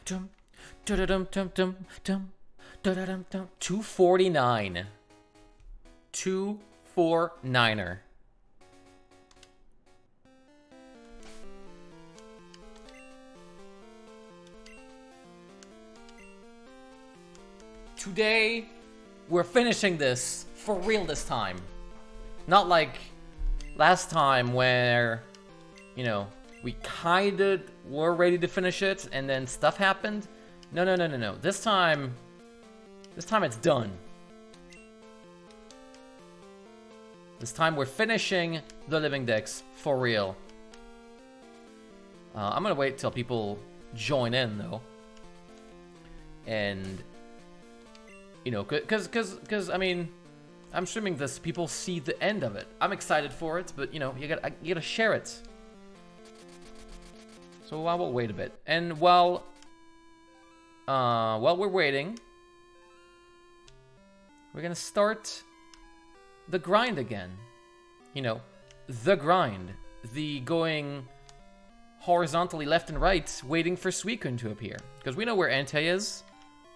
Dum, dum, dum, dum, dum, dum, dum. 249. 249er. Today, we're finishing this for real this time. Not like last time where, you know, we kinda were ready to finish it and then stuff happened. No. This time it's done. This time we're finishing the Living Dex for real. I'm gonna wait till people join in though. And you know, cause I mean, I'm streaming this, people see the end of it. I'm excited for it, but you know, you gotta share it. So I will wait a bit. And while we're waiting, we're gonna start the grind again. You know, the grind. The going horizontally left and right, waiting for Suicune to appear. Because we know where Entei is.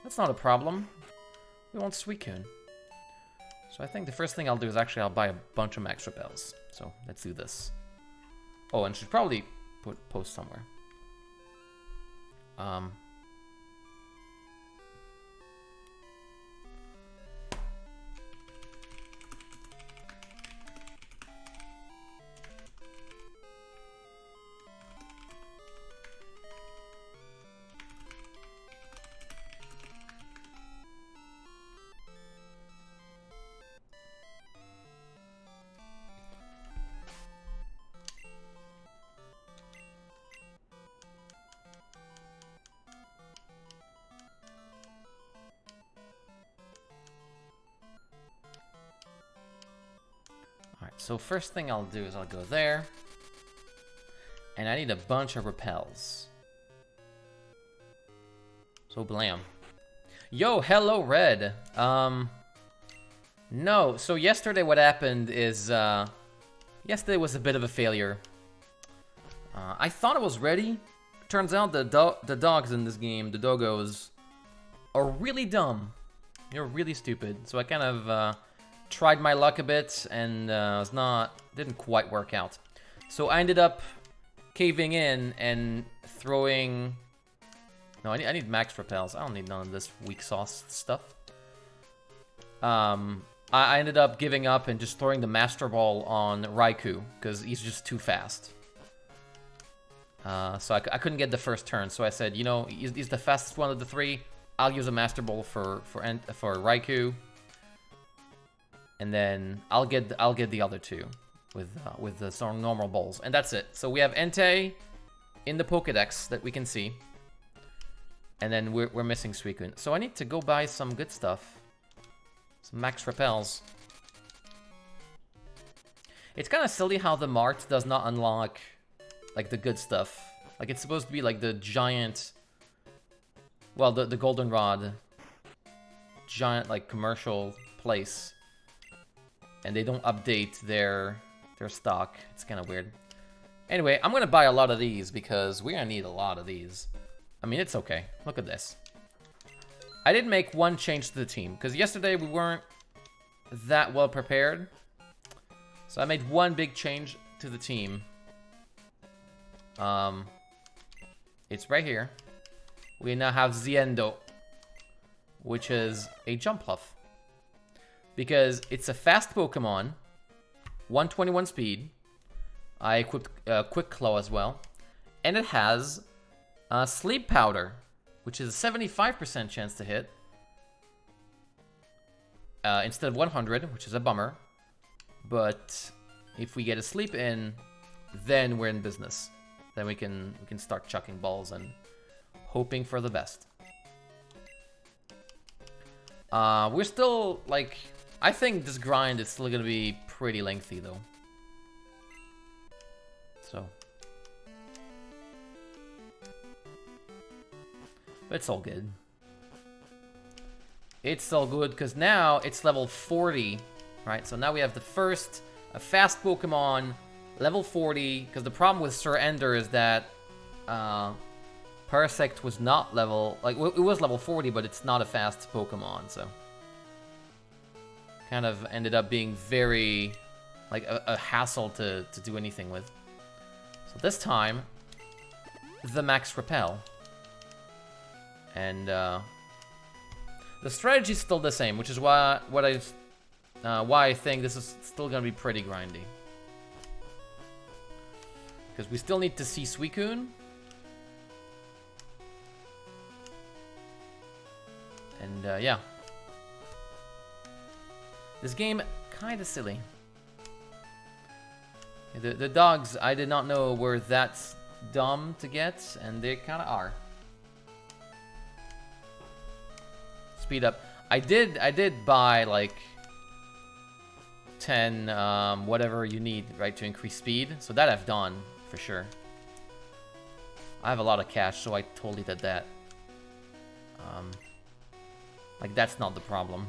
That's not a problem. We want Suicune. So I think the first thing I'll do is actually I'll buy a bunch of max repels. So let's do this. Oh, and should probably post somewhere. So first thing I'll do is I'll go there. And I need a bunch of repels. So blam. Yo, hello Red. No, so yesterday what happened is, yesterday was a bit of a failure. I thought it was ready. Turns out the dogs in this game, the doggos, are really dumb. They're really stupid. So I kind of, tried my luck a bit and didn't quite work out. So I ended up caving in and throwing. No, I need max repels. I don't need none of this weak sauce stuff. I ended up giving up and just throwing the Master Ball on Raikou because he's just too fast. So I couldn't get the first turn. So I said, you know, he's the fastest one of the three. I'll use a Master Ball for Raikou. And then I'll get the other two with the normal balls, and that's it. So we have Entei in the Pokédex that we can see, and then we're missing Suicune. So I need to go buy some good stuff, some max repels. It's kind of silly how the Mart does not unlock like the good stuff. Like it's supposed to be like the giant, well, the goldenrod, giant like commercial place. And they don't update their stock. It's kind of weird. Anyway, I'm going to buy a lot of these because we're going to need a lot of these. I mean, it's okay. Look at this. I did make one change to the team because yesterday we weren't that well prepared. So I made one big change to the team. It's right here. We now have Ziendo, which is a Jumpluff. Because it's a fast Pokemon, 121 speed. I equipped Quick Claw as well. And it has Sleep Powder, which is a 75% chance to hit. Instead of 100, which is a bummer. But if we get a sleep in, then we're in business. Then we can start chucking balls and hoping for the best. We're still, like, I think this grind is still gonna be pretty lengthy, though. So. But it's all good. It's all good, because now it's level 40, right? So now we have the first, a fast Pokemon, level 40, because the problem with Sir Ender is that Parasect was not level... Like, it was level 40, but it's not a fast Pokemon, so... Kind of ended up being very... Like, a hassle to do anything with. So this time, the Max Repel. And, the strategy's still the same, which is why I think this is still gonna be pretty grindy. Because we still need to see Suicune. And, yeah. This game, kinda silly. The dogs, I did not know were that dumb to get, and they kinda are. Speed up. I did buy, like, 10, whatever you need, right, to increase speed. So that I've done, for sure. I have a lot of cash, so I totally did that. Like, that's not the problem.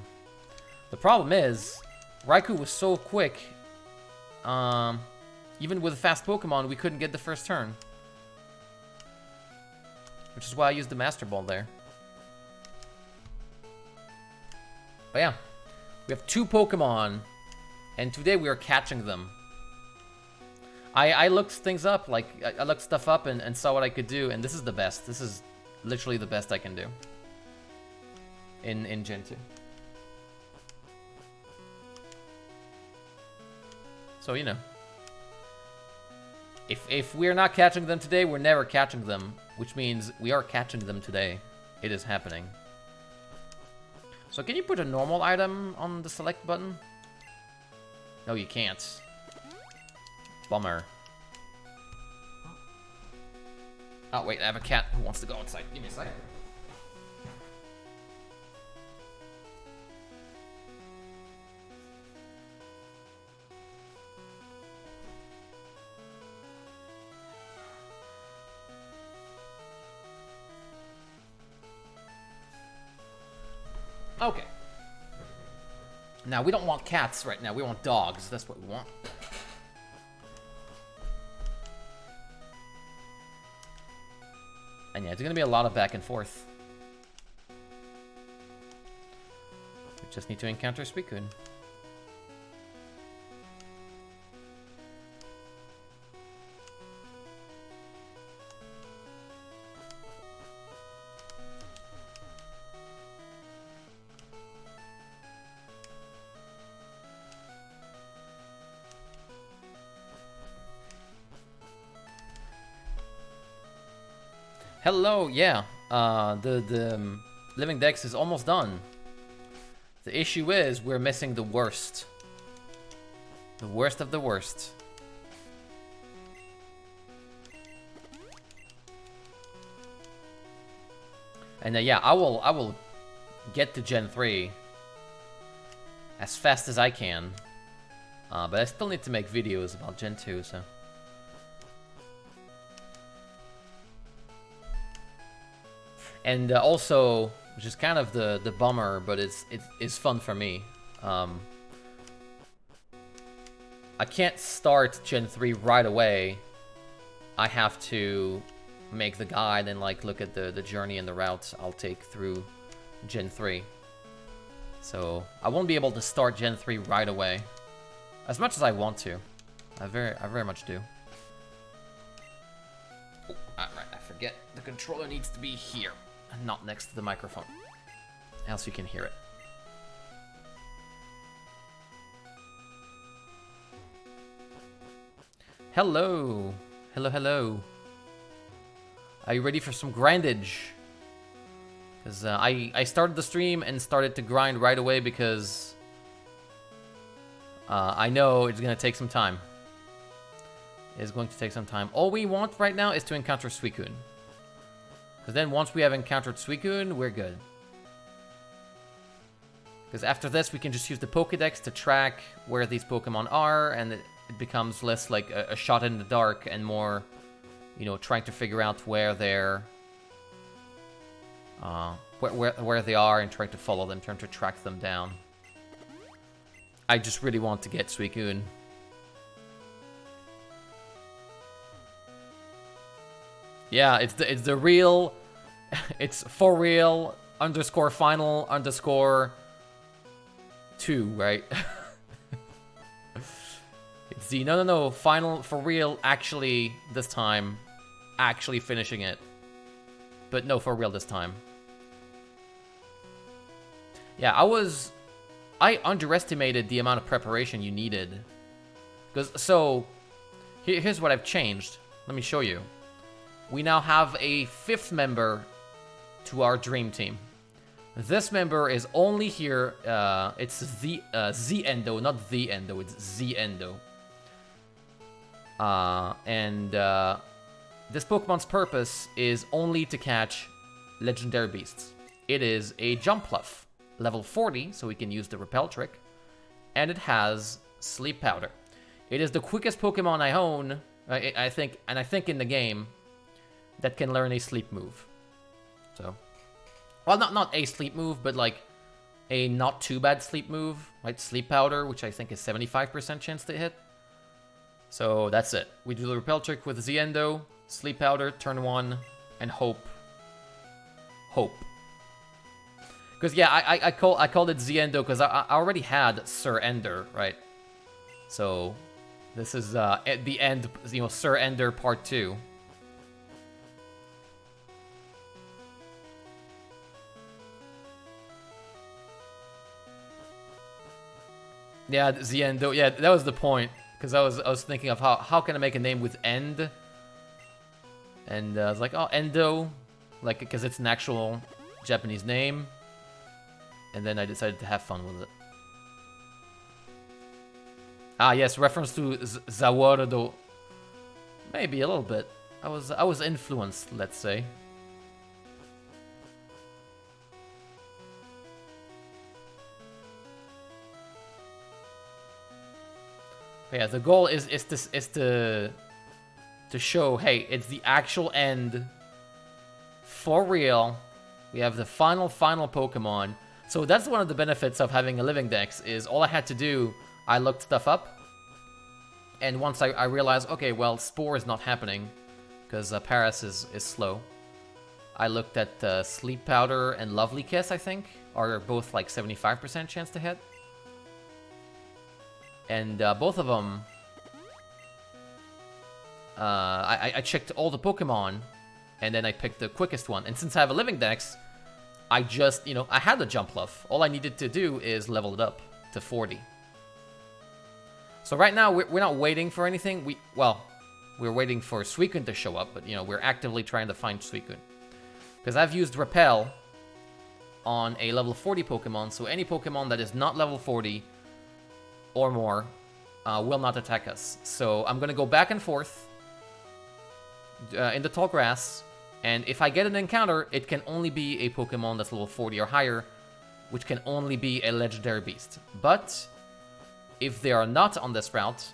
The problem is, Raikou was so quick, even with a fast Pokemon, we couldn't get the first turn. Which is why I used the Master Ball there. But yeah, we have 2 Pokemon, and today we are catching them. I looked things up, like, I looked stuff up and saw what I could do, and this is the best. This is literally the best I can do. In Gen 2. So, you know. If we're not catching them today, we're never catching them. Which means we are catching them today. It is happening. So can you put a normal item on the select button? No, you can't. Bummer. Oh, wait, I have a cat who wants to go outside. Give me a second. Okay. Now, we don't want cats right now. We want dogs. That's what we want. And yeah, it's gonna be a lot of back and forth. We just need to encounter Suicune. Hello, yeah. The Living Dex is almost done. The issue is we're missing the worst. The worst of the worst. And yeah, I will get to Gen 3 as fast as I can. But I still need to make videos about Gen 2, so. And also, which is kind of the bummer, but it's fun for me. I can't start Gen 3 right away. I have to make the guide and like look at the journey and the routes I'll take through Gen 3. So I won't be able to start Gen 3 right away, as much as I want to. I very much do. Oh, right, I forget. The controller needs to be here. Not next to the microphone, else you can hear it. Hello. Hello. Are you ready for some grindage? Because I started the stream and started to grind right away because I know it's going to take some time. It's going to take some time. All we want right now is to encounter Suicune. Because then once we have encountered Suicune, we're good. Because after this, we can just use the Pokédex to track where these Pokemon are, and it becomes less like a shot in the dark and more, you know, trying to figure out where they're, where they are and trying to follow them, trying to track them down. I just really want to get Suicune. Yeah, it's the real, it's for real underscore final underscore 2, right? It's the no final for real actually this time, actually finishing it, but no for real this time. Yeah, I underestimated the amount of preparation you needed. So, here's what I've changed. Let me show you. We now have a 5th member to our dream team. This member is only here, it's Z-Endo, not the Endo, it's Z-Endo. This Pokemon's purpose is only to catch legendary beasts. It is a Jumpluff, level 40, so we can use the Repel trick, and it has Sleep Powder. It is the quickest Pokemon I own, I think in the game, that can learn a sleep move. So, well, not a sleep move, but like a not too bad sleep move, right? Sleep Powder, which I think is 75% chance to hit. So that's it. We do the Repel trick with Z-Endo, Sleep Powder, turn 1, and Hope. Because yeah, I called it Z-Endo because I already had Sir Ender, right? So this is at the end, Sir Ender Part 2. Yeah, Z-Endo. Yeah, that was the point. Because I was thinking of how can I make a name with end, and I was like, oh, Endo, like because it's an actual Japanese name, and then I decided to have fun with it. Ah, yes, reference to Zawardo. Maybe a little bit. I was influenced, let's say. But yeah, the goal is to show, hey, it's the actual end. For real. We have the final Pokemon. So that's one of the benefits of having a Living Dex, is all I had to do, I looked stuff up. And once I realized, okay, well, Spore is not happening, because Paris is slow. I looked at Sleep Powder and Lovely Kiss, I think, are both like 75% chance to hit. And both of them, I checked all the Pokemon, and then I picked the quickest one. And since I have a Living Dex, I just, I had the Jumpluff. All I needed to do is level it up to 40. So right now, we're not waiting for anything. We're waiting for Suicune to show up, but, we're actively trying to find Suicune. Because I've used Repel on a level 40 Pokemon, so any Pokemon that is not level 40 or more will not attack us. So I'm gonna go back and forth in the tall grass, and if I get an encounter, it can only be a Pokemon that's level 40 or higher, which can only be a legendary beast. But if they are not on this route,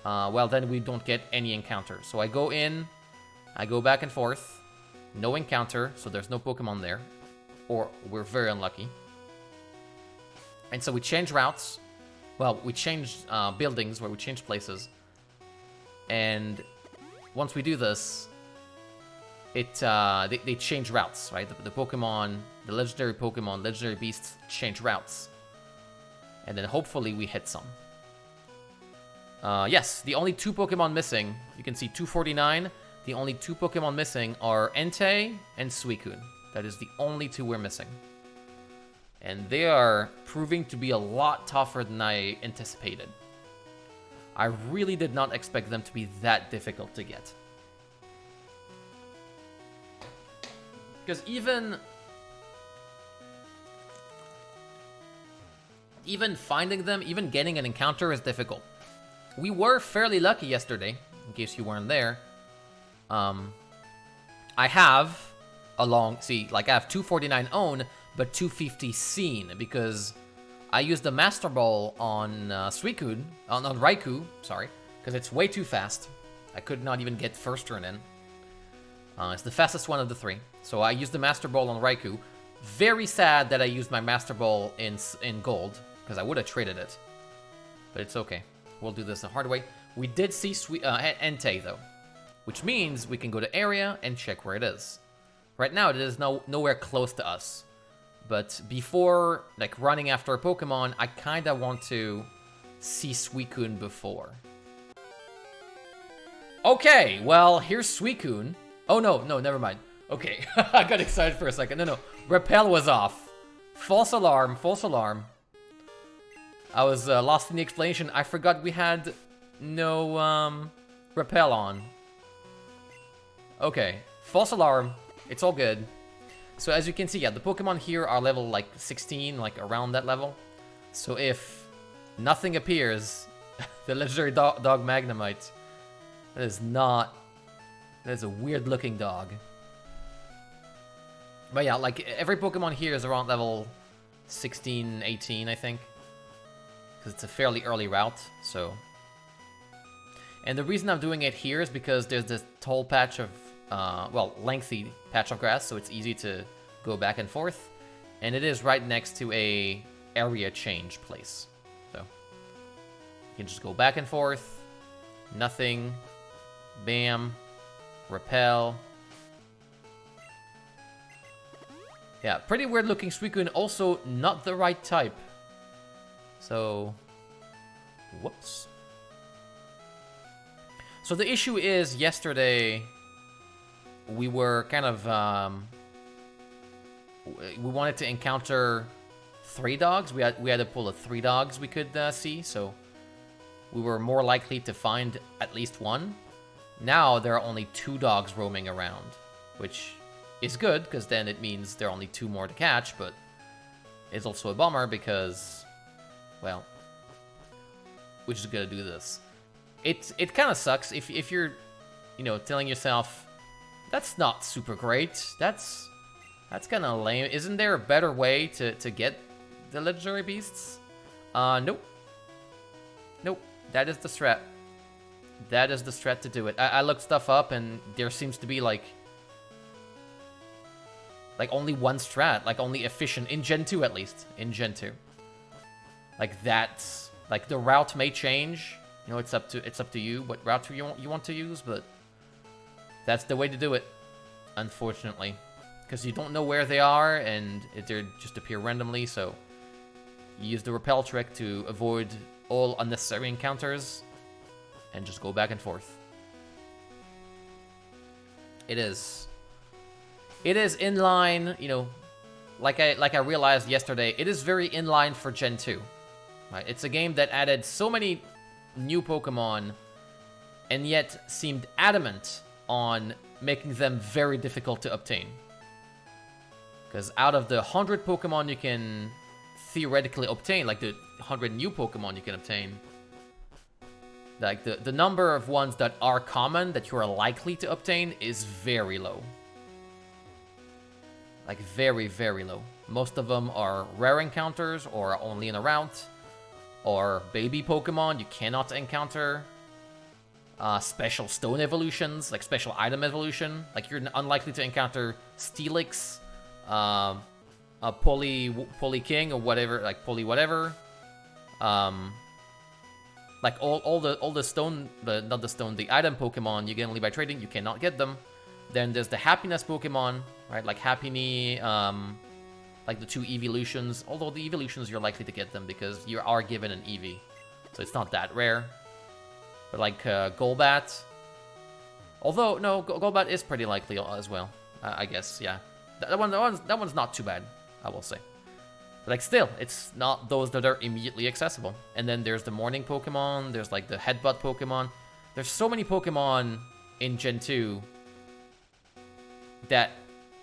well, then we don't get any encounter. So I go in, I go back and forth, no encounter, so there's no Pokemon there, or we're very unlucky. And so we change routes. Well, we changed buildings, where we changed places. And once we do this, they change routes, right? The Pokemon, the legendary Pokemon, legendary beasts change routes. And then hopefully we hit some. Yes, the only 2 Pokemon missing, you can see 249. The only 2 Pokemon missing are Entei and Suicune. That is the only 2 we're missing. And they are proving to be a lot tougher than I anticipated. I really did not expect them to be that difficult to get. Because even finding them, even getting an encounter is difficult. We were fairly lucky yesterday, in case you weren't there. I have I have 249 own, but 250 seen, because I used the Master Ball on Suicune, on Raikou, sorry, because it's way too fast. I could not even get first turn in. It's the fastest one of the 3. So I used the Master Ball on Raikou. Very sad that I used my Master Ball in Gold, because I would have traded it. But it's okay. We'll do this the hard way. We did see Entei, though. which means we can go to area and check where it is. Right now, it is nowhere close to us. But before, like, running after a Pokemon, I kinda want to see Suicune before. Okay, well, here's Suicune. Oh, no, never mind. Okay, I got excited for a second. No, Repel was off. False alarm, false alarm. I was lost in the explanation. I forgot we had no Repel on. Okay, false alarm. It's all good. So as you can see, yeah, the Pokemon here are level like 16, like around that level. So if nothing appears, the legendary dog Magnemite, that is not... That is a weird looking dog. But yeah, like every Pokemon here is around level 16, 18, I think. Because it's a fairly early route, so... And the reason I'm doing it here is because there's this tall patch of, well, lengthy patch of grass, so it's easy to go back and forth. And it is right next to a area change place. So, you can just go back and forth. Nothing. Bam. Repel. Yeah, pretty weird looking Suicune, also not the right type. So, whoops. So the issue is, yesterday, we were kind of, we wanted to encounter 3 dogs. We had a pool of 3 dogs we could see, so we were more likely to find at least one. Now there are only 2 dogs roaming around, which is good, because then it means there are only 2 more to catch, but it's also a bummer because, well, we're just gonna do this. It kind of sucks if you're, you know, telling yourself, that's not super great, that's kind of lame. Isn't there a better way to get the legendary beasts? Nope. Nope, that is the strat. That is the strat to do it. I looked stuff up, and there seems to be, like only one strat, like, only efficient, in Gen 2 at least, in Gen 2. Like, that's, like, the route may change, you know, it's up to you what route you want to use, but that's the way to do it, unfortunately. Because you don't know where they are, and they just appear randomly, so you use the repel trick to avoid all unnecessary encounters, and just go back and forth. It is in line, you know, like I realized yesterday, it is very in line for Gen 2. Right? It's a game that added so many new Pokemon, and yet seemed adamant on making them very difficult to obtain. Because out of the 100 Pokemon you can theoretically obtain, like the 100 new Pokemon you can obtain, like the number of ones that are common, that you are likely to obtain, is very low. Like, very, very low. Most of them are rare encounters, or only in a route, or baby Pokemon you cannot encounter. Special stone evolutions, like special item evolution. Like, you're unlikely to encounter Steelix, a Poly King, or whatever, like Poly whatever. Like all the stone, not the stone, the item Pokemon you get only by trading, you cannot get them. Then there's the happiness Pokemon, right? Like Happiny, like the 2 evolutions. Although the evolutions, you're likely to get them because you are given an Eevee, so it's not that rare. But like Golbat, although no, Golbat is pretty likely as well. I guess, yeah. That one's not too bad, I will say. But like, still, it's not those that are immediately accessible. And then there's the morning Pokemon. There's like the headbutt Pokemon. There's so many Pokemon in Gen 2 that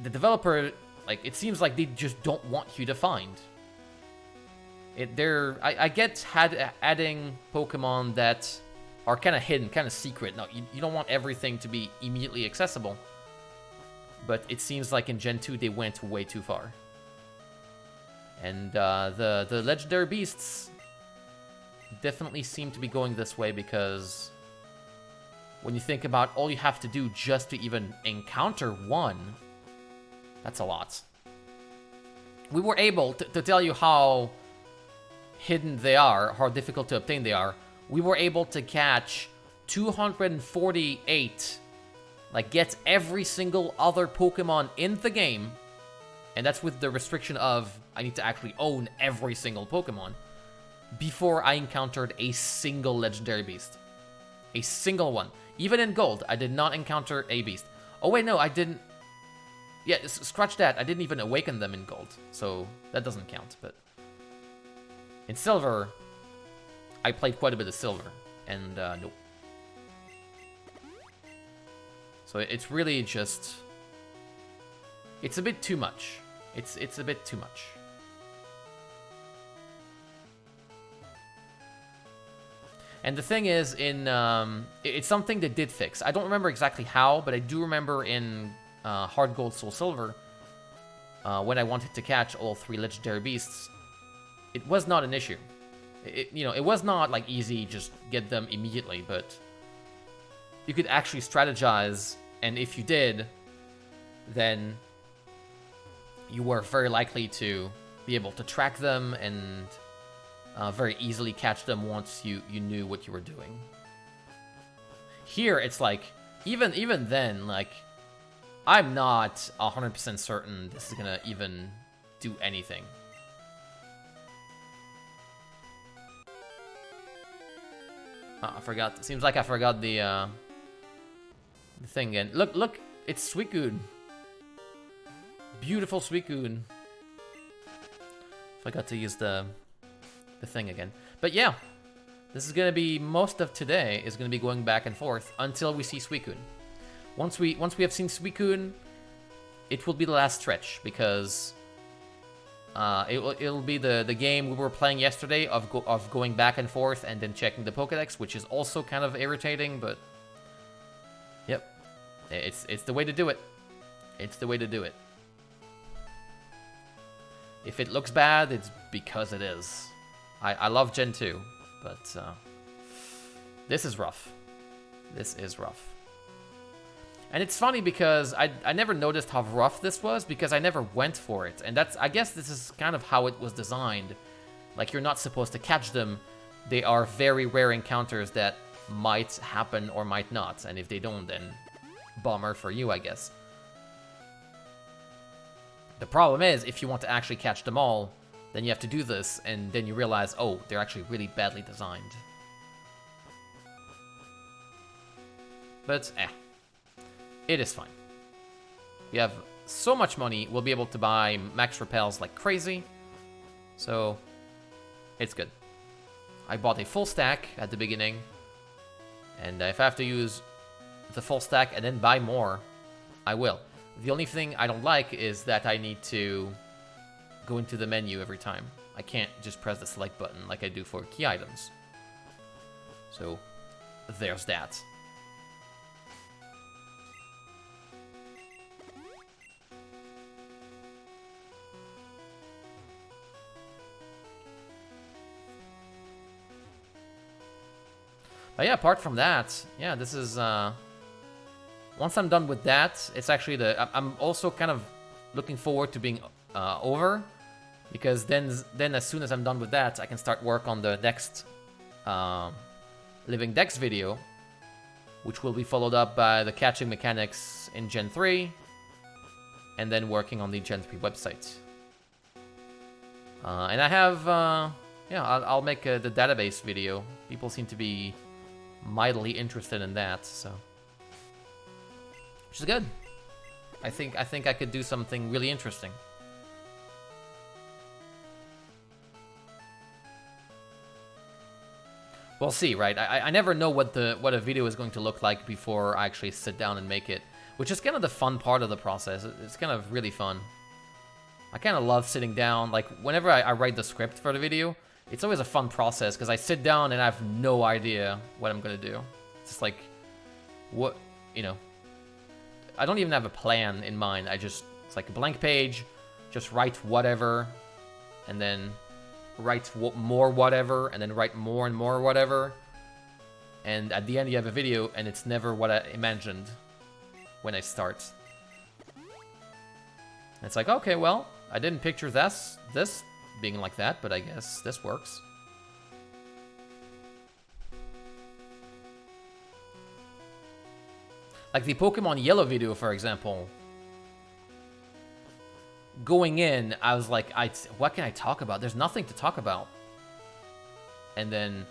the developer, like, it seems like they just don't want you to find. I get adding Pokemon that are kind of hidden, kind of secret. No, you don't want everything to be immediately accessible. But it seems like in Gen 2 they went way too far. And the legendary beasts definitely seem to be going this way, because when you think about all you have to do just to even encounter one, that's a lot. We were able to tell you how hidden they are, how difficult to obtain they are. We were able to catch 248 Like, get every single other Pokemon in the game, and that's with the restriction of I need to actually own every single Pokemon, before I encountered a single legendary beast. A single one. Even in Gold, I did not encounter a beast. Oh wait, no, I didn't... Yeah, scratch that. I didn't even awaken them in Gold, so that doesn't count, but... In Silver, I played quite a bit of Silver, and nope. So it's really just... It's a bit too much. It's a bit too much. And the thing is, it's something they did fix. I don't remember exactly how, but I do remember in Hard Gold, Soul Silver, when I wanted to catch all 3 legendary beasts, it was not an issue. It was not like easy, just get them immediately, but you could actually strategize, and if you did, then you were very likely to be able to track them and very easily catch them once you knew what you were doing. Here, it's like, even then, like, I'm not 100% certain this is gonna even do anything. I forgot. Seems like I forgot the thing again. Look, it's Suicune. Beautiful Suicune. Forgot to use the thing again. But yeah, this is gonna be most of today is gonna be going back and forth until we see Suicune. Once we have seen Suicune, it will be the last stretch because it'll be the game we were playing yesterday of going back and forth and then checking the Pokédex, which is also kind of irritating, but yep, it's the way to do it. It's the way to do it. If it looks bad, it's because it is. I love Gen 2, but this is rough. This is rough. And it's funny because I never noticed how rough this was because I never went for it. And I guess this is kind of how it was designed. Like, you're not supposed to catch them. They are very rare encounters that might happen or might not. And if they don't, then bummer for you, I guess. The problem is, if you want to actually catch them all, then you have to do this, and then you realize, oh, they're actually really badly designed. But, it is fine. We have so much money, we'll be able to buy max repels like crazy. So, it's good. I bought a full stack at the beginning, and if I have to use the full stack and then buy more, I will. The only thing I don't like is that I need to go into the menu every time. I can't just press the select button like I do for key items. So, there's that. But yeah, apart from that, yeah, this is, once I'm done with that, it's actually I'm also kind of looking forward to being over, because then as soon as I'm done with that, I can start work on the next Living Dex video, which will be followed up by the catching mechanics in Gen 3, and then working on the Gen 3 website. And I have, yeah, I'll make the database video. People seem to be mightily interested in that, so which is good. I think I could do something really interesting. We'll see, right? I never know what a video is going to look like before I actually sit down and make it, which is kind of the fun part of the process. It's kind of really fun. I kind of love sitting down. Like, whenever I write the script for the video, it's always a fun process because I sit down and I have no idea what I'm gonna do. It's just like, what, you know, I don't even have a plan in mind. It's like a blank page, just write whatever, and then write more whatever, and then write more and more whatever. And at the end you have a video, and it's never what I imagined when I start. And it's like, okay, well, I didn't picture this being like that, but I guess this works. Like the Pokemon Yellow video, for example. Going in, I was like, what can I talk about? There's nothing to talk about. And then,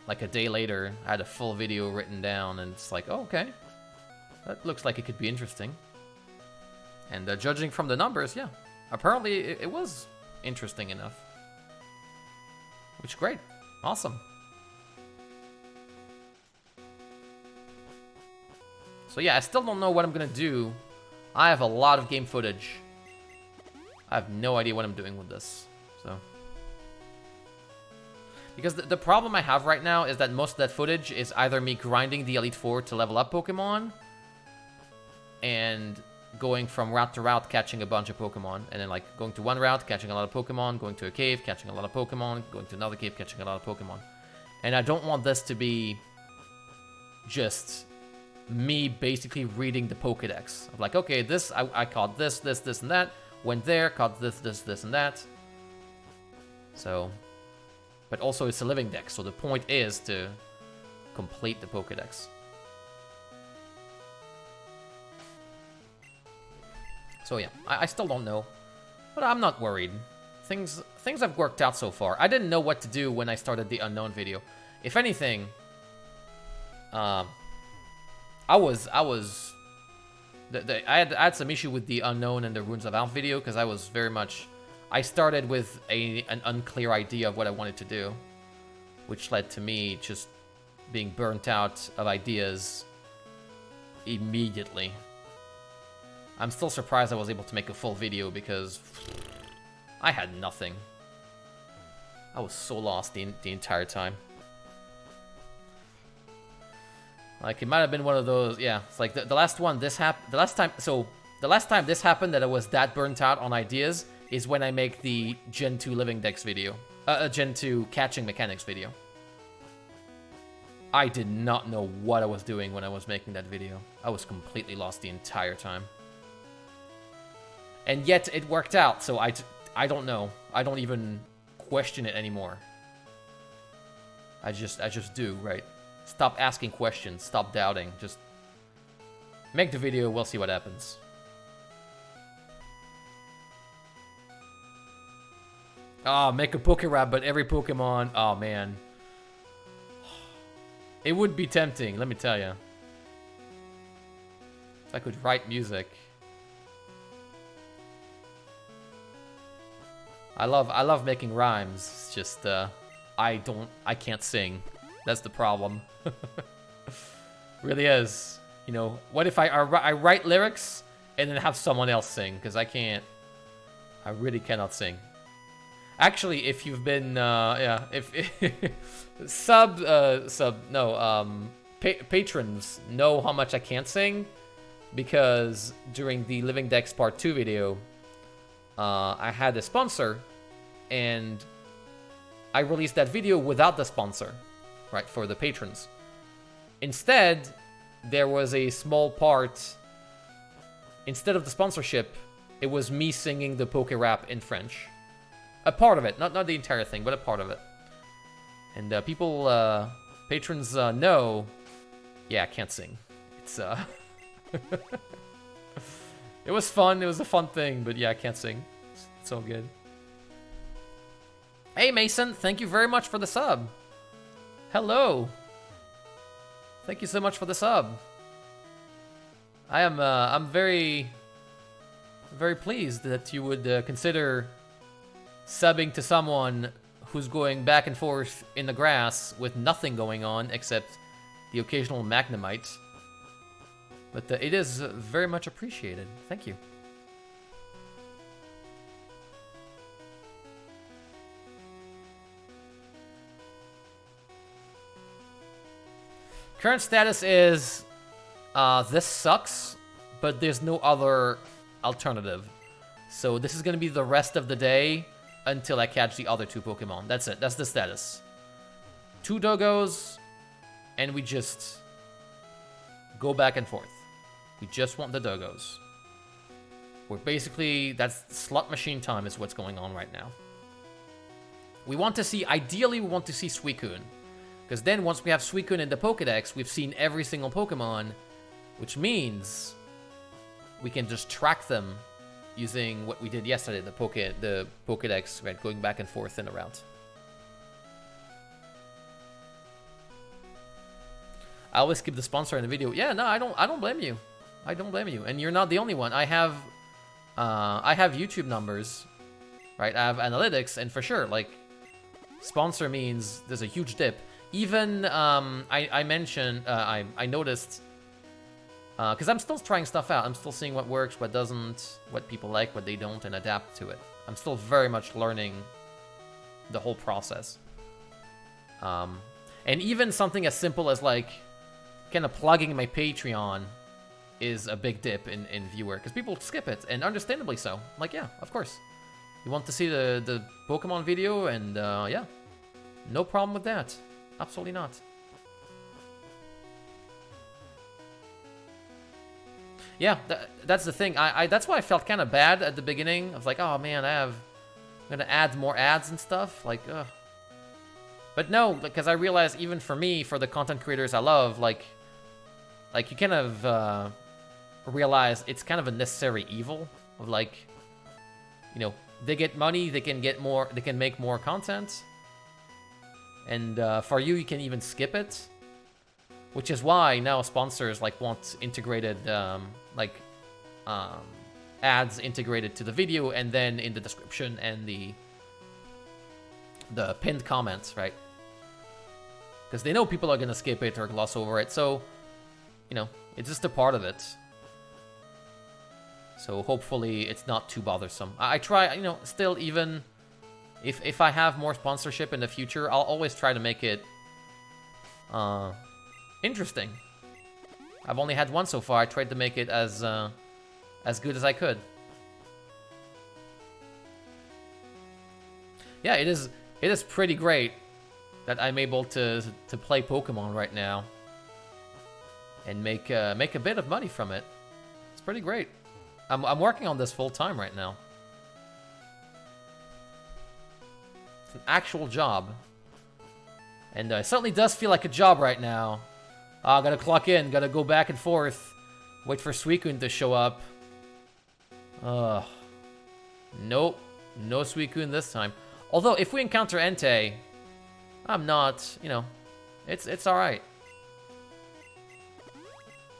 like a day later, I had a full video written down, and it's like, oh, okay. That looks like it could be interesting. And judging from the numbers, yeah. Apparently, it was interesting enough. Which is great. Awesome. So yeah, I still don't know what I'm gonna do. I have a lot of game footage. I have no idea what I'm doing with this. So, because the problem I have right now is that most of that footage is either me grinding the Elite Four to level up Pokemon and going from route to route, catching a bunch of Pokemon, and then like going to one route, catching a lot of Pokemon, going to a cave, catching a lot of Pokemon, going to another cave, catching a lot of Pokemon. And I don't want this to be just me basically reading the Pokédex. Of like, okay, this, I caught this, and that, went there, caught this, and that. So, but also it's a Living Dex, so the point is to complete the Pokédex. So yeah, I still don't know, but I'm not worried. Things have worked out so far. I didn't know what to do when I started the Unknown video. If anything, I had some issue with the Unknown and the Runes of Alph video because I was very much, I started with an unclear idea of what I wanted to do, which led to me just being burnt out of ideas immediately. I'm still surprised I was able to make a full video because I had nothing. I was so lost the entire time. Like, it might have been one of those, yeah, it's like the last one, the last time this happened that I was that burnt out on ideas is when I make the Gen 2 Living Dex video. Gen 2 Catching Mechanics video. I did not know what I was doing when I was making that video. I was completely lost the entire time. And yet, it worked out, so I don't know. I don't even question it anymore. I just do, right? Stop asking questions, stop doubting, just make the video, we'll see what happens. Oh, make a Pokérap, but every Pokemon, oh man. It would be tempting, let me tell you. If I could write music. I love making rhymes, it's just, I can't sing. That's the problem. Really is. You know, what if I write lyrics and then have someone else sing? Because I really cannot sing. Actually, if you've been, yeah, if patrons know how much I can't sing, because during the Living Dex Part 2 video, I had a sponsor, and I released that video without the sponsor, right, for the patrons. Instead, there was a small part, instead of the sponsorship, it was me singing the Pokérap in French. A part of it, not the entire thing, but a part of it. And patrons know, yeah, I can't sing. It's, it was fun, it was a fun thing, but yeah, I can't sing. It's all good. Hey Mason, thank you very much for the sub. Hello. Thank you so much for the sub. I'm very pleased that you would consider subbing to someone who's going back and forth in the grass with nothing going on except the occasional Magnemite. But it is very much appreciated. Thank you. Current status is, this sucks, but there's no other alternative. So this is going to be the rest of the day until I catch the other two Pokemon. That's it. That's the status. 2 Doggos, and we just go back and forth. We just want the Doggos. We're basically, that's slot machine time is what's going on right now. We want to see, ideally we want to see Suicune. Because then once we have Suicune in the Pokédex, we've seen every single Pokemon, which means we can just track them using what we did yesterday, the Pokédex, right, going back and forth in a route. I always skip the sponsor in the video. Yeah, no, I don't blame you. I don't blame you. And you're not the only one. I have YouTube numbers, right? I have analytics, and for sure, like, sponsor means there's a huge dip. Even I mentioned I noticed because I'm still trying stuff out. I'm still seeing what works, what doesn't, what people like, what they don't, and adapt to it. I'm still very much learning the whole process. And even something as simple as like kind of plugging my Patreon is a big dip in viewer because people skip it, and understandably so. Like, yeah, of course. You want to see the Pokemon video, and yeah, no problem with that. Absolutely not. Yeah, that's the thing. That's why I felt kind of bad at the beginning. I was like, oh man, I'm gonna add more ads and stuff. Like, ugh. But no, because I realized even for me, for the content creators I love, like you kind of realize it's kind of a necessary evil of like, you know, they get money, they can get more, they can make more content. And for you, you can even skip it, which is why now sponsors like want integrated, ads integrated to the video, and then in the description and the pinned comments, right? Because they know people are gonna skip it or gloss over it, so you know it's just a part of it. So hopefully it's not too bothersome. I try, you know, still even. If I have more sponsorship in the future, I'll always try to make it interesting. I've only had one so far. I tried to make it as good as I could. Yeah, it is pretty great that I'm able to play Pokemon right now and make a bit of money from it. It's pretty great. I'm working on this full time right now. It's an actual job. And it certainly does feel like a job right now. Gotta clock in, gotta go back and forth. Wait for Suicune to show up. Nope. No Suicune this time. Although, if we encounter Entei, I'm not, you know, it's alright.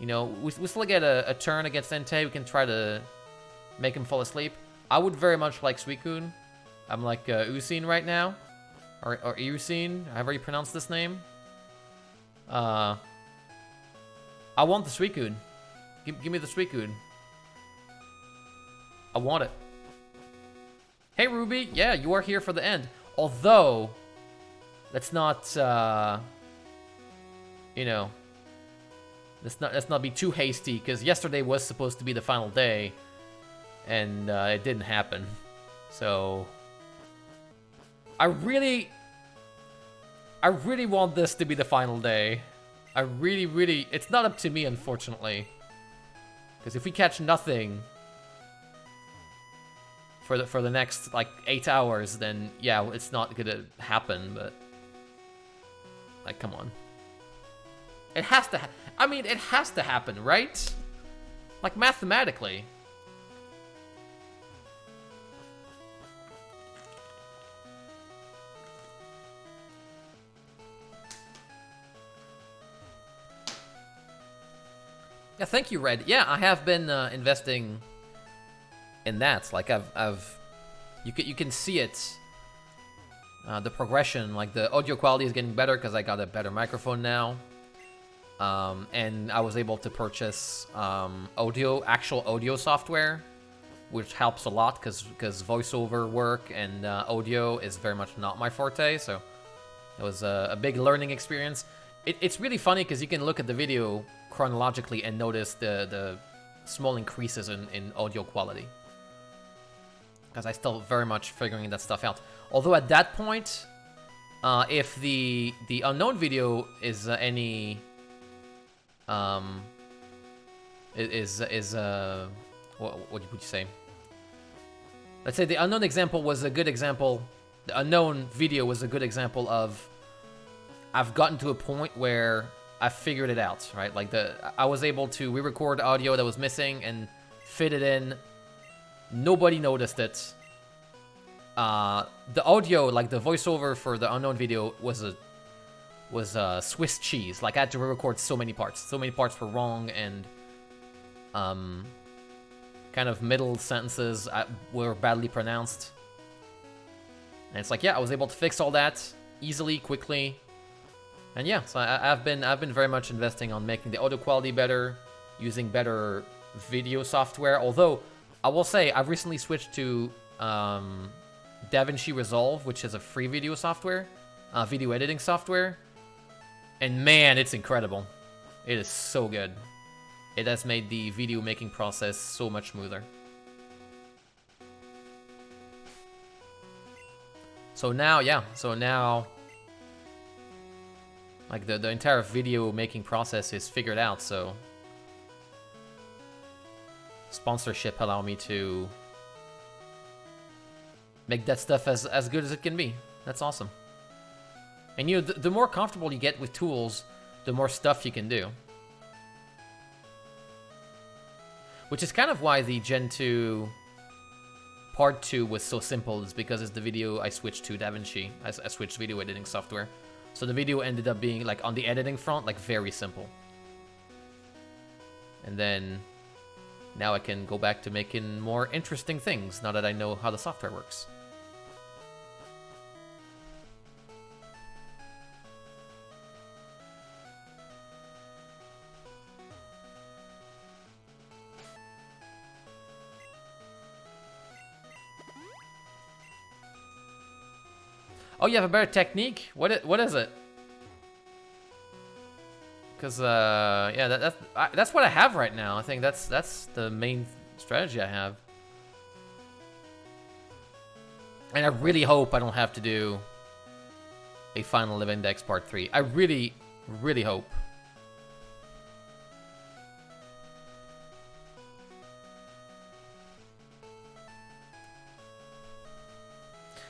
You know, we still get a turn against Entei. We can try to make him fall asleep. I would very much like Suicune. I'm like Usin right now. Or Usin, however you pronounce this name. I want the Suicune. Give me the Suicune. I want it. Hey Ruby, yeah, you are here for the end. Although, let's not, you know, let's not be too hasty, because yesterday was supposed to be the final day, and it didn't happen. So, I really want this to be the final day. I really, it's not up to me, unfortunately. Because if we catch nothing for the next, like, 8 hours, then, yeah, it's not gonna happen, but... Like, come on. It has to I mean, it has to happen, right? Like, mathematically. Yeah, thank you, Red. Yeah, I have been investing in that. Like, you can see it, the progression. Like, the audio quality is getting better because I got a better microphone now, and I was able to purchase actual audio software, which helps a lot because voiceover work and audio is very much not my forte. So it was a big learning experience. It's really funny because you can look at the video chronologically and notice the small increases in audio quality. Because I still very much figuring that stuff out. Although at that point, if the unknown video is any what would you say? Let's say the unknown example was a good example. The unknown video was a good example of I've gotten to a point where I figured it out, right? Like I was able to re-record audio that was missing and fit it in. Nobody noticed it. The audio, like the voiceover for the unknown video, was Swiss cheese. Like I had to re-record so many parts. So many parts were wrong, and kind of middle sentences were badly pronounced. And it's like, yeah, I was able to fix all that easily, quickly. And yeah, so I've been very much investing on making the audio quality better, using better video software. Although I will say I've recently switched to DaVinci Resolve, which is a free video software, video editing software. And man, it's incredible. It is so good. It has made the video making process so much smoother. So now, yeah, like the entire video making process is figured out, so sponsorship allow me to make that stuff as good as it can be. That's awesome. And you know, the more comfortable you get with tools, the more stuff you can do. Which is kind of why the Gen 2 Part 2 was so simple, is because it's the video I switched to DaVinci. I switched video editing software. So the video ended up being, like, on the editing front, like, very simple. And then now I can go back to making more interesting things, now that I know how the software works. Oh, you have a better technique? What is it? Because yeah, that's what I have right now. I think that's the main strategy I have. And I really hope I don't have to do a final Living Dex Part 3. I really, really hope.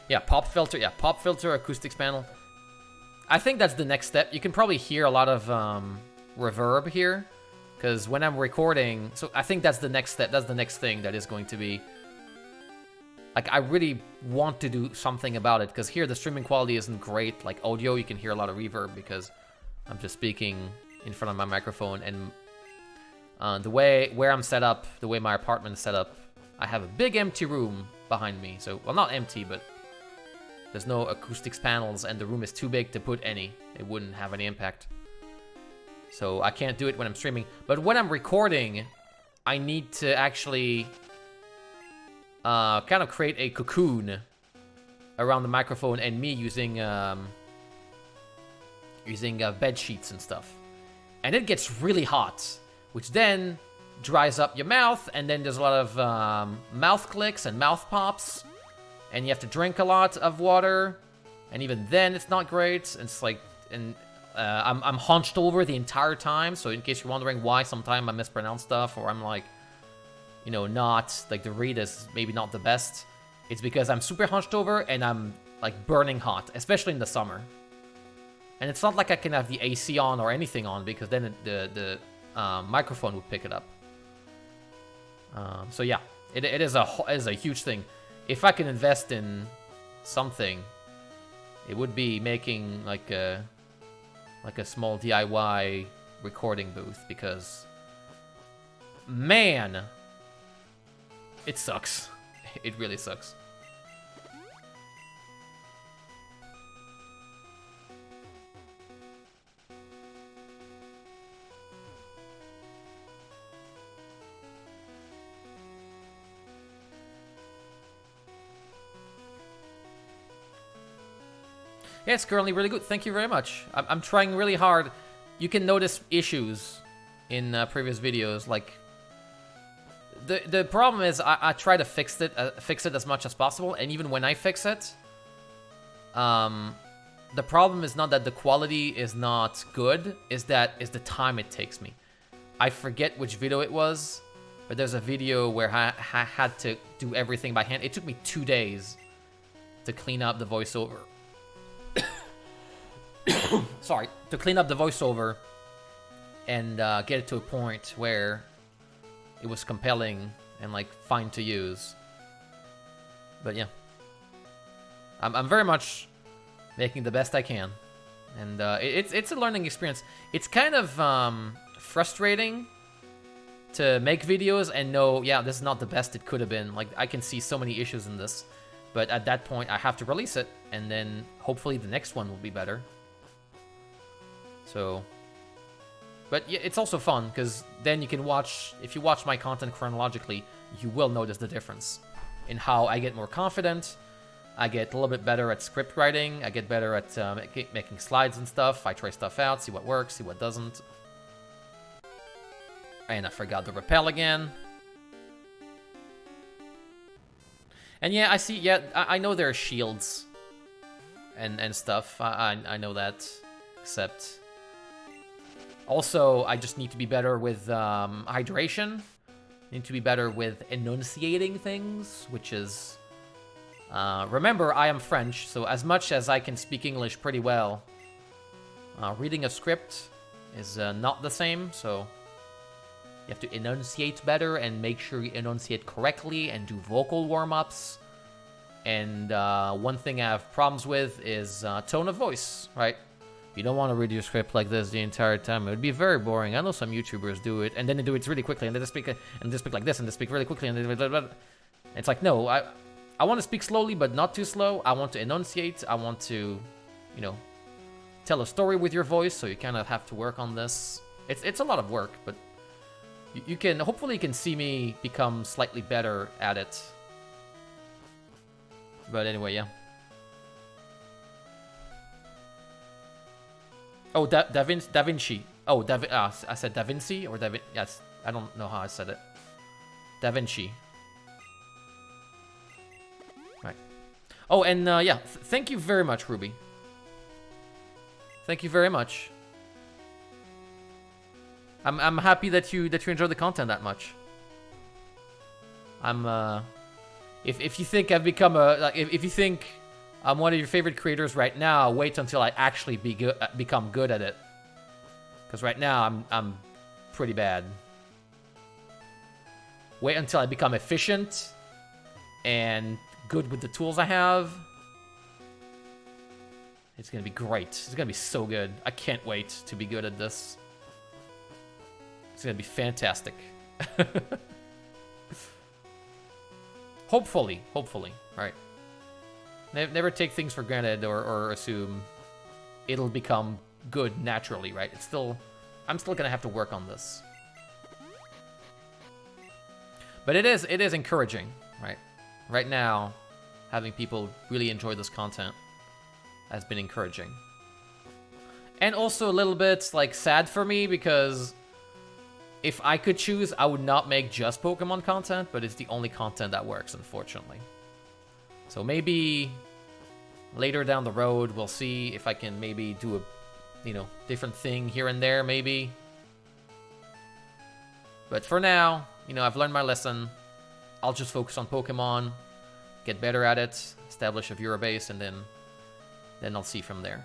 Yeah, pop filter, acoustics panel. I think that's the next step. You can probably hear a lot of reverb here, because when I'm recording, so I think that's the next step. That's the next thing that is going to be, like, I really want to do something about it, because here the streaming quality isn't great. Like audio, you can hear a lot of reverb because I'm just speaking in front of my microphone, and the way where I'm set up, the way my apartment is set up, I have a big empty room behind me. So, well, not empty, but there's no acoustics panels, and the room is too big to put any. It wouldn't have any impact. So I can't do it when I'm streaming. But when I'm recording, I need to actually kind of create a cocoon around the microphone and me using bed sheets and stuff. And it gets really hot, which then dries up your mouth, and then there's a lot of mouth clicks and mouth pops. And you have to drink a lot of water, and even then it's not great. It's like, and I'm hunched over the entire time, so in case you're wondering why sometimes I mispronounce stuff, or I'm like, you know, not, like the read is maybe not the best, it's because I'm super hunched over and I'm like burning hot, especially in the summer. And it's not like I can have the AC on or anything on, because then the microphone would pick it up. So yeah, it is a huge thing. If I can invest in something, it would be making like a small DIY recording booth, because man, it sucks. It really sucks. Yeah, it's currently really good. Thank you very much. I'm trying really hard. You can notice issues in previous videos. Like the problem is I try to fix it as much as possible, and even when I fix it, the problem is not that the quality is not good. Is the time it takes me. I forget which video it was, but there's a video where I had to do everything by hand. It took me 2 days to clean up the voiceover. sorry, to clean up the voiceover and get it to a point where it was compelling and like fine to use. But yeah, I'm very much making the best I can, and it's a learning experience. It's kind of frustrating to make videos and know, yeah, this is not the best it could have been. Like, I can see so many issues in this, but at that point I have to release it, and then hopefully the next one will be better. So, but yeah, it's also fun because then you can watch, if you watch my content chronologically, you will notice the difference in how I get more confident. I get a little bit better at script writing. I get better at making slides and stuff. I try stuff out, see what works, see what doesn't. And I forgot the repel again. And yeah, I see, yeah, I know there are shields and stuff. I know that, except... Also, I just need to be better with hydration. Need to be better with enunciating things, which is... remember, I am French, so as much as I can speak English pretty well, reading a script is not the same, so you have to enunciate better and make sure you enunciate correctly and do vocal warm-ups. And one thing I have problems with is tone of voice, right? You don't want to read your script like this the entire time. It would be very boring. I know some YouTubers do it, and then they do it really quickly, and they speak like this, and they speak really quickly, and it's like, no, I want to speak slowly, but not too slow. I want to enunciate. I want to, you know, tell a story with your voice, so you kind of have to work on this. It's a lot of work, but you can, hopefully you can see me become slightly better at it. But anyway, yeah. Oh, Da Vinci. Oh, I said Da Vinci or yes, I don't know how I said it. Da Vinci. Right. Oh, and yeah, thank you very much, Ruby. Thank you very much. I'm happy that you enjoy the content that much. If you think I've become if you think I'm one of your favorite creators right now, wait until I actually become good at it. Because right now I'm pretty bad. Wait until I become efficient and good with the tools I have. It's gonna be great. It's gonna be so good. I can't wait to be good at this. It's gonna be fantastic. Hopefully, right? Never take things for granted or assume it'll become good naturally, right? I'm still gonna have to work on this. But it is encouraging, right? Right now, having people really enjoy this content has been encouraging. And also a little bit like sad for me because if I could choose, I would not make just Pokemon content, but it's the only content that works, unfortunately. So maybe later down the road, we'll see if I can maybe do a, you know, different thing here and there, maybe. But for now, you know, I've learned my lesson. I'll just focus on Pokemon, get better at it, establish a viewer base, and then I'll see from there.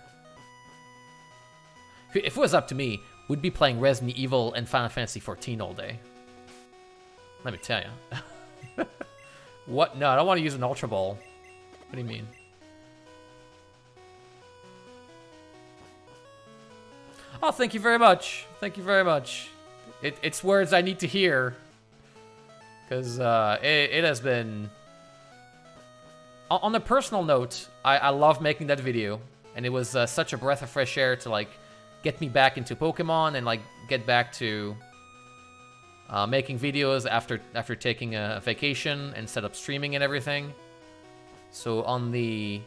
If it was up to me, we'd be playing Resident Evil and Final Fantasy XIV all day. Let me tell you. What? No, I don't want to use an Ultra Ball. What do you mean? Oh, thank you very much. Thank you very much. It's words I need to hear. Because it has been... On a personal note, I love making that video. And it was such a breath of fresh air to, like, get me back into Pokemon and, like, get back to making videos after taking a vacation and set up streaming and everything. So on the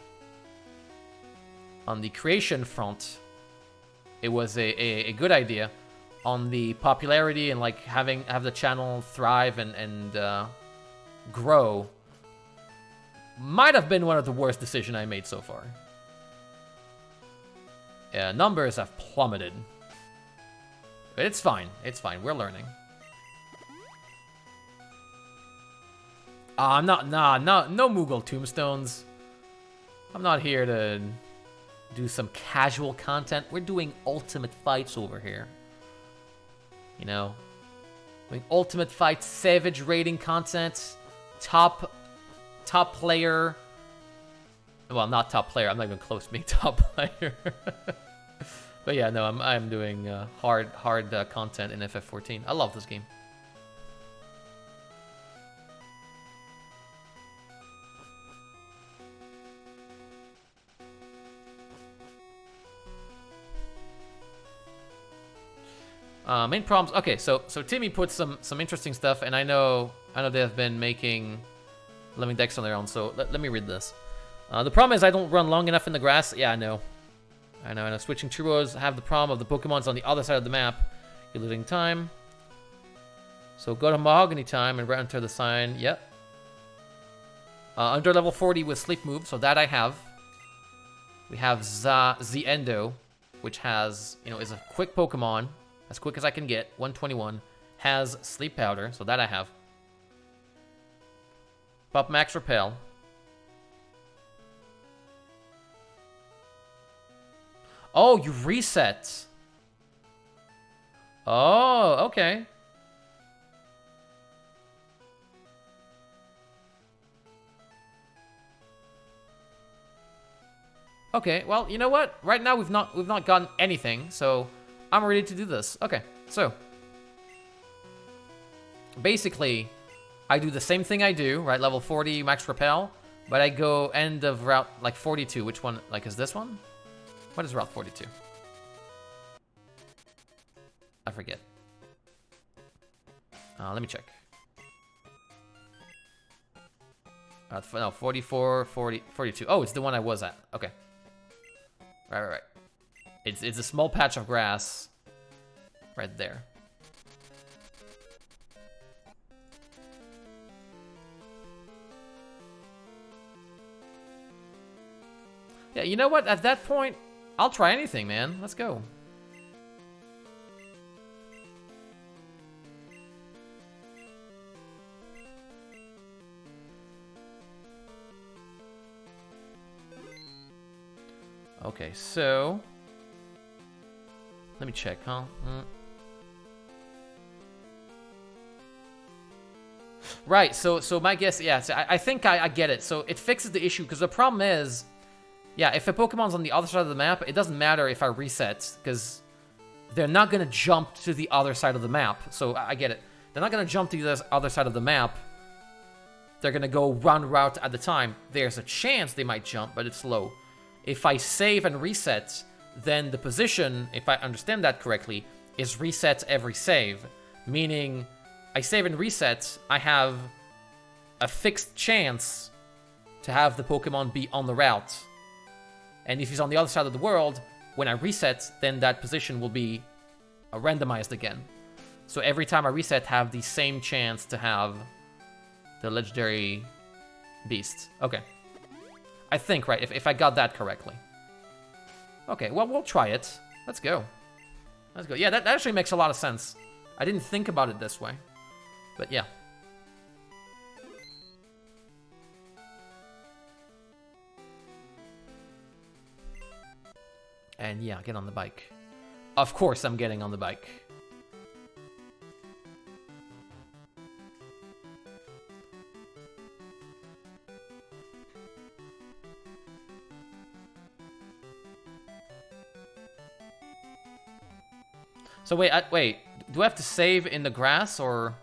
creation front, it was a good idea. On the popularity and like have the channel thrive and grow, might have been one of the worst decisions I made so far. Yeah, numbers have plummeted. But it's fine. It's fine. We're learning. I'm not, no Moogle tombstones. I'm not here to do some casual content. We're doing ultimate fights over here. You know, doing ultimate fights, savage rating content, top player. Well, not top player. I'm not even close to being top player. But yeah, no, I'm doing hard content in FF14. I love this game. Main problems. Okay, so Timmy put some interesting stuff, and I know they have been making Living Dex on their own. So let me read this. The problem is I don't run long enough in the grass. Yeah, I know. Switching churros have the problem of the Pokemon's on the other side of the map. You're losing time. So go to Mahogany time and enter the sign. Yep. Under level 40 with Sleep Move, so that I have. We have Zendo, which has, is a quick Pokemon. As quick as I can get, 121. Has Sleep Powder, so that I have. Pop Max Repel. Oh, you reset. Oh, okay. Okay, well, you know what? Right now we've not gotten anything, so I'm ready to do this. Okay, so basically, I do the same thing I do, right? Level 40 max repel, but I go end of route like 42. Which one? Like, is this one? What is route 42? I forget. Let me check. No, 44, 40, 42. Oh, it's the one I was at. Okay. Right. It's a small patch of grass right there. Yeah, you know what? At that point, I'll try anything, man. Let's go. Okay, so let me check, huh? Right, so my guess, yeah, so I think I get it. So it fixes the issue, because the problem is, yeah, if a Pokemon's on the other side of the map, it doesn't matter if I reset, because they're not going to jump to the other side of the map. So I get it. They're not going to jump to the other side of the map. They're going to go one route at a time. There's a chance they might jump, but it's low. If I save and reset, then the position, if I understand that correctly, is reset every save. Meaning, I save and reset, I have a fixed chance to have the Pokemon be on the route. And if he's on the other side of the world, when I reset, then that position will be randomized again. So every time I reset, have the same chance to have the legendary beast. Okay. I think, right, if I got that correctly. Okay, well, we'll try it. Let's go. Let's go. Yeah, that actually makes a lot of sense. I didn't think about it this way. But yeah. And yeah, get on the bike. Of course I'm getting on the bike. So wait, wait. Do I have to save in the grass, or...?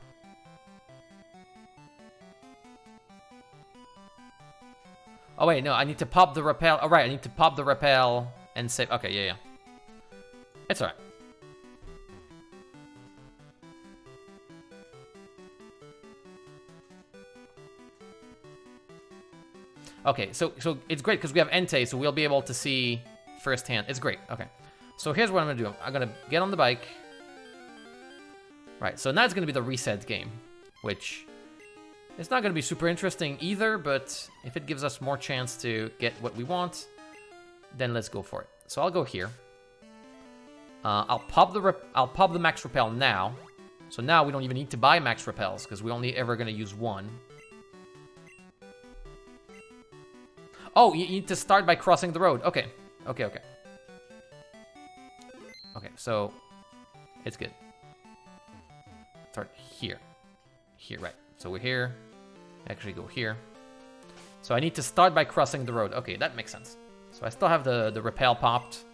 Oh wait, no, I need to pop the repel. Oh right, I need to pop the repel and save. Okay, yeah. It's alright. Okay, so it's great because we have Entei, so we'll be able to see firsthand. It's great. Okay. So here's what I'm gonna do. I'm gonna get on the bike. Right, so now it's gonna be the reset game, which it's not gonna be super interesting either, but if it gives us more chance to get what we want, then let's go for it. So I'll go here. I'll pop the max repel now. So now we don't even need to buy max repels because we're only ever gonna use one. Oh, you need to start by crossing the road. Okay. Okay, okay. Okay, so it's good. Start here. Here, right. So we're here. Actually go here. So I need to start by crossing the road. Okay, that makes sense. So I still have the repel popped.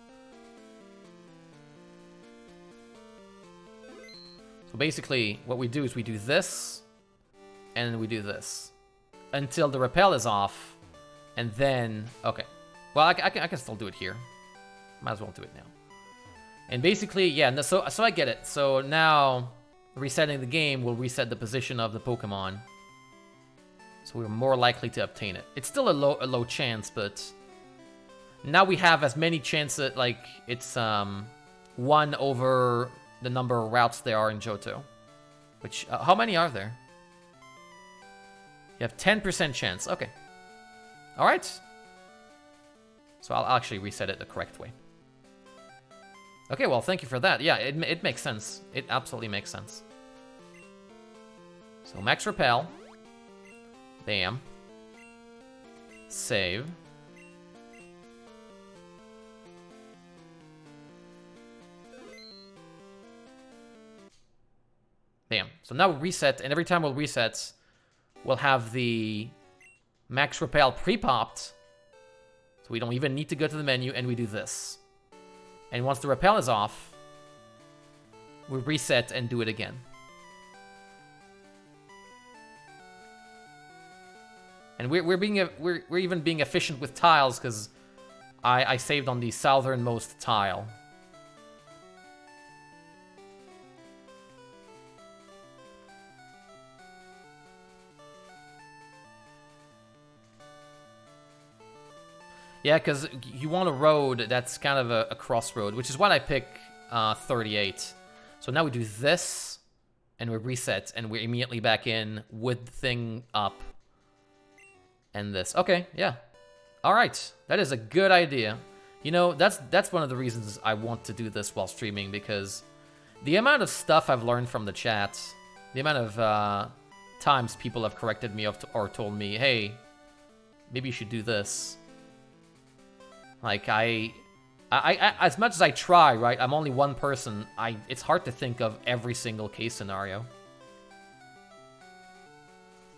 So basically, what we do is we do this, and we do this. Until the repel is off, and then... Okay. Well, I can still do it here. Might as well do it now. And basically, yeah, no, so I get it. So now, resetting the game will reset the position of the Pokemon. So we're more likely to obtain it. It's still a low chance, but... Now we have as many chances, like, it's 1 over the number of routes there are in Johto. Which, how many are there? You have 10% chance, okay. Alright. So I'll actually reset it the correct way. Okay, well, thank you for that. Yeah, it makes sense. It absolutely makes sense. So max repel. Bam. Save. Bam. So now we'll reset, and every time we'll reset, we'll have the max repel pre-popped. So we don't even need to go to the menu, and we do this. And once the repel is off, we reset and do it again. And we're even being efficient with tiles because I saved on the southernmost tile. Yeah, because you want a road that's kind of a crossroad, which is why I pick 38. So now we do this, and we reset, and we're immediately back in with the thing up. And this. Okay, yeah. Alright, that is a good idea. You know, that's one of the reasons I want to do this while streaming, because the amount of stuff I've learned from the chat, the amount of times people have corrected me or told me, hey, maybe you should do this. Like, I as much as I try, right, I'm only one person, it's hard to think of every single case scenario.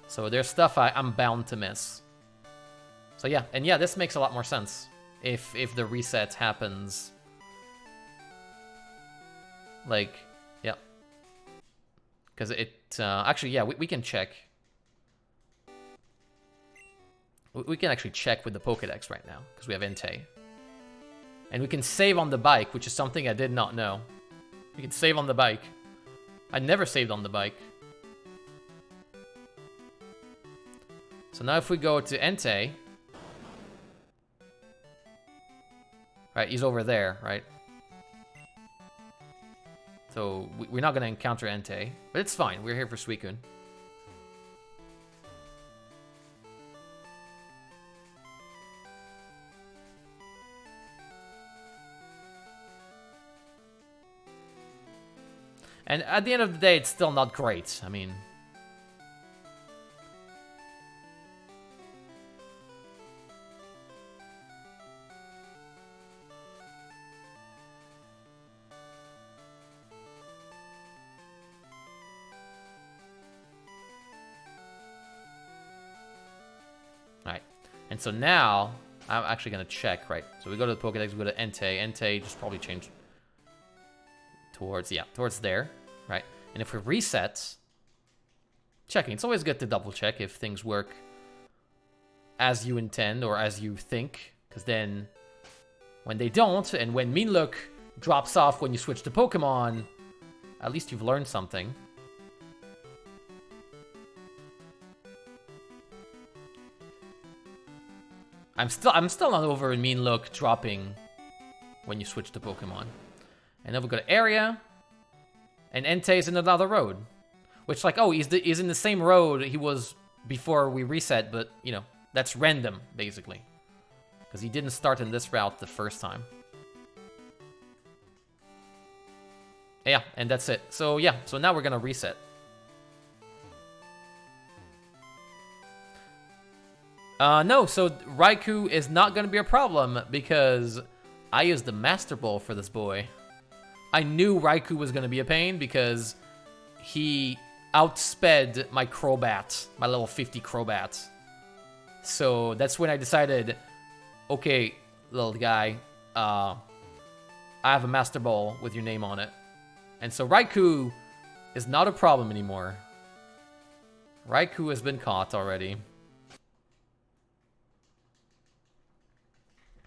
So there's stuff I'm bound to miss. So yeah, and yeah, this makes a lot more sense if the reset happens. Like, yeah. Because actually, yeah, we can check. We can actually check with the Pokédex right now, because we have Entei. And we can save on the bike, which is something I did not know. We can save on the bike. I never saved on the bike. So now if we go to Entei... Right, he's over there, right? So we're not going to encounter Entei, but it's fine. We're here for Suicune. And at the end of the day, it's still not great. I mean... Alright. And so now, I'm actually going to check, right? So we go to the Pokédex, we go to Entei. Entei just probably changed towards, yeah, towards there. Right, and if we reset, checking. It's always good to double check if things work as you intend or as you think, because then when they don't, and when Mean drops off when you switch to Pokemon, at least you've learned something. I'm still not over Mean dropping when you switch to Pokemon. And then we go to area. And Entei is in another road. Which, like, oh, he's in the same road he was before we reset, but, you know, that's random, basically. Because he didn't start in this route the first time. Yeah, and that's it. So, yeah, so now we're gonna reset. No, so Raikou is not gonna be a problem, because I used the Master Ball for this boy. I knew Raikou was gonna be a pain because he outsped my Crobat, my level 50 Crobat. So that's when I decided, okay, little guy, I have a Master Ball with your name on it. And so Raikou is not a problem anymore. Raikou has been caught already.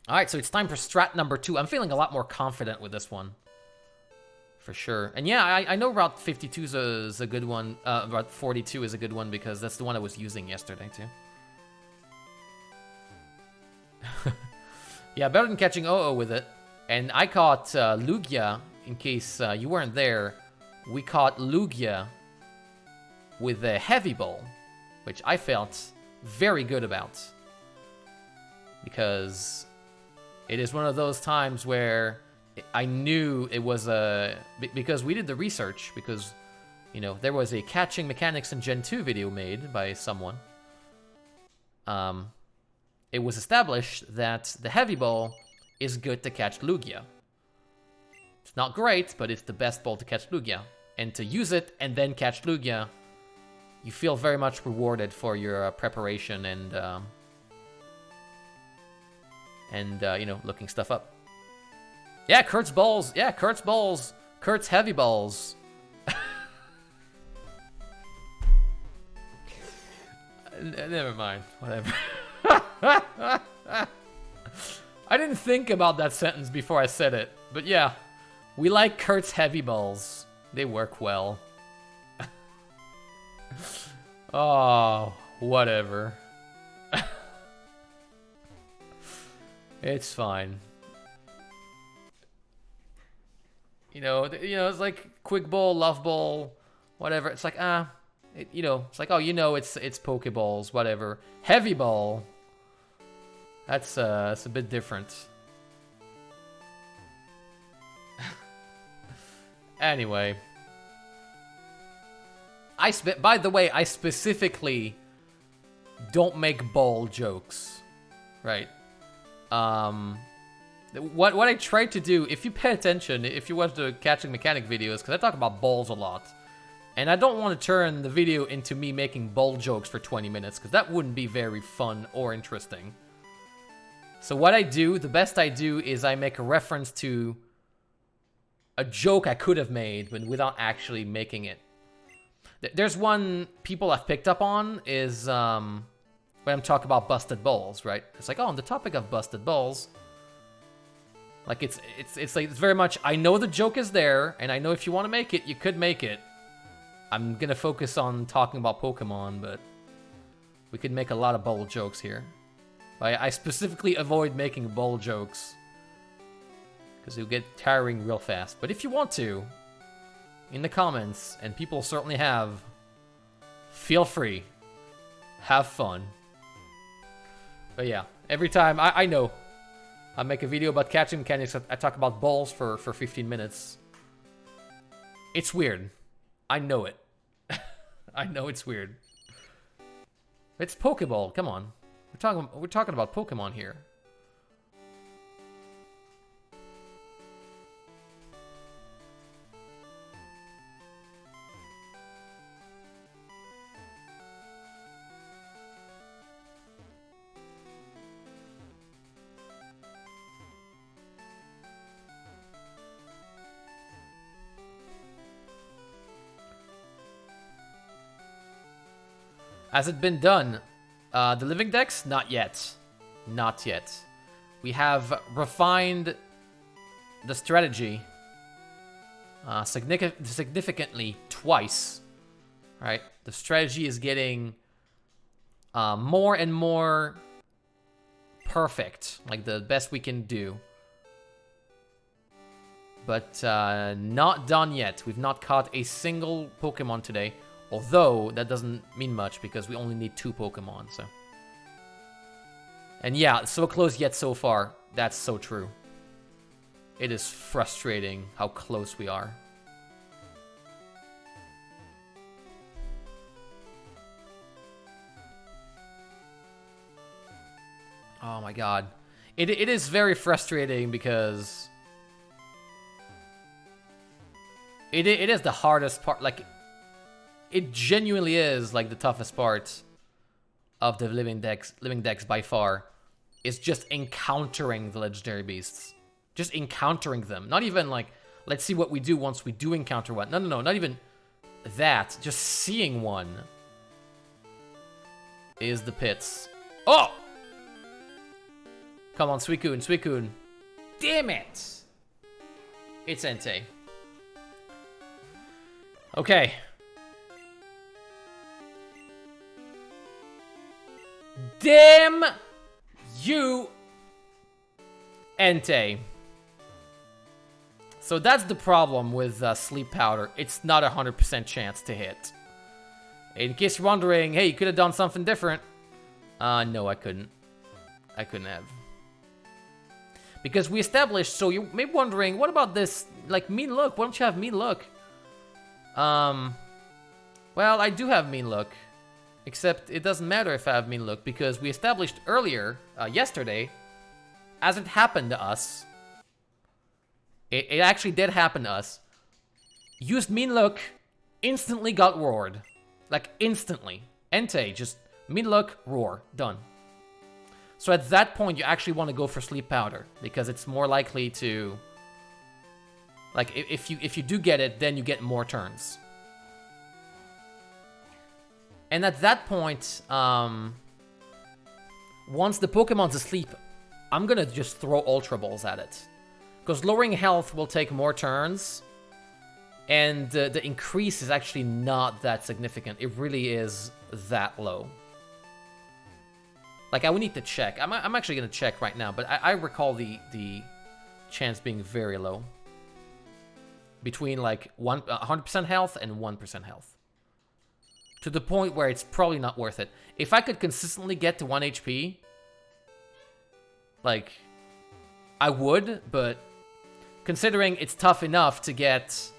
Alright, so it's time for strat number 2. I'm feeling a lot more confident with this one. For sure. And yeah, I know Route 52 is a good one. Route 42 is a good one because that's the one I was using yesterday, too. Yeah, better than catching Oh-Oh with it. And I caught Lugia, in case you weren't there. We caught Lugia with a Heavy Ball, which I felt very good about. Because it is one of those times where I knew it was a... Because we did the research, because, you know, there was a Catching Mechanics in Gen 2 video made by someone. It was established that the Heavy Ball is good to catch Lugia. It's not great, but it's the best ball to catch Lugia. And to use it and then catch Lugia, you feel very much rewarded for your preparation and you know, looking stuff up. Yeah, Kurt's balls. Yeah, Kurt's balls. Kurt's Heavy Balls. Never mind. Whatever. I didn't think about that sentence before I said it, but yeah, we like Kurt's Heavy Balls. They work well. Oh, whatever. It's fine. You know, it's like Quick Ball, Love Ball, whatever. It's like, you know, it's like, oh, you know, it's Pokeballs, whatever. Heavy Ball. That's it's a bit different. Anyway. By the way, I specifically don't make ball jokes. Right. What I try to do, if you pay attention, if you watch the Catching Mechanic videos, because I talk about balls a lot, and I don't want to turn the video into me making ball jokes for 20 minutes, because that wouldn't be very fun or interesting. So what I do, the best I do, is I make a reference to a joke I could have made, but without actually making it. There's one people have picked up on, is when I'm talking about busted balls, right? It's like, oh, on the topic of busted balls, like it's like, it's very much, I know the joke is there, and I know if you want to make it, you could make it. I'm gonna focus on talking about Pokemon, but we could make a lot of ball jokes here. I specifically avoid making ball jokes, because it'll get tiring real fast. But if you want to, in the comments, and people certainly have, feel free. Have fun. But yeah, every time, I know, I make a video about catching mechanics, I talk about balls for 15 minutes. It's weird. I know it. I know it's weird. It's Pokeball, come on. We're talking about Pokemon here. Has it been done? The Living Dex? Not yet. Not yet. We have refined the strategy significantly twice. Right? The strategy is getting more and more perfect. Like the best we can do. But not done yet. We've not caught a single Pokemon today. Although, that doesn't mean much, because we only need 2 Pokemon, so... And yeah, so close yet so far. That's so true. It is frustrating how close we are. Oh my god. It is very frustrating because it is the hardest part. Like, it genuinely is like the toughest part of the Living Dex by far. Is just encountering the legendary beasts, just encountering them. Not even like, let's see what we do once we do encounter one. No, not even that. Just seeing one is the pits. Oh! Come on, Suicune. Damn it! It's Entei. Okay. Damn you, Entei. So that's the problem with Sleep Powder. It's not 100% chance to hit. In case you're wondering, hey, you could have done something different. No, I couldn't. I couldn't have. Because we established, so you may be wondering, what about this, like, mean look? Why don't you have mean look? Well, I do have mean look. Except it doesn't matter if I have mean look, because we established earlier, yesterday, as it happened to us, it actually did happen to us, used mean look, instantly got roared. Like, instantly. Entei, just mean look, roar, done. So at that point, you actually want to go for Sleep Powder, because it's more likely to... Like, if you do get it, then you get more turns. And at that point, once the Pokemon's asleep, I'm gonna just throw Ultra Balls at it. Because lowering health will take more turns, and the increase is actually not that significant. It really is that low. Like, I would need to check. I'm actually gonna check right now, but I recall the chance being very low. Between, like, 100% health and 1% health. To the point where it's probably not worth it. If I could consistently get to 1 HP, like, I would, but considering it's tough enough to get,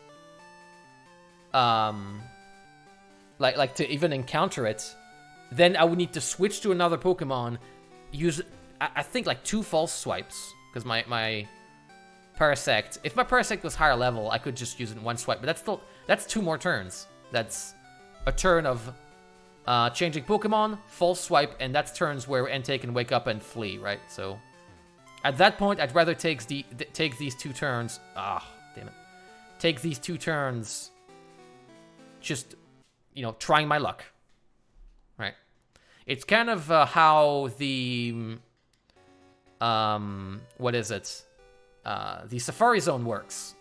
like to even encounter it, then I would need to switch to another Pokemon, use, I think, like 2 false swipes, because my Parasect, if my Parasect was higher level, I could just use it in 1 swipe, but that's 2 more turns. That's a turn of changing Pokemon, false swipe, and that's turns where Entei can wake up and flee, right? So at that point, I'd rather take these 2 turns. Ah, damn it. Take these 2 turns, just, you know, trying my luck, right? It's kind of how the what is it? The Safari Zone works.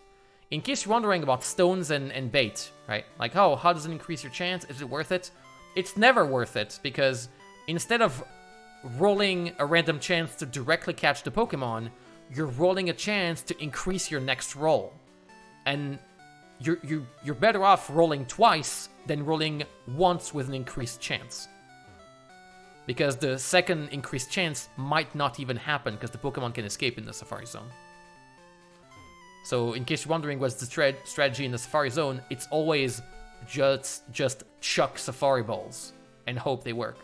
In case you're wondering about stones and bait, right? Like, oh, how does it increase your chance? Is it worth it? It's never worth it, because instead of rolling a random chance to directly catch the Pokemon, you're rolling a chance to increase your next roll. And you're better off rolling twice than rolling once with an increased chance. Because the second increased chance might not even happen, because the Pokemon can escape in the Safari Zone. So, in case you're wondering what's the strategy in the Safari Zone, it's always just chuck Safari Balls and hope they work.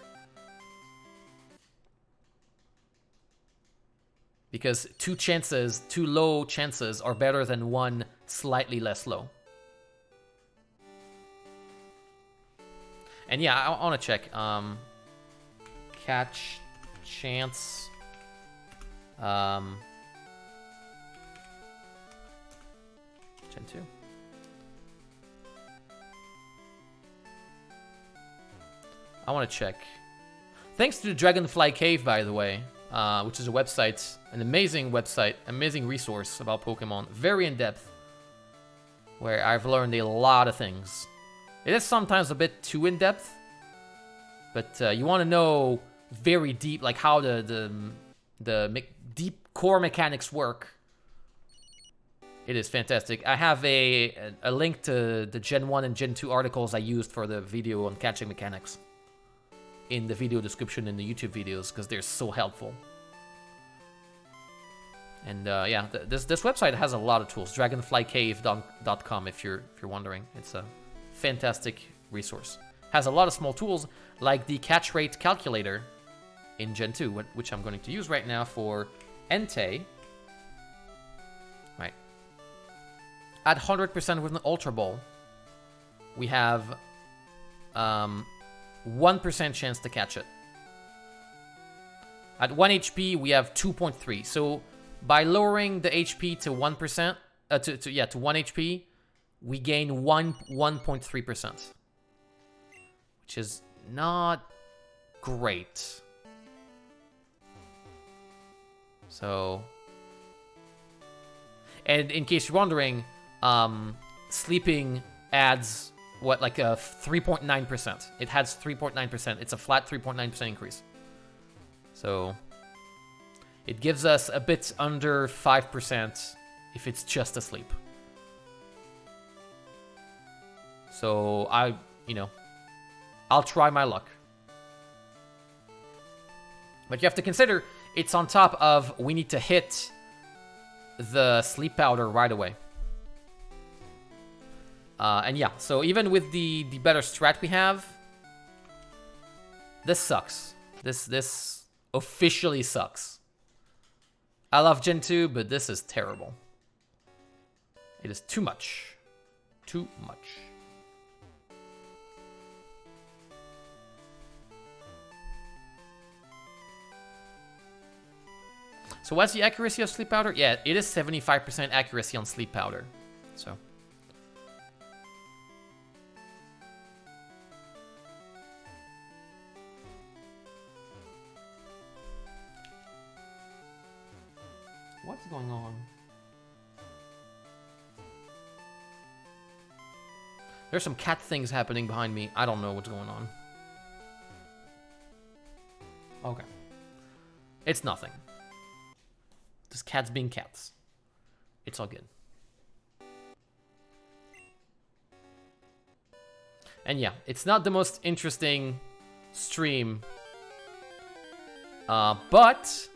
Because 2 low chances are better than 1 slightly less low. And yeah, I want to check. Catch, chance, Gen 2. I want to check. Thanks to the Dragonfly Cave, by the way, which is a website, an amazing website, amazing resource about Pokemon, very in-depth, where I've learned a lot of things. It is sometimes a bit too in-depth, but you want to know very deep, like how the deep core mechanics work. It is fantastic. I have a link to the Gen 1 and Gen 2 articles I used for the video on catching mechanics in the video description in the YouTube videos, because they're so helpful. And yeah, this website has a lot of tools. Dragonflycave.com if you're wondering. It's a fantastic resource. Has a lot of small tools like the catch rate calculator in Gen 2, which I'm going to use right now for Entei, right, at 100% with an Ultra Ball, we have 1% chance to catch it. At 1 HP, we have 2.3. So by lowering the HP to 1%, to 1 HP, we gain 1.3%, which is not great. So, and in case you're wondering, sleeping adds what, like a 3.9%. It has 3.9%. It's a flat 3.9% increase. So it gives us a bit under 5% if it's just asleep. So I'll try my luck. But you have to consider it's on top of we need to hit the sleep powder right away. And yeah, so even with the better strat we have, this sucks. This officially sucks. I love Gen 2, but this is terrible. It is too much. Too much. So what's the accuracy of sleep powder? Yeah, it is 75% accuracy on sleep powder. So what's going on? There's some cat things happening behind me. I don't know what's going on. Okay. It's nothing. Just cats being cats. It's all good. And yeah, it's not the most interesting stream. But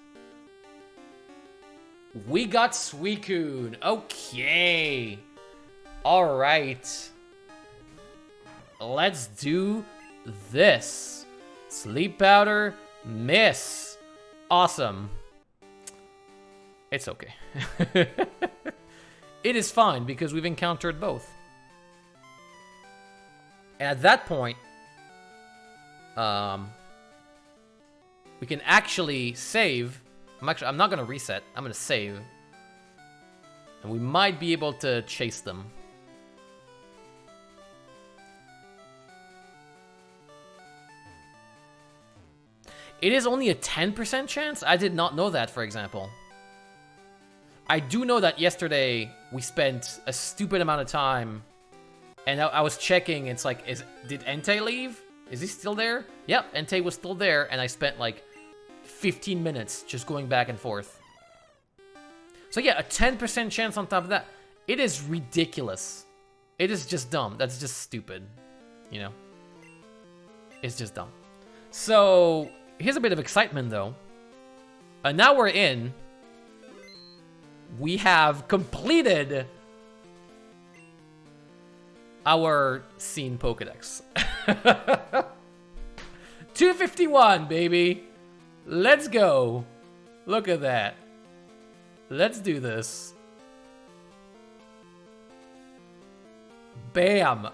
we got Suicune. Okay. All right. Let's do this. Sleep powder, miss. Awesome. It's okay. It is fine because we've encountered both. And at that point, we can actually save. I'm not gonna reset. I'm gonna save. And we might be able to chase them. It is only a 10% chance? I did not know that, for example. I do know that yesterday we spent a stupid amount of time, and I was checking. It's like, did Entei leave? Is he still there? Yep, Entei was still there, and I spent like 15 minutes just going back and forth. So yeah, a 10% chance on top of that. It is ridiculous. It is just dumb. That's just stupid. You know? It's just dumb. So here's a bit of excitement, though. And now we're in. We have completed our scene Pokédex. 251, baby. Let's go. Look at that. Let's do this. Bam.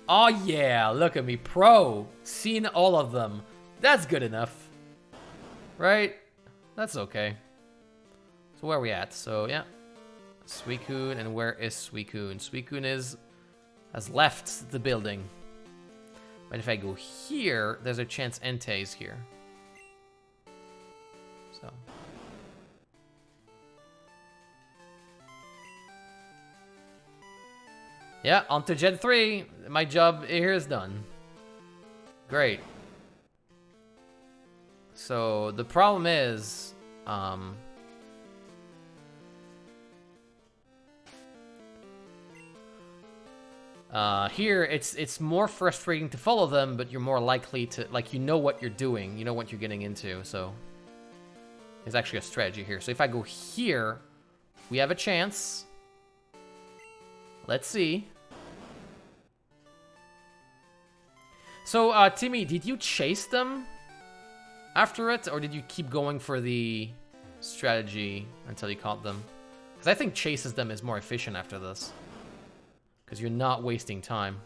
Oh yeah, look at me. Pro. Seen all of them. That's good enough. Right? That's okay. So where are we at? So yeah. Suicune, and where is Suicune? Suicune has left the building. But if I go here, there's a chance Entei's here. So. Yeah, on to Gen 3. My job here is done. Great. So the problem is, here it's more frustrating to follow them, but you're more likely to, like, you know what you're doing, you know what you're getting into. So there's actually a strategy here. So if I go here, we have a chance. Let's see. So Timmy, did you chase them? after it, or did you keep going for the strategy until you caught them? Because I think chases them is more efficient after this. Because you're not wasting time.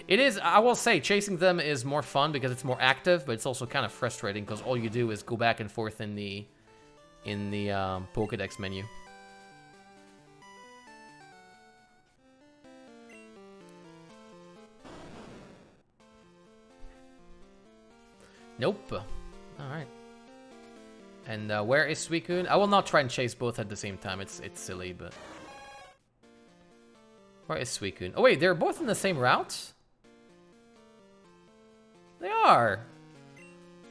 It is, I will say, chasing them is more fun because it's more active, but it's also kind of frustrating because all you do is go back and forth in the Pokédex menu. Nope. Alright. And where is Suicune? I will not try and chase both at the same time. It's silly, but... Where is Suicune? Oh wait, they're both in the same route? They are!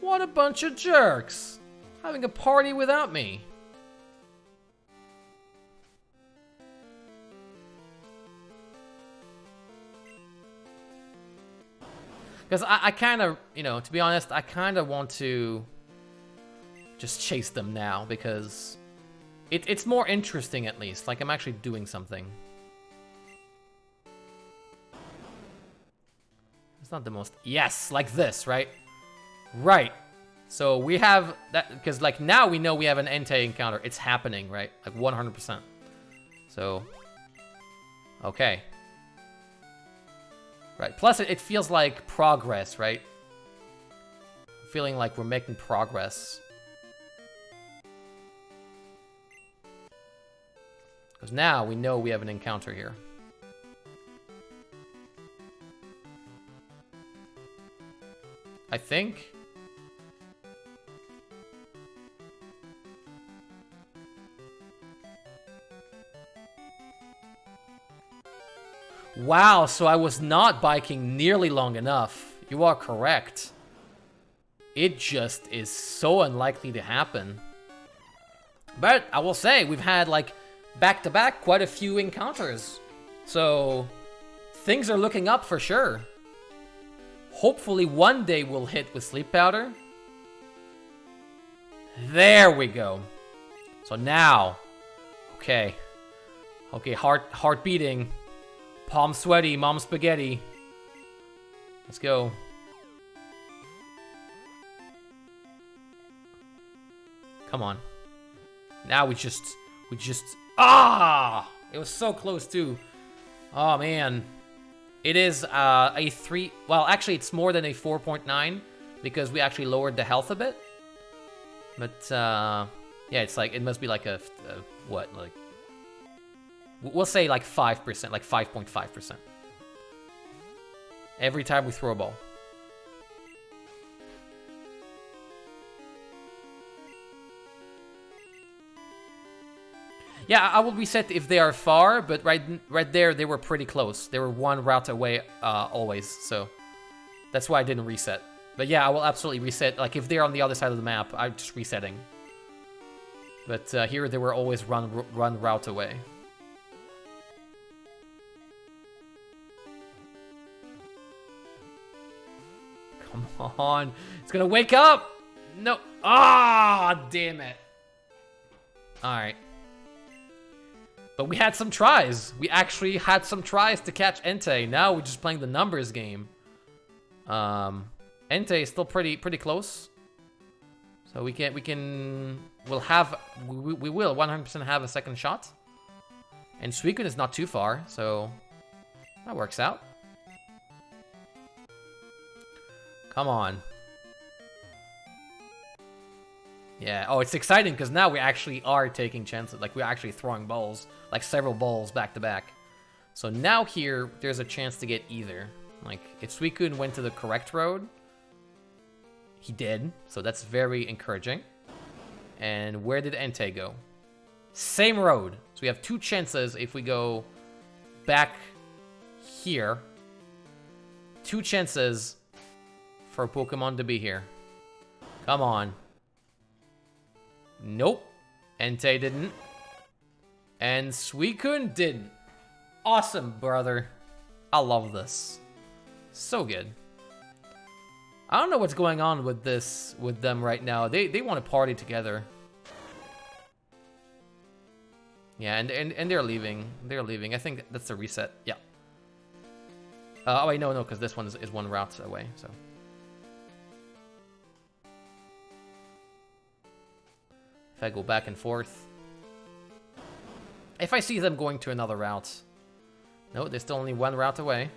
What a bunch of jerks! Having a party without me. Because I kind of, you know, to be honest, I kind of want to just chase them now because it's more interesting at least. Like I'm actually doing something. It's not the most... Yes, like this, right? Right. So we have that, because like now we know we have an Entei encounter. It's happening, right? Like 100%. So, okay. Right, plus it feels like progress, right? Feeling like we're making progress. Because now we know we have an encounter here. I think. Wow, so I was not biking nearly long enough. You are correct. It just is so unlikely to happen. But I will say, we've had like back-to-back quite a few encounters. So things are looking up for sure. Hopefully one day we'll hit with Sleep Powder. There we go. So now, okay, heart beating. Palm sweaty, mom spaghetti. Let's go. Come on. Now we just... Ah! It was so close too. Oh man. It is a 3... Well, actually it's more than a 4.9 because we actually lowered the health a bit. But yeah, it's like, it must be like a what, like... We'll say like 5%, like 5.5%. Every time we throw a ball. Yeah, I will reset if they are far, but right there they were pretty close. They were one route away always, so that's why I didn't reset. But yeah, I will absolutely reset. Like if they're on the other side of the map, I'm just resetting. But here they were always run route away. Come on. It's gonna wake up! No. Ah, damn it. Alright. But we had some tries. We actually had some tries to catch Entei. Now we're just playing the numbers game. Entei is still pretty close. So we will 100% have a second shot. And Suicune is not too far, so that works out. Come on. Yeah, oh, it's exciting because now we actually are taking chances. Like, we're actually throwing balls, like several balls back to back. So now here, there's a chance to get either. Like, if Suicune went to the correct road, he did. So that's very encouraging. And where did Entei go? Same road. So we have two chances if we go back here. Two chances for Pokemon to be here. Come on. Nope. Entei didn't. And Suicune didn't. Awesome, brother. I love this. So good. I don't know what's going on with them right now. They want to party together. Yeah, and they're leaving. They're leaving. I think that's a reset. Yeah. Oh wait, no, because this one is one route away, so. If I go back and forth. If I see them going to another route. No, they're still only one route away.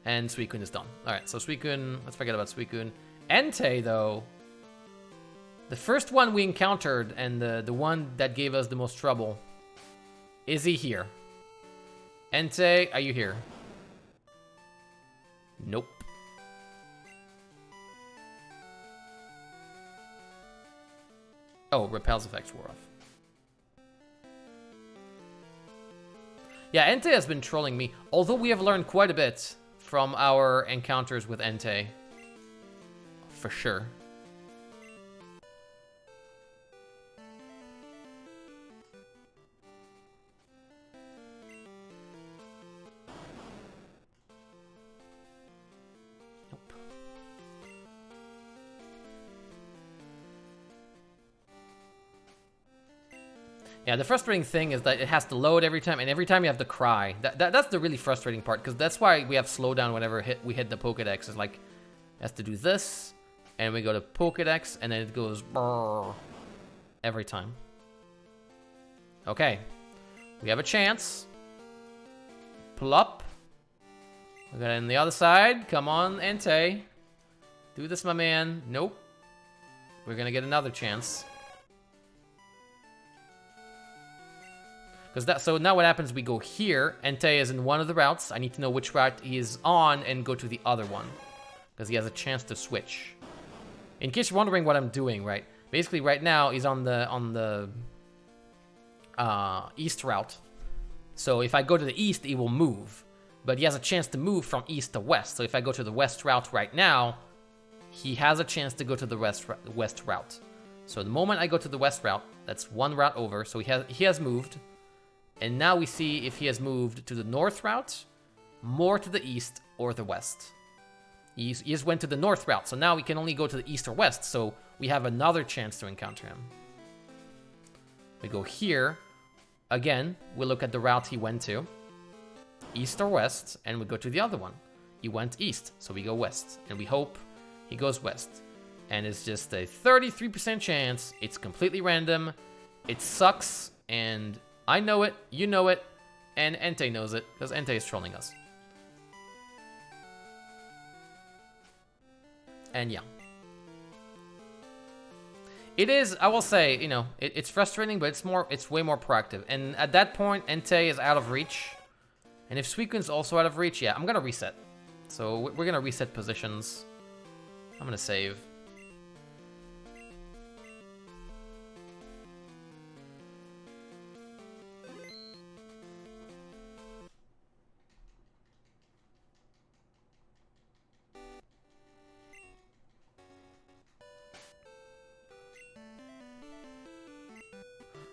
And Suicune is done. Alright, so Suicune, let's forget about Suicune. Entei, though. The first one we encountered, and the one that gave us the most trouble. Is he here? Entei, are you here? Nope. Oh, Repel's effects wore off. Yeah, Entei has been trolling me, although we have learned quite a bit from our encounters with Entei. For sure. Nope. Yeah, the frustrating thing is that it has to load every time, and every time you have to cry. That's the really frustrating part, because that's why we have slowdown whenever we hit the Pokédex. It's like, it has to do this, and we go to Pokédex, and then it goes brrr, every time. Okay, we have a chance. Plop. We got it on the other side. Come on, Entei. Do this, my man. Nope. We're gonna get another chance. So now what happens, we go here. Entei is in one of the routes. I need to know which route he is on and go to the other one. Because he has a chance to switch. In case you're wondering what I'm doing, right? Basically, right now, he's on the east route. So if I go to the east, he will move. But he has a chance to move from east to west. So if I go to the west route right now, he has a chance to go to the west route. So the moment I go to the west route, that's one route over. So he has moved. And now we see if he has moved to the north route, more to the east, or the west. He just went to the north route, so now we can only go to the east or west, so we have another chance to encounter him. We go here. Again, we look at the route he went to, east or west, and we go to the other one. He went east, so we go west, and we hope he goes west. And it's just a 33% chance. It's completely random. It sucks, and I know it, you know it, and Entei knows it, because Entei is trolling us. And yeah. It is, I will say, you know, it's frustrating, but it's way more proactive. And at that point, Entei is out of reach. And if Suicune's also out of reach, yeah, I'm gonna reset. So we're gonna reset positions. I'm gonna save.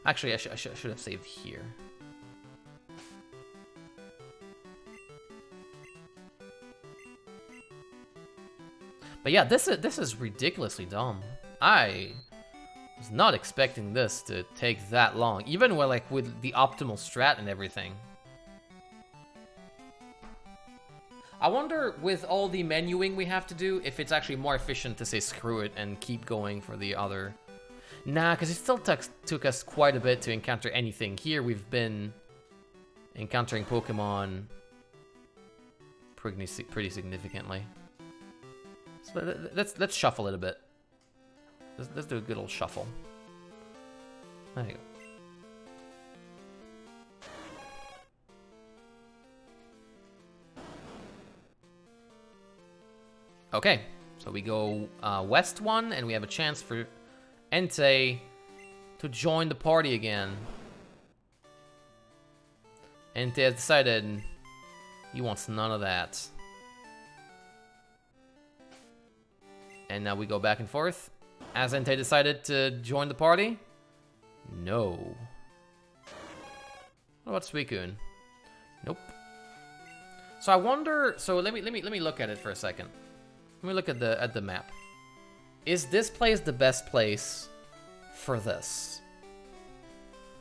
Actually, I should have saved here. But yeah, this is ridiculously dumb. I was not expecting this to take that long, even with the optimal strat and everything. I wonder, with all the menuing we have to do, if it's actually more efficient to say screw it and keep going for the other. Nah, because it still took us quite a bit to encounter anything. Here we've been encountering Pokemon pretty significantly. So let's shuffle it a bit. Let's do a good old shuffle. There you go. Okay, so we go west one, and we have a chance for Entei to join the party again. Entei has decided he wants none of that. And now we go back and forth. Has Entei decided to join the party? No. What about Suicune? Nope. So I wonder. So let me look at it for a second. Let me look at the map. Is this place the best place for this?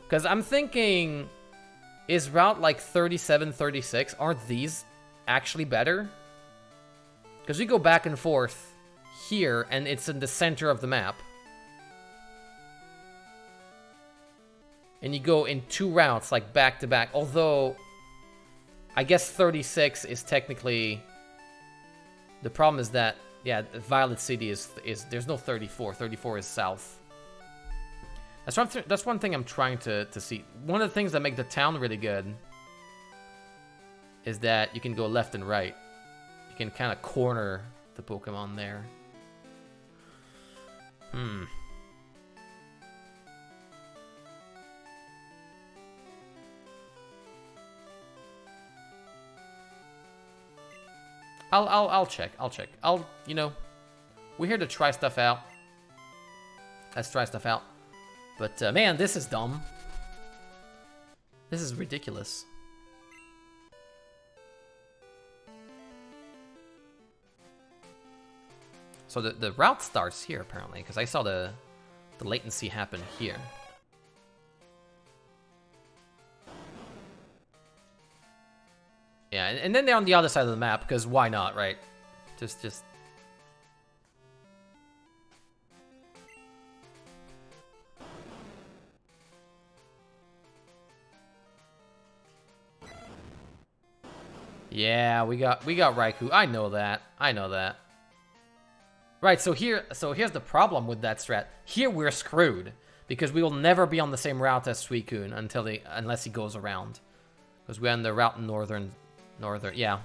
Because I'm thinking Is route like 37, 36? Aren't these actually better? Because we go back and forth here, and it's in the center of the map. And you go in 2 routes, like back to back. Although, I guess 36 is technically... The problem is that, yeah, Violet City is there's no 34. 34 is south. That's one thing I'm trying to see. One of the things that make the town really good is that you can go left and right. You can kind of corner the Pokemon there. I'll check. You know, we're here to try stuff out. Let's try stuff out. But, man, this is dumb. This is ridiculous. So the route starts here, apparently, because I saw the latency happen here. Yeah, and then they're on the other side of the map, because why not, right? Just... Yeah, we got Raikou. I know that. Right, so here's the problem with that strat. Here we're screwed because we will never be on the same route as Suicune unless he goes around. Because we're on the route northern, yeah.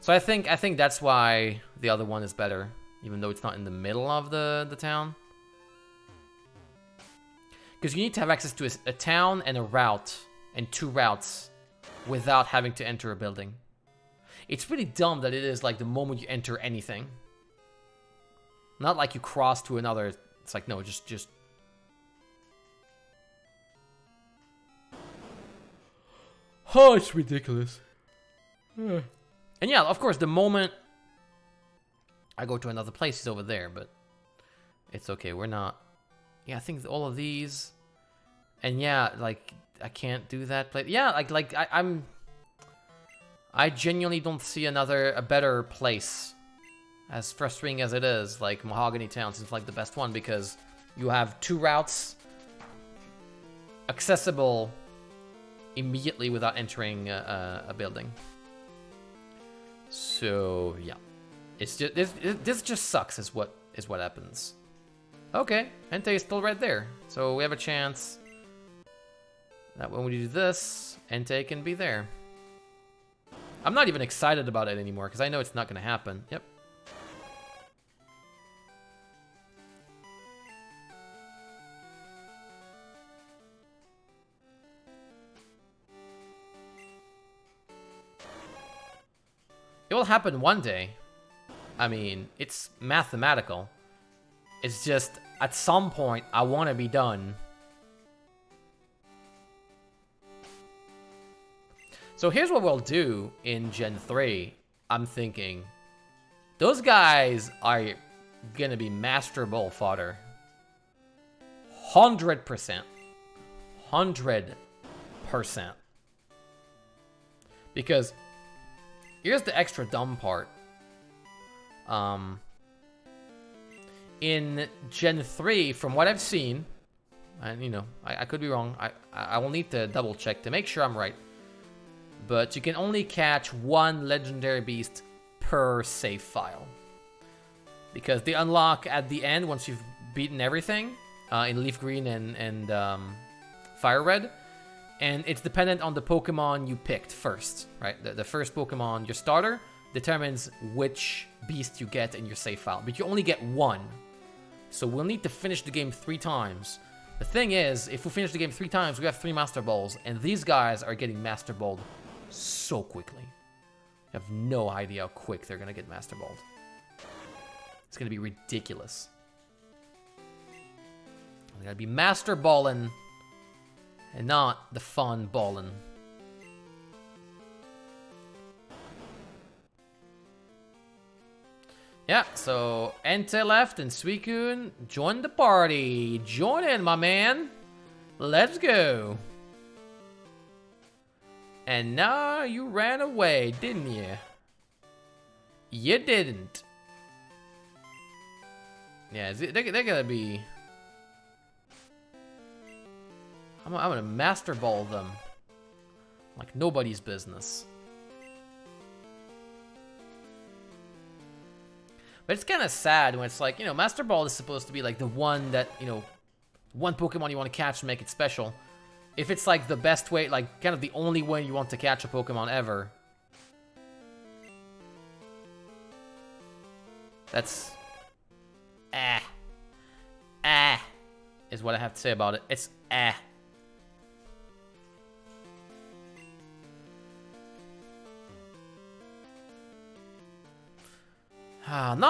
So I think that's why the other one is better, even though it's not in the middle of the town. Because you need to have access to a town and a route and 2 routes without having to enter a building. It's really dumb that it is like the moment you enter anything. Not like you cross to another. It's like, no, just... Oh, it's ridiculous. And yeah, of course, the moment I go to another place is over there, but it's okay. We're not... Yeah, I think all of these... And yeah, like... I can't do that place. Yeah, like I genuinely don't see a better place. As frustrating as it is, like Mahogany Town seems like the best one because you have 2 routes accessible immediately without entering a building. So yeah, it's just this just sucks is what happens. Okay, Entei is still right there, so we have a chance. That when we do this, Entei can be there. I'm not even excited about it anymore, because I know it's not going to happen. Yep. It will happen one day. I mean, it's mathematical. It's just, at some point, I want to be done. So here's what we'll do in Gen 3. I'm thinking, those guys are gonna be Master Ball fodder. 100%. 100%. Because here's the extra dumb part. In Gen 3, from what I've seen, and you know, I could be wrong. I will need to double check to make sure I'm right. But you can only catch 1 legendary beast per save file. Because they unlock at the end, once you've beaten everything, in Leaf Green and Fire Red. And it's dependent on the Pokemon you picked first, right? The first Pokemon, your starter, determines which beast you get in your save file. But you only get 1. So we'll need to finish the game 3 times. The thing is, if we finish the game 3 times, we have 3 Master Balls. And these guys are getting Master Balled so quickly. I have no idea how quick they're gonna get Master Balled. It's gonna be ridiculous. They're gonna be Master Ballin' and not the fun ballin'. Yeah, so Entei left and Suicune joined the party. Join in, my man. Let's go. And now you ran away, didn't you? You didn't. Yeah, they're gonna be... I'm gonna Master Ball them. Like nobody's business. But it's kind of sad when it's like, you know, Master Ball is supposed to be like the one that, you know, one Pokemon you want to catch and make it special. If it's like the best way, like kind of the only way you want to catch a Pokemon ever. That's... is what I have to say about it. It's not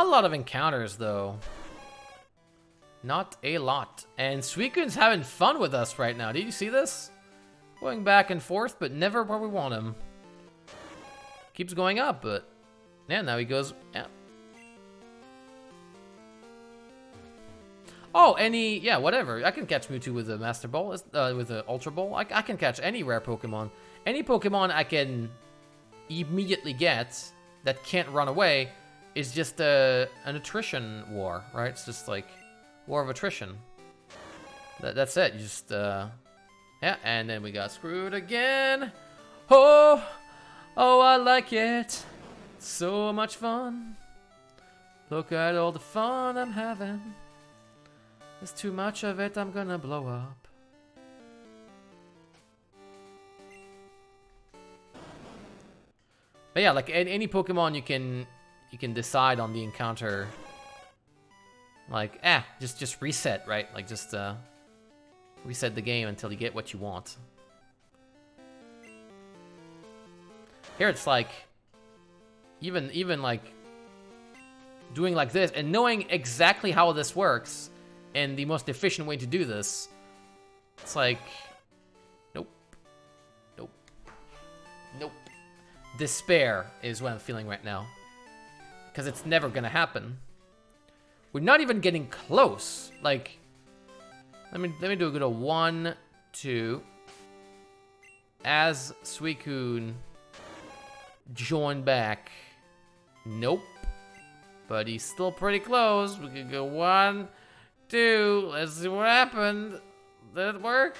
a lot of encounters, though. Not a lot. And Suicune's having fun with us right now. Did you see this? Going back and forth, but never where we want him. Keeps going up, but... yeah, now he goes... yeah. Oh, yeah, whatever. I can catch Mewtwo with a Master Ball, with an Ultra Ball. I can catch any rare Pokemon. Any Pokemon I can immediately get that can't run away is just an attrition war, right? It's just like war of attrition. That's it. You just, yeah, and then we got screwed again. Oh, I like it. So much fun. Look at all the fun I'm having. There's too much of it, I'm gonna blow up. But yeah, like any Pokemon you can decide on the encounter. Like, just reset, right? Like just reset the game until you get what you want. Here it's like even like doing like this and knowing exactly how this works. And the most efficient way to do this, it's like, nope. Despair is what I'm feeling right now. Because it's never gonna happen. We're not even getting close. Like, let me do a good old 1, 2. As Suicune join back. Nope. But he's still pretty close. We could go 1, 2, let's see what happened. Did it work?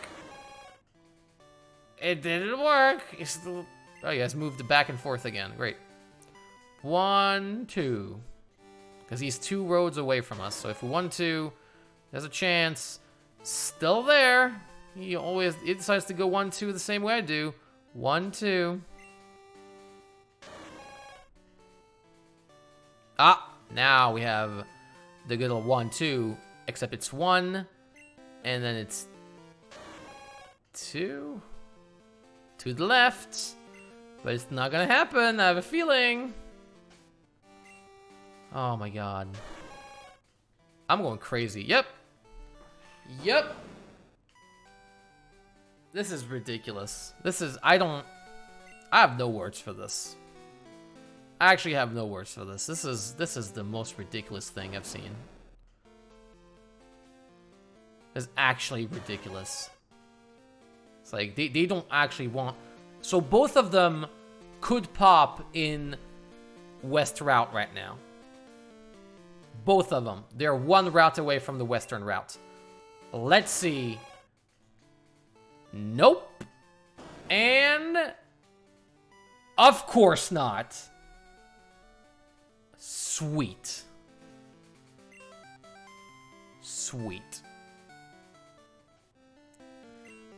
It didn't work. It's still... oh, you guys moved back and forth again. Great. 1, 2. Because he's 2 roads away from us. So if we 1, 2, there's a chance. Still there. He decides to go 1, 2 the same way I do. 1, 2. Now we have the good old 1, 2. Except it's 1, and then it's 2 to the left, but it's not gonna happen. I have a feeling. Oh my god, I'm going crazy. Yep. This is ridiculous. I have no words for this. I actually have no words for this. This is the most ridiculous thing I've seen. Is actually ridiculous. It's like they don't actually want... so both of them could pop in West Route right now. Both of them. They're 1 route away from the Western route. Let's see. Nope. And... of course not. Sweet.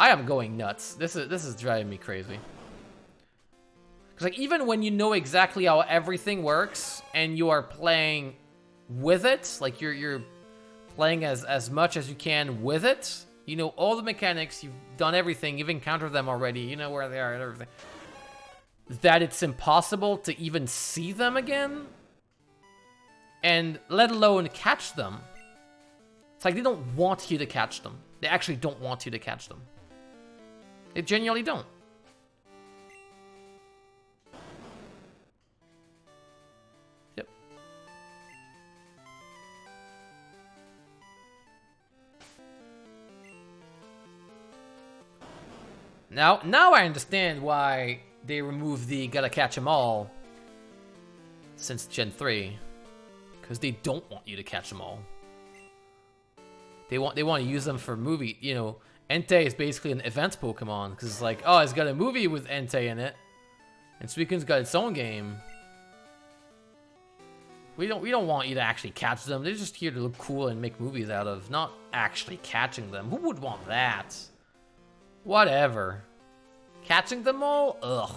I am going nuts. This is driving me crazy. Cause like even when you know exactly how everything works and you are playing with it, like you're playing as much as you can with it, you know all the mechanics, you've done everything, you've encountered them already, you know where they are and everything. That it's impossible to even see them again, and let alone catch them. It's like they don't want you to catch them. They actually don't want you to catch them. They genuinely don't. Yep. Now I understand why they removed the gotta catch 'em all since Gen 3. Because they don't want you to catch them all. They want to use them for movie, you know. Entei is basically an events Pokemon. Because it's like, oh, it's got a movie with Entei in it. And Suicune's got its own game. We don't want you to actually catch them. They're just here to look cool and make movies out of, not actually catching them. Who would want that? Whatever. Catching them all? Ugh.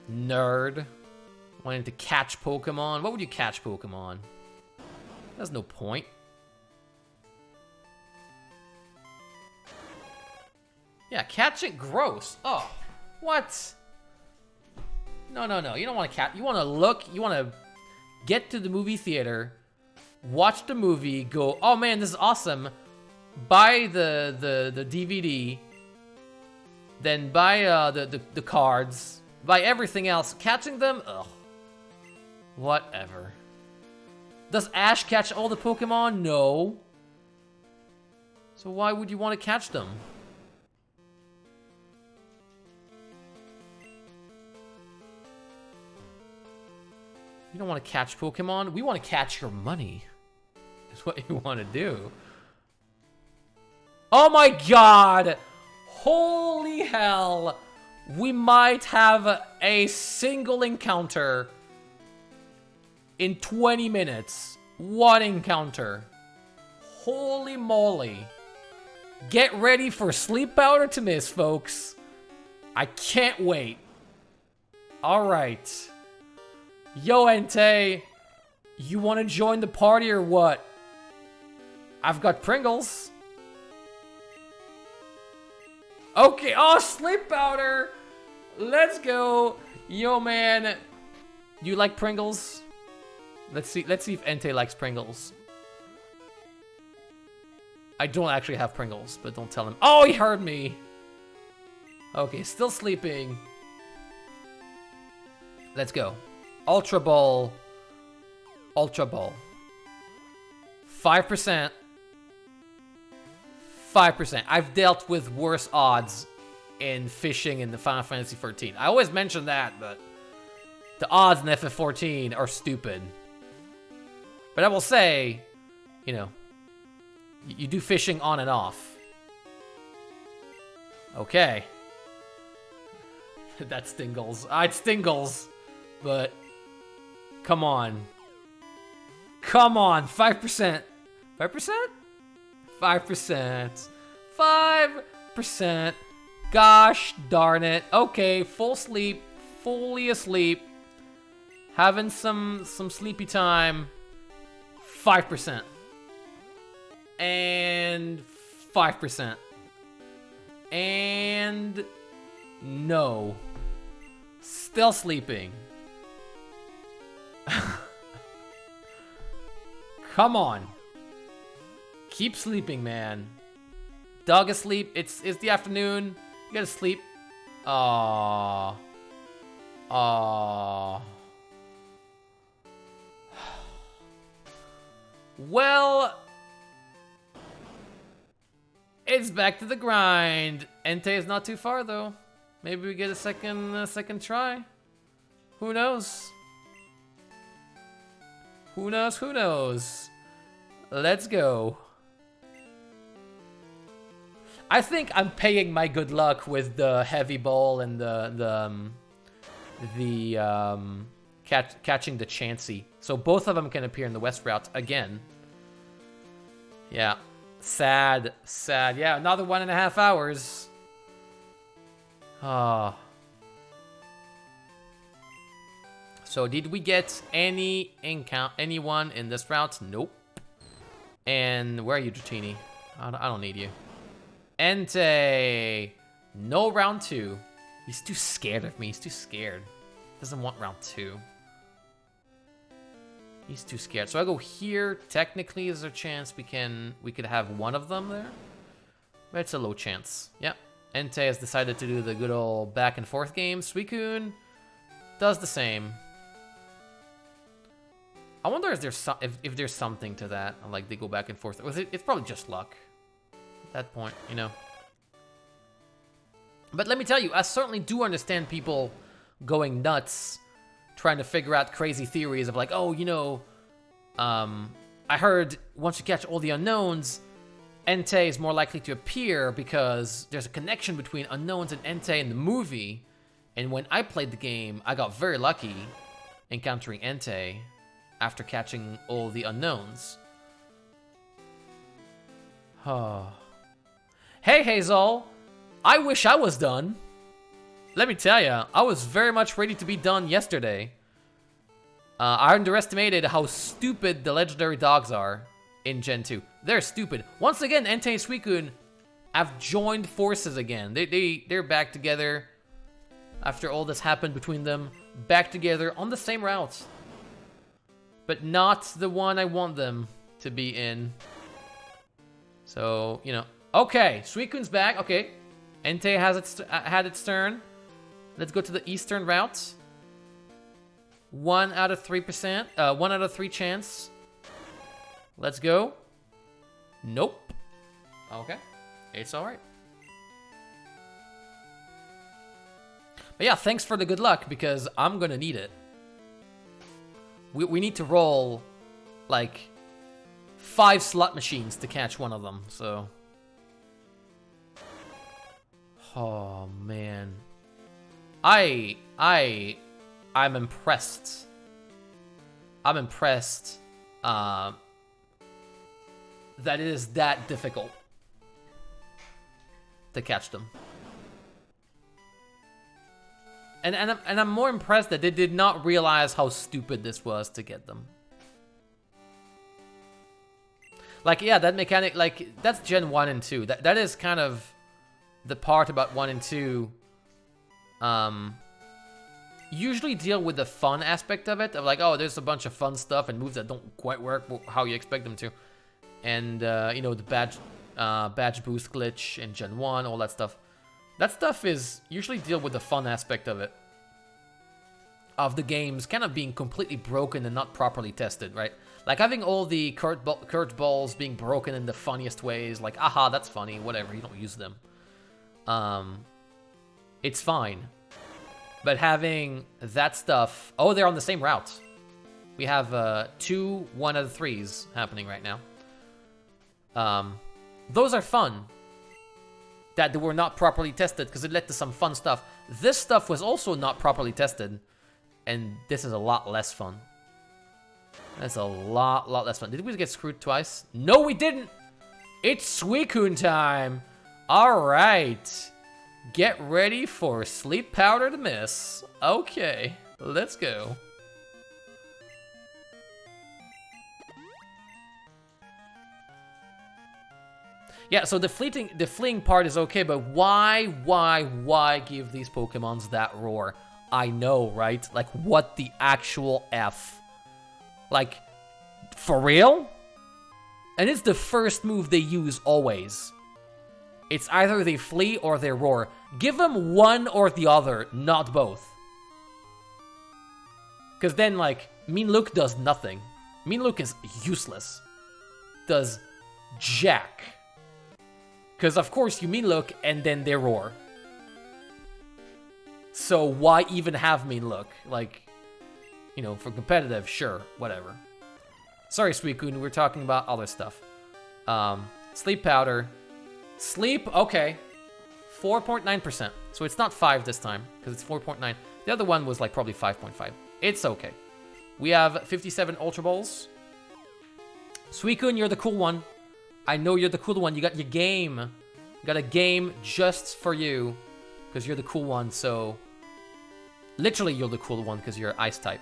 Nerd. Wanting to catch Pokemon? What would you catch Pokemon? There's no point. Yeah, catching gross. Oh, what? No, no, no. You don't want to catch. You want to look. You want to get to the movie theater, watch the movie, go, oh man, this is awesome. Buy the DVD, then buy the cards, buy everything else. Catching them, ugh. Whatever. Does Ash catch all the Pokemon? No. So why would you want to catch them? You don't want to catch Pokemon. We want to catch your money. Is what you want to do. Oh my god! Holy hell! We might have a single encounter in 20 minutes. One encounter. Holy moly. Get ready for Sleep Powder to miss, folks. I can't wait. Alright. Yo, Entei. You want to join the party or what? I've got Pringles. Okay, oh, Sleep Powder. Let's go. Yo, man. You like Pringles? Let's see if Entei likes Pringles. I don't actually have Pringles, but don't tell him. Oh, he heard me. Okay, still sleeping. Let's go. Ultra Ball. Ultra Ball. 5%. 5%. I've dealt with worse odds in fishing in the Final Fantasy XIV. I always mention that, but the odds in FF14 are stupid. But I will say, you know, you do fishing on and off. Okay. That Stingles. It Stingles. But, come on. Come on, 5%. 5%? 5%. 5%. Gosh darn it. Okay, full sleep. Fully asleep. Having some sleepy time. 5%. And 5%. And no. Still sleeping. Come on. Keep sleeping, man. Dog asleep. It's the afternoon. You gotta sleep. Aww. Aww. Well, it's back to the grind. Entei is not too far though. Maybe we get a second try. Who knows? Who knows? Who knows? Let's go. I think I'm paying my good luck with the heavy ball and catching the Chansey. So both of them can appear in the West route again. Yeah. Sad. Sad. Yeah, another 1.5 hours. Ah. So did we get anyone in this route? Nope. And where are you, Dratini? I don't need you. Entei. No round 2. He's too scared of me. He's too scared. Doesn't want round 2. He's too scared. So I go here. Technically, is there a chance we could have one of them there? But it's a low chance. Yeah. Entei has decided to do the good old back and forth game. Suicune does the same. I wonder if there's something to that. Like they go back and forth. Or it's probably just luck. At that point, you know. But let me tell you, I certainly do understand people going nuts, trying to figure out crazy theories of like, oh, you know, I heard once you catch all the unknowns, Entei is more likely to appear because there's a connection between unknowns and Entei in the movie. And when I played the game, I got very lucky encountering Entei after catching all the unknowns. Oh. Hey, Hazel! I wish I was done. Let me tell ya, I was very much ready to be done yesterday. I underestimated how stupid the legendary dogs are in Gen 2. They're stupid. Once again, Entei and Suicune have joined forces again. They're back together after all this happened between them. Back together on the same route. But not the one I want them to be in. So, you know. Okay, Suicune's back. Okay. Entei has had its turn. Let's go to the eastern route. 1 out of 3%. 1 out of 3 chance. Let's go. Nope. Okay. It's alright. But yeah, thanks for the good luck, because I'm gonna need it. We need to roll, like, 5 slot machines to catch one of them, so... Oh, man. I'm impressed. I'm impressed that it is that difficult to catch them. And I'm more impressed that they did not realize how stupid this was to get them. Like, yeah, that mechanic, like, that's Gen 1 and 2. That is kind of the part about 1 and 2. Usually deal with the fun aspect of it, of like, oh, there's a bunch of fun stuff and moves that don't quite work how you expect them to. And, you know, the badge boost glitch in Gen 1, all that stuff. That stuff is usually deal with the fun aspect of it. Of the games kind of being completely broken and not properly tested, right? Like having all the curved balls being broken in the funniest ways, like, aha, that's funny, whatever, you don't use them. It's fine. But having that stuff... Oh, they're on the same route. We have 2 1 out of 3s happening right now. Those are fun. That they were not properly tested because it led to some fun stuff. This stuff was also not properly tested. And this is a lot less fun. That's a lot less fun. Did we get screwed twice? No, we didn't! It's Suicune time! Alright. Get ready for Sleep Powder to miss. Okay, let's go. Yeah, so the fleeing part is okay, but why give these Pokemons that roar? I know, right? Like, what the actual F? Like, for real? And it's the first move they use always. It's either they flee or they roar. Give them one or the other, not both. Because then, like, Mean Look does nothing. Mean Look is useless. Does jack. Because, of course, you Mean Look and then they roar. So why even have Mean Look? Like, you know, for competitive, sure, whatever. Sorry, Suicune, we're talking about other stuff. Sleep Powder. Sleep, okay. 4.9%. So it's not 5 this time, because it's 4.9. The other one was like probably 5.5. It's okay. We have 57 Ultra Balls. Suicune, you're the cool one. I know you're the cool one. You got your game. You got a game just for you, because you're the cool one, so... Literally, you're the cool one, because you're Ice type.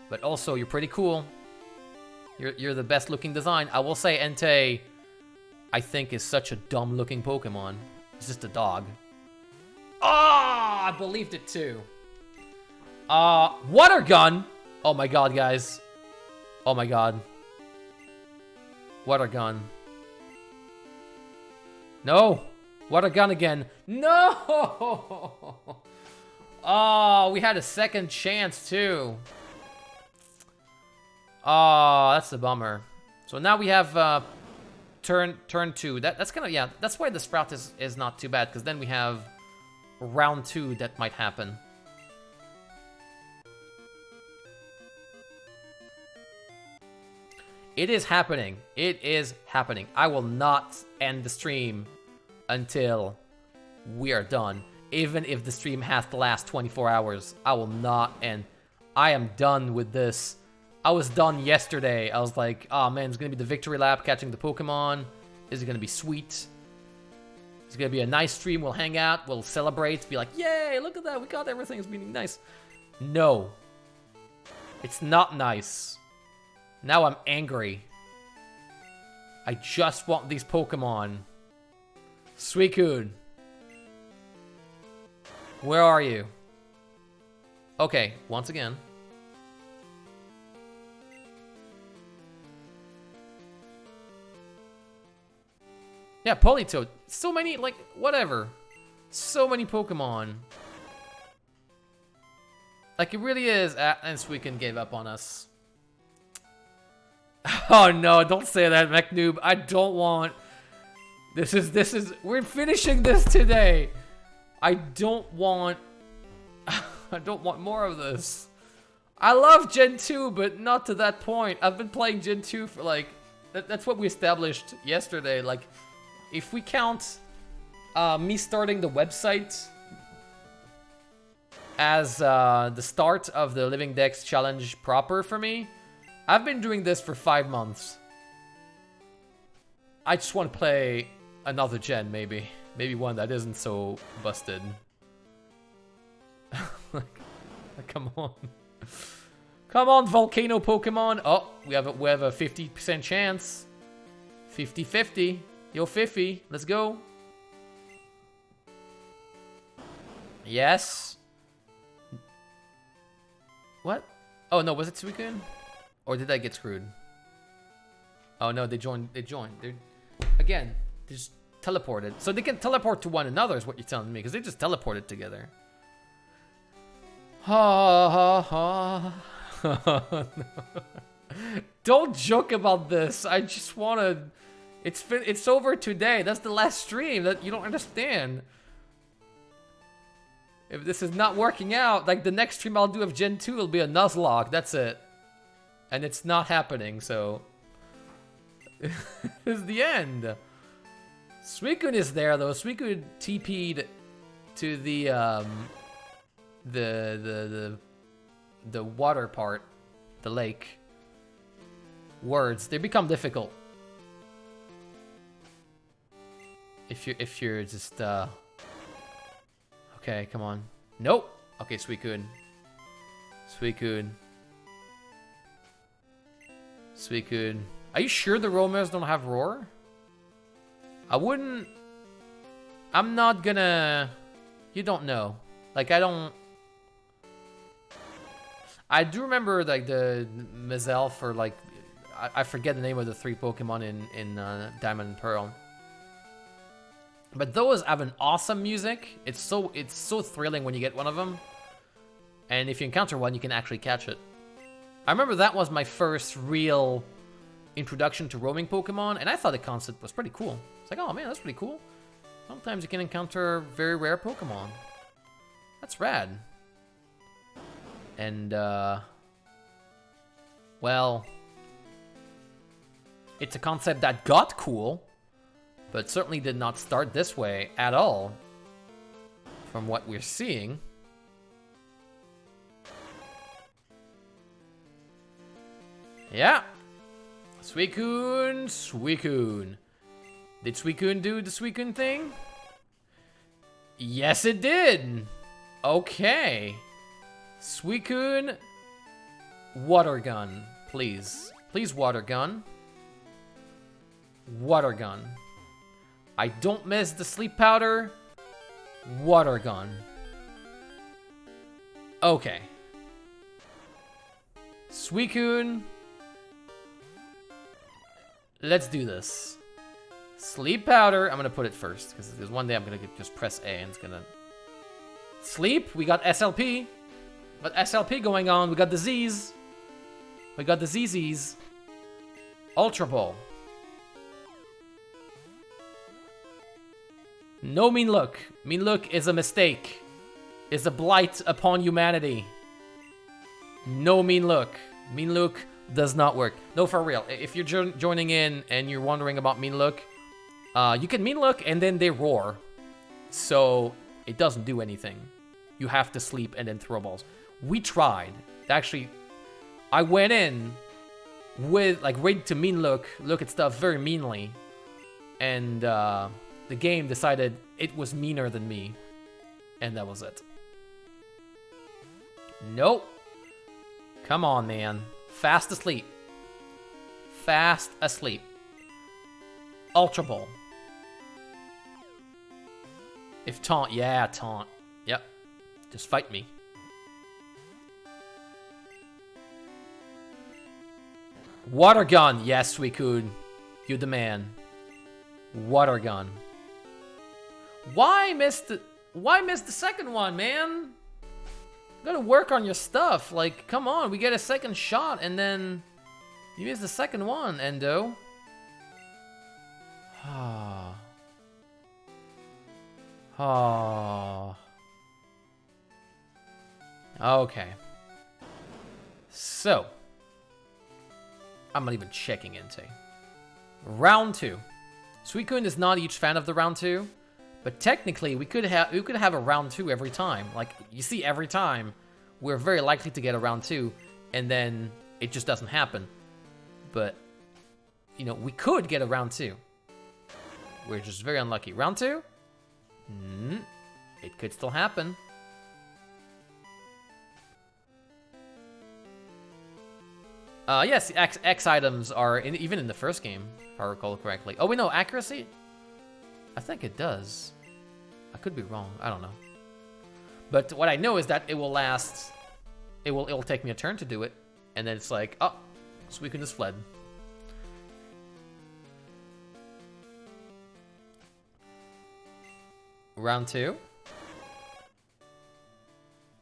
But also, you're pretty cool. You're the best looking design. I will say Entei, I think, is such a dumb looking Pokemon. It's just a dog. Ah, I believed it too. Water Gun! Oh my god, guys. Oh my god. Water Gun. No! Water Gun again. No! Oh, we had a second chance too. Oh, that's a bummer. So now we have turn 2. That's kind of, yeah, that's why this route is not too bad, because then we have round 2 that might happen. It is happening. It is happening. I will not end the stream until we are done. Even if the stream has to last 24 hours, I will not end. I am done with this. I was done yesterday. I was like, oh man, it's gonna be the victory lap catching the Pokemon. This is gonna be sweet. It's gonna be a nice stream. We'll hang out. We'll celebrate. Be like, yay, look at that. We got everything. It's being nice. No. It's not nice. Now I'm angry. I just want these Pokemon. Suicune. Where are you? Okay, once again. Yeah, Politoed. So many, like, whatever. So many Pokemon. Like, it really is. And Suicune gave up on us. Oh no, don't say that, MechNoob. I don't want... This is... We're finishing this today. I don't want... I don't want more of this. I love Gen 2, but not to that point. I've been playing Gen 2 for like... That's what we established yesterday. Like, if we count me starting the website as the start of the Living Dex challenge proper for me, I've been doing this for 5 months. I just want to play another gen, maybe. Maybe one that isn't so busted. Like, come on. Come on, Volcano Pokemon. Oh, we have a 50% chance. 50-50. Yo, Fiffy, let's go. Yes. What? Oh no, was it Suicune? Or did I get screwed? Oh no, they joined. They're again, they just teleported. So they can teleport to one another is what you're telling me, because they just teleported together. Ha ha ha. Don't joke about this. I just wanna... It's over today. That's the last stream. That you don't understand. If this is not working out, like the next stream I'll do of Gen 2 will be a Nuzlocke. That's it. And it's not happening, so... This is the end. Suicune is there, though. Suicune TP'd to the water part. The lake. Words. They become difficult. If you're just, Okay, come on. Nope! Okay, Suicune. Suicune. Suicune. Are you sure the Romers don't have Roar? I wouldn't... I'm not gonna... You don't know. Like, I don't... I do remember, like, the Mazelf, or, like... I forget the name of the 3 Pokemon in Diamond and Pearl. But those have an awesome music. It's so thrilling when you get one of them. And if you encounter one, you can actually catch it. I remember that was my first real introduction to roaming Pokemon, and I thought the concept was pretty cool. It's like, oh man, that's pretty cool. Sometimes you can encounter very rare Pokemon. That's rad. And, well... It's a concept that got cool, but certainly did not start this way at all, from what we're seeing. Yeah. Suicune, Suicune. Did Suicune do the Suicune thing? Yes, it did. Okay. Suicune, Water Gun, please. Please, Water Gun. Water Gun. I don't miss the Sleep Powder. Water Gun. Okay. Suicune. Let's do this. Sleep Powder. I'm gonna put it first, because there's one day I'm gonna just press A and it's gonna... Sleep. We got SLP. Got SLP going on. We got the Z's. We got the ZZs. Ultra Ball. No mean look. Mean look is a mistake. Is a blight upon humanity. No mean look. Mean look does not work. No, for real. If you're joining in and you're wondering about mean look, you can mean look and then they roar. So it doesn't do anything. You have to sleep and then throw balls. We tried. Actually, I went in with like ready to mean look at stuff very meanly, and the game decided it was meaner than me, and that was it. Nope. Come on, man. Fast asleep. Fast asleep. Ultra Ball. If taunt, yeah, taunt. Yep. Just fight me. Water gun. Yes, we could. You the man. Water gun. Why miss the second one, man? You gotta work on your stuff. Like, come on, we get a second shot and then you miss the second one, Endo. Ah. Oh. Okay. So, I'm not even checking Entei. Round 2. Suicune is not a huge fan of the round 2, but technically we could have a round 2 every time. Like, you see, every time we're very likely to get a round 2, and then it just doesn't happen. But you know, we could get a round 2. We're just very unlucky. Round 2? It could still happen. Yes, X items are even in the first game, if I recall correctly. Oh, wait, no, accuracy? I think it does. I could be wrong. I don't know. But what I know is that it will last. It'll take me a turn to do it, and then it's like, oh, Suicune has fled. Round 2.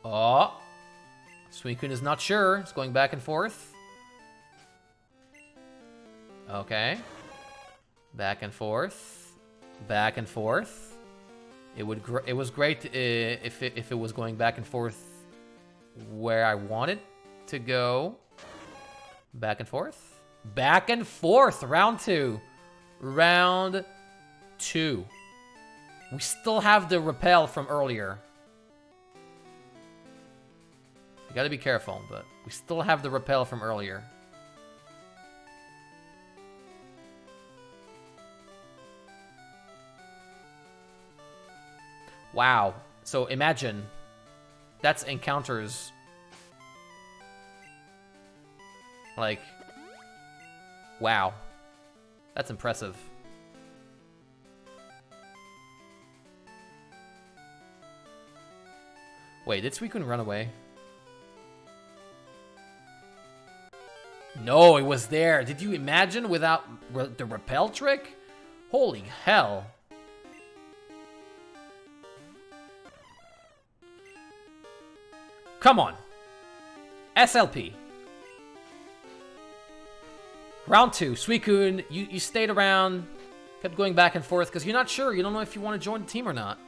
Oh, Suicune is not sure. It's going back and forth. Okay. Back and forth. Back and forth. It was great if it was going back and forth where I wanted to go. Back and forth. Back and forth. Round 2. Round 2. We still have the repel from earlier. You gotta be careful, but we still have the repel from earlier. Wow. So imagine, that's encounters. Like, wow. That's impressive. Wait, did Suicune run away? No, it was there. Did you imagine without the repel trick? Holy hell. Come on. SLP. Round 2. Suicune, you stayed around, kept going back and forth because you're not sure. You don't know if you want to join the team or not.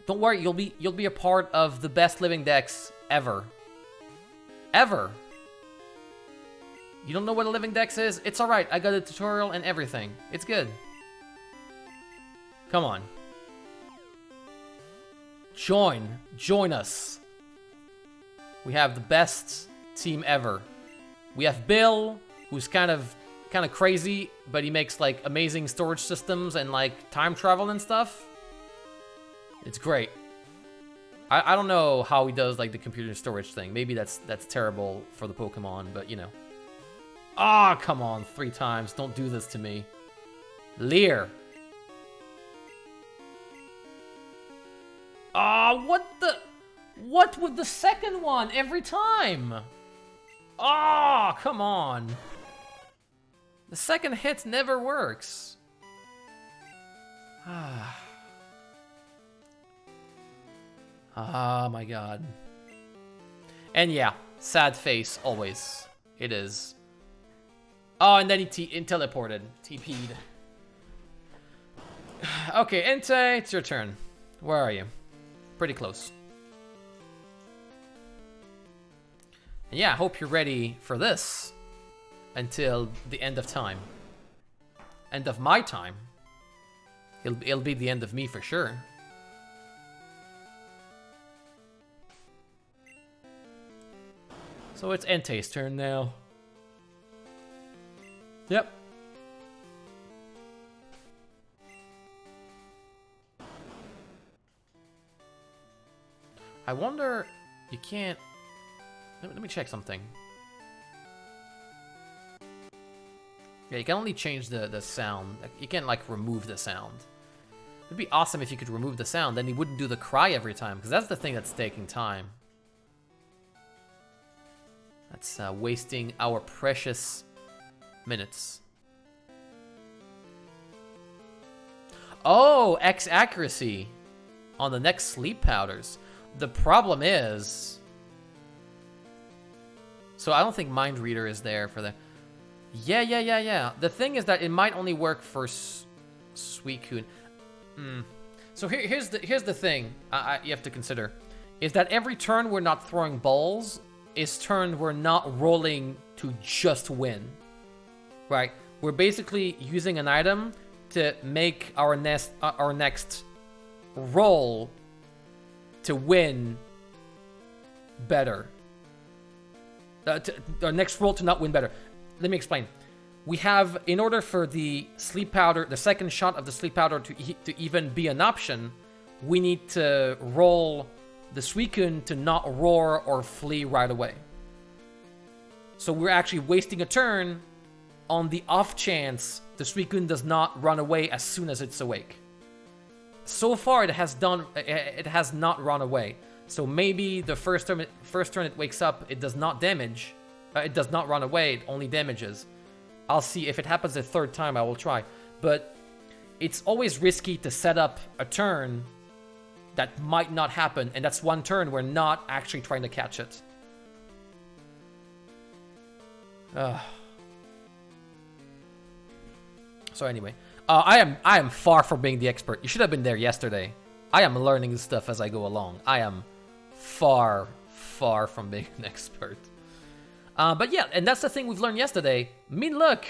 Don't worry, you'll be a part of the best Living Dex ever. Ever. You don't know what a Living Dex is? It's alright. I got a tutorial and everything. It's good. Come on. Join us. We have the best team ever. We have Bill, who's kind of crazy, but he makes like amazing storage systems and like time travel and stuff. It's great. I don't know how he does like the computer storage thing. Maybe that's terrible for the Pokemon, but you know. Ah, come on, 3 times. Don't do this to me. Leer. Ah, what with the second one every time? Ah, come on. The second hit never works. Ah, my God. And yeah, sad face always. It is. Oh, and then he teleported. TP'd. Okay, Entei, it's your turn. Where are you? Pretty close. And yeah, I hope you're ready for this until the end of time. End of my time. It'll be the end of me for sure. So it's Entei's turn now. Yep. I wonder... You can't... Let me check something. Yeah, you can only change the sound. You can't, like, remove the sound. It'd be awesome if you could remove the sound, then you wouldn't do the cry every time, because that's the thing that's taking time. That's wasting our precious minutes. Oh, X accuracy on the next sleep powders. The problem is... So I don't think Mind Reader is there for the... Yeah. The thing is that it might only work for Suicune. So here's the thing you have to consider. Is that every turn we're not throwing balls is turn we're not rolling to just win. Right? We're basically using an item to make our next roll to win better. Our next roll to not win better. Let me explain. We have, in order for the sleep powder, the second shot of the sleep powder to even be an option, we need to roll the Suicune to not roar or flee right away. So we're actually wasting a turn on the off chance the Suicune does not run away as soon as it's awake. So far, it has not run away. So maybe the first turn it wakes up, it does not damage. It does not run away, it only damages. I'll see. If it happens a third time, I will try. But it's always risky to set up a turn that might not happen, and that's one turn we're not actually trying to catch it. So anyway, I am far from being the expert. You should have been there yesterday. I am learning this stuff as I go along. I am far from being an expert. But yeah, and that's the thing we've learned yesterday. Mean Look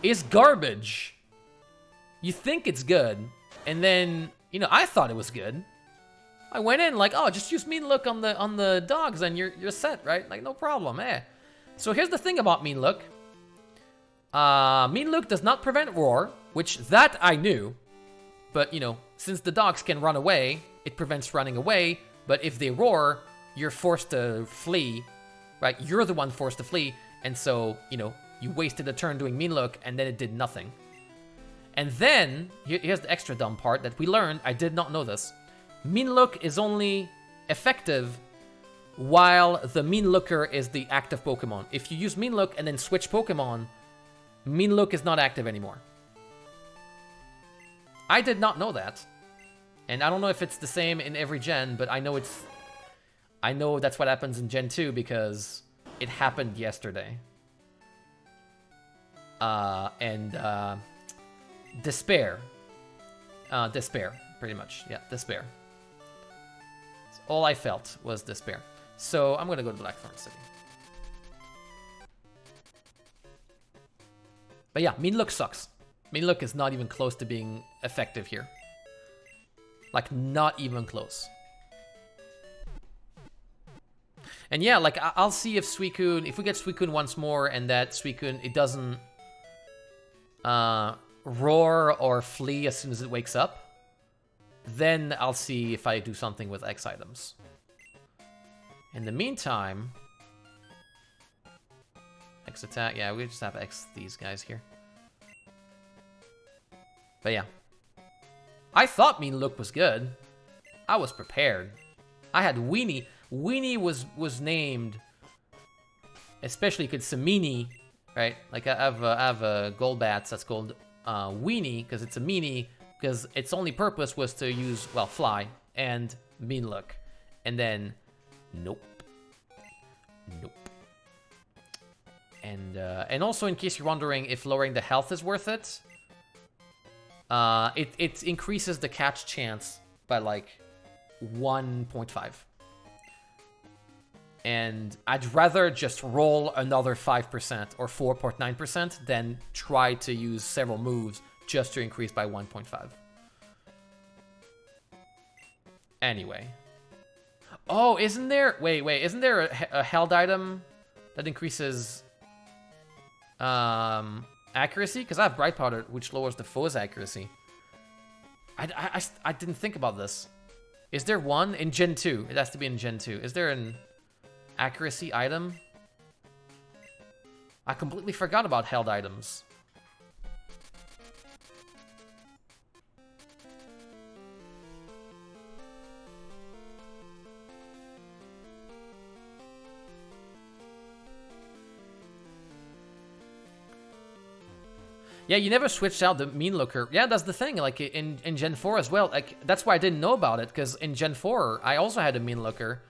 is garbage. You think it's good, and then, you know, I thought it was good. I went in like, oh, just use Mean Look on the dogs and you're set, right? Like, no problem, eh. So here's the thing about Mean Look. Mean Look does not prevent roar, which that I knew. But, you know, since the dogs can run away, it prevents running away. But if they roar, you're forced to flee, right? You're the one forced to flee. And so, you know, you wasted a turn doing Mean Look, and then it did nothing. And then, here's the extra dumb part that we learned. I did not know this. Mean Look is only effective while the Mean Looker is the active Pokemon. If you use Mean Look and then switch Pokemon, Mean Look is not active anymore. I did not know that. And I don't know if it's the same in every gen, but I know that's what happens in Gen 2 because it happened yesterday. Despair. Despair, pretty much. Yeah, despair. So all I felt was despair. So I'm gonna go to Blackthorn City. But yeah, Mean Look sucks. Mean Look is not even close to being effective here. Like, not even close. And yeah, like, I'll see if Suicune, if we get Suicune once more and that Suicune, it doesn't roar or flee as soon as it wakes up, then I'll see if I do something with X items. In the meantime, X attack, yeah, we just have X these guys here. But yeah. I thought Mean Look was good. I was prepared. I had Weenie. Weenie was named, especially because it's a meanie, right? Like I have a Golbats that's called Weenie because it's a meanie because its only purpose was to use, well, fly and Mean Look. And then, nope. And also, in case you're wondering if lowering the health is worth it, it increases the catch chance by like 1.5. And I'd rather just roll another 5% or 4.9% than try to use several moves just to increase by 1.5. Anyway. Oh, isn't there... Wait, isn't there a held item that increases accuracy? Because I have Bright Powder, which lowers the foe's accuracy. I didn't think about this. Is there one? In Gen 2. It has to be in Gen 2. Is there an accuracy item? I completely forgot about held items. Yeah, you never switched out the mean looker. Yeah, that's the thing. Like in Gen 4 as well. Like that's why I didn't know about it, because in Gen 4 I also had a mean looker,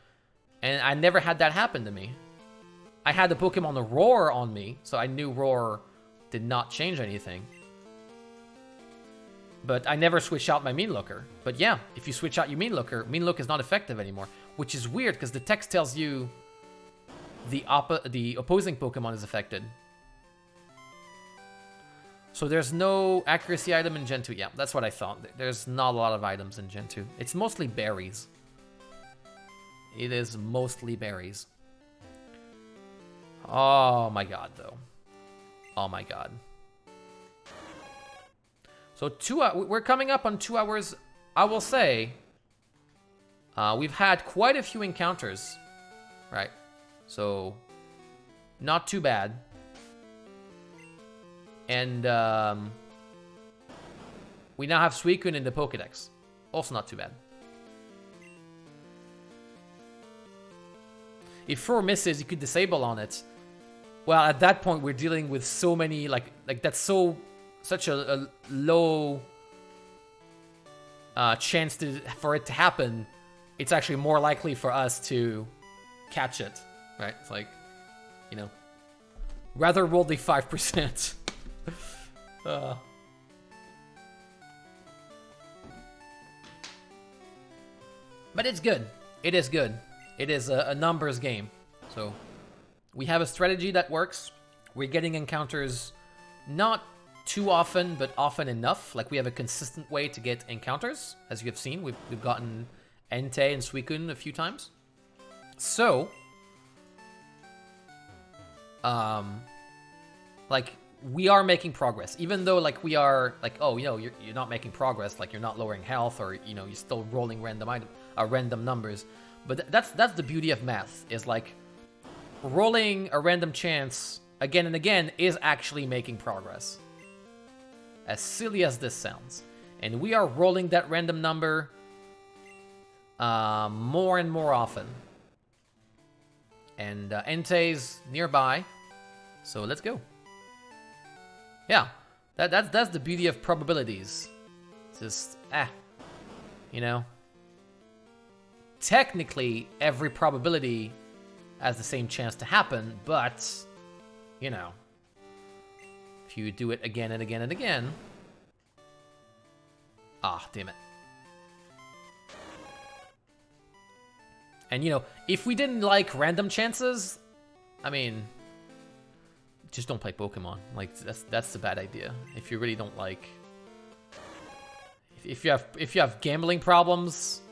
and I never had that happen to me. I had the Pokemon Roar on me, so I knew Roar did not change anything. But I never switched out my mean looker. But yeah, if you switch out your mean look is not effective anymore, which is weird because the text tells you the opposing Pokemon is affected. So there's no accuracy item in Gen 2. Yeah, that's what I thought. There's not a lot of items in Gen 2. It's mostly berries. It is mostly berries. Oh my god, though. Oh my god. So we're coming up on 2 hours. I will say, we've had quite a few encounters, right? So, not too bad. And we now have Suicune in the Pokédex. Also not too bad. If 4 misses, you could disable on it. Well, at that point, we're dealing with so many, like that's such a low chance for it to happen. It's actually more likely for us to catch it, right? It's like, you know, rather roll the 5%. But it's good. It is good. It is a numbers game. So we have a strategy that works. We're getting encounters not too often, but often enough. Like we have a consistent way to get encounters. As you have seen, we've gotten Entei and Suicune a few times. So, like, we are making progress, even though like we are like, oh, you know, you're not making progress, like you're not lowering health, or you know, you're still rolling random numbers. But that's the beauty of math, is like rolling a random chance again and again is actually making progress. As silly as this sounds, and we are rolling that random number more and more often. And Entei's nearby, so let's go. Yeah, that's the beauty of probabilities. It's just, you know. Technically, every probability has the same chance to happen, but, you know, if you do it again and again and again... Ah, damn it. And, you know, if we didn't like random chances, I mean... just don't play Pokemon. Like that's the bad idea. If you really don't like, if you have gambling problems,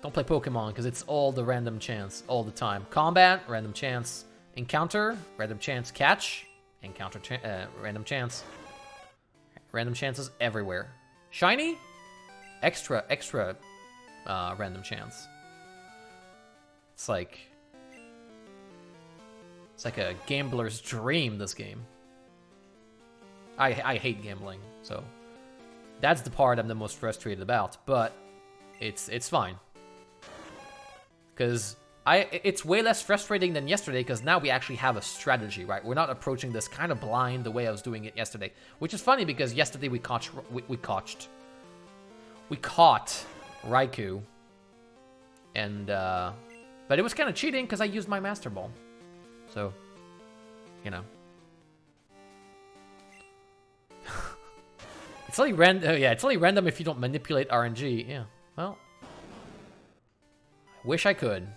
don't play Pokemon, because it's all the random chance all the time. Combat, random chance. Encounter, random chance. Catch, encounter, random chance. Random chances everywhere. Shiny, extra random chance. It's like a gambler's dream, this game. I hate gambling, so that's the part I'm the most frustrated about, but it's fine. Because it's way less frustrating than yesterday, because now we actually have a strategy, right? We're not approaching this kind of blind the way I was doing it yesterday, which is funny because yesterday we caught Raikou, and but it was kind of cheating because I used my Master Ball. So, you know. It's only random. Yeah, it's only random if you don't manipulate RNG. Yeah. Well, I wish I could.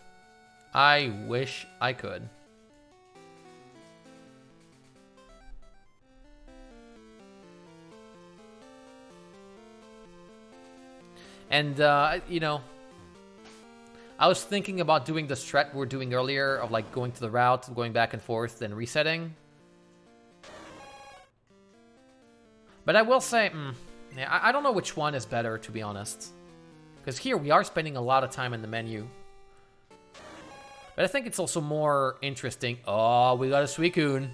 I wish I could. And you know, I was thinking about doing the strat we were doing earlier of like going to the route, going back and forth, then resetting. But I will say, yeah, I don't know which one is better, to be honest. Because here we are spending a lot of time in the menu. But I think it's also more interesting. Oh, we got a Suicune.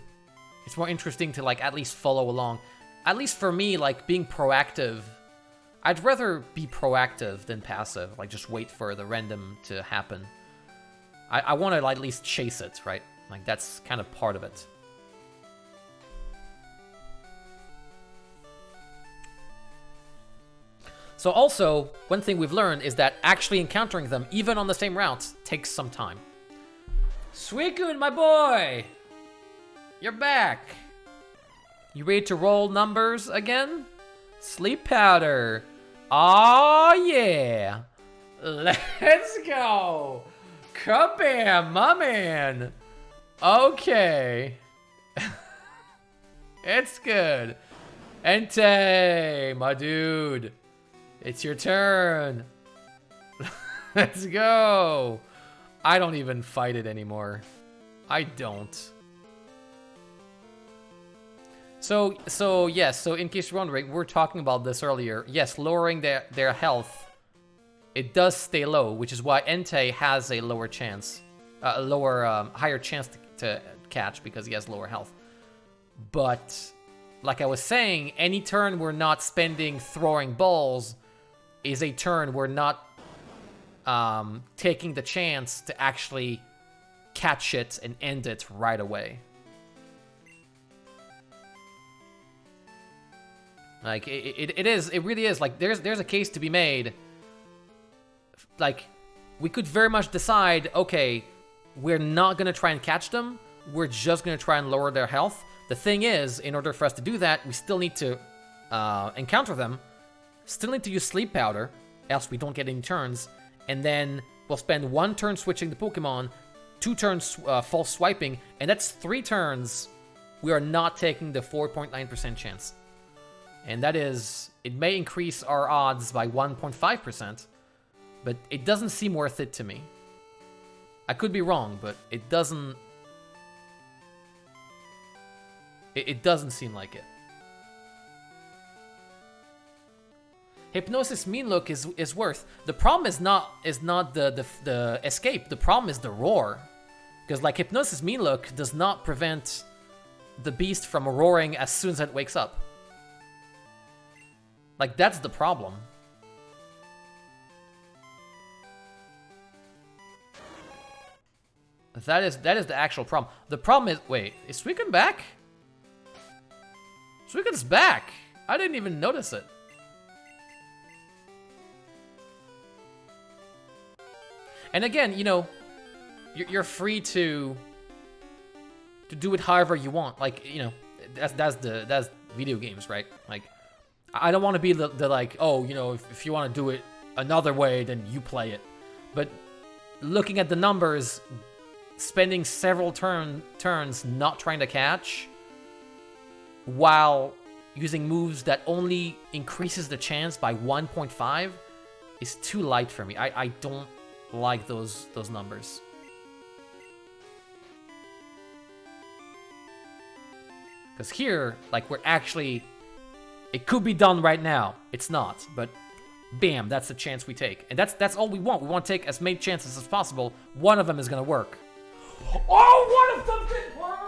It's more interesting to like at least follow along. At least for me, like being proactive. I'd rather be proactive than passive. Like just wait for the random to happen. I want to at least chase it, right? Like that's kind of part of it. So also, one thing we've learned is that actually encountering them, even on the same routes, takes some time. Suicune, my boy! You're back! You ready to roll numbers again? Sleep powder. Oh yeah! Let's go! Kabam, my man! Okay. It's good. Entei, my dude. It's your turn. Let's go. I don't even fight it anymore. I don't. So yes, so in case you're wondering, we were talking about this earlier. Yes, lowering their health, it does stay low, which is why Entei has a lower chance, higher chance to catch because he has lower health. But like I was saying, any turn we're not spending throwing balls is a turn we're not taking the chance to actually catch it and end it right away. Like it really is like there's a case to be made. Like we could very much decide, okay, we're not gonna try and catch them. We're just gonna try and lower their health. The thing is, in order for us to do that, we still need to encounter them. Still need to use Sleep Powder, else we don't get any turns. And then we'll spend 1 turn switching the Pokemon, 2 turns false swiping, and that's 3 turns we are not taking the 4.9% chance. And that is, it may increase our odds by 1.5%, but it doesn't seem worth it to me. I could be wrong, but it doesn't... It doesn't seem like it. Hypnosis Mean Look is worth. The problem is not the escape. The problem is the roar, because like Hypnosis Mean Look does not prevent the beast from roaring as soon as it wakes up. Like that's the problem. That is the actual problem. The problem is, wait, is Suicune back? Suicune's back. I didn't even notice it. And again, you know, you're free to do it however you want. Like, you know, that's video games, right? Like, I don't want to be the like, oh, you know, if you want to do it another way, then you play it. But looking at the numbers, spending several turns not trying to catch, while using moves that only increases the chance by 1.5 is too light for me. I don't like those numbers. Because here, like, we're actually... It could be done right now. It's not, but bam, that's the chance we take. And that's all we want. We want to take as many chances as possible. One of them is going to work. Oh, one of them didn't work!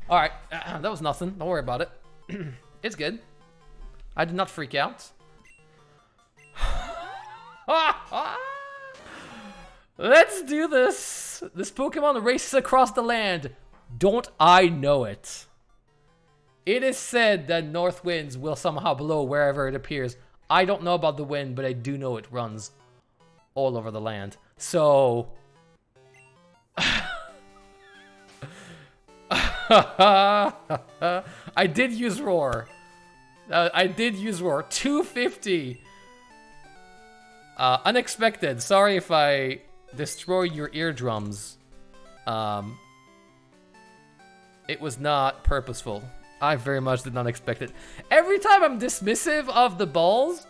Alright, that was nothing. Don't worry about it. It's good. I did not freak out. Let's do this. This Pokemon races across the land. Don't I know it? It is said that north winds will somehow blow wherever it appears. I don't know about the wind, but I do know it runs all over the land. So... I did use roar. I did use roar. 250. Unexpected. Sorry if I destroy your eardrums. It was not purposeful. I very much did not expect it. Every time I'm dismissive of the balls,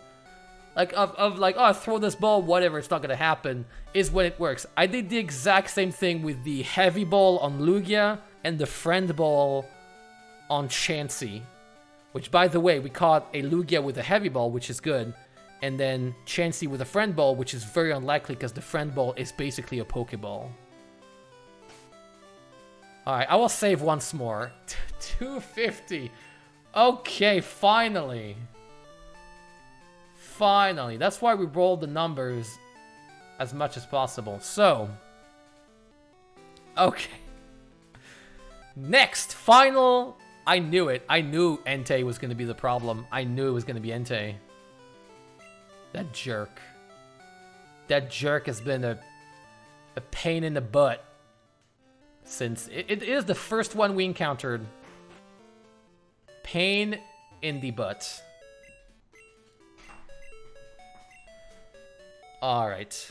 like like, oh, throw this ball, whatever, it's not gonna happen, is when it works. I did the exact same thing with the heavy ball on Lugia and the friend ball on Chansey. Which, by the way, we caught a Lugia with a heavy ball, which is good. And then Chansey with a friend ball, which is very unlikely because the friend ball is basically a Pokeball. Alright, I will save once more. 250. Okay, finally. Finally. That's why we rolled the numbers as much as possible. So. Okay. Next, final. I knew it. I knew Entei was going to be the problem. I knew it was going to be Entei. That jerk. That jerk has been a pain in the butt. Since it is the first one we encountered. Pain in the butt. Alright.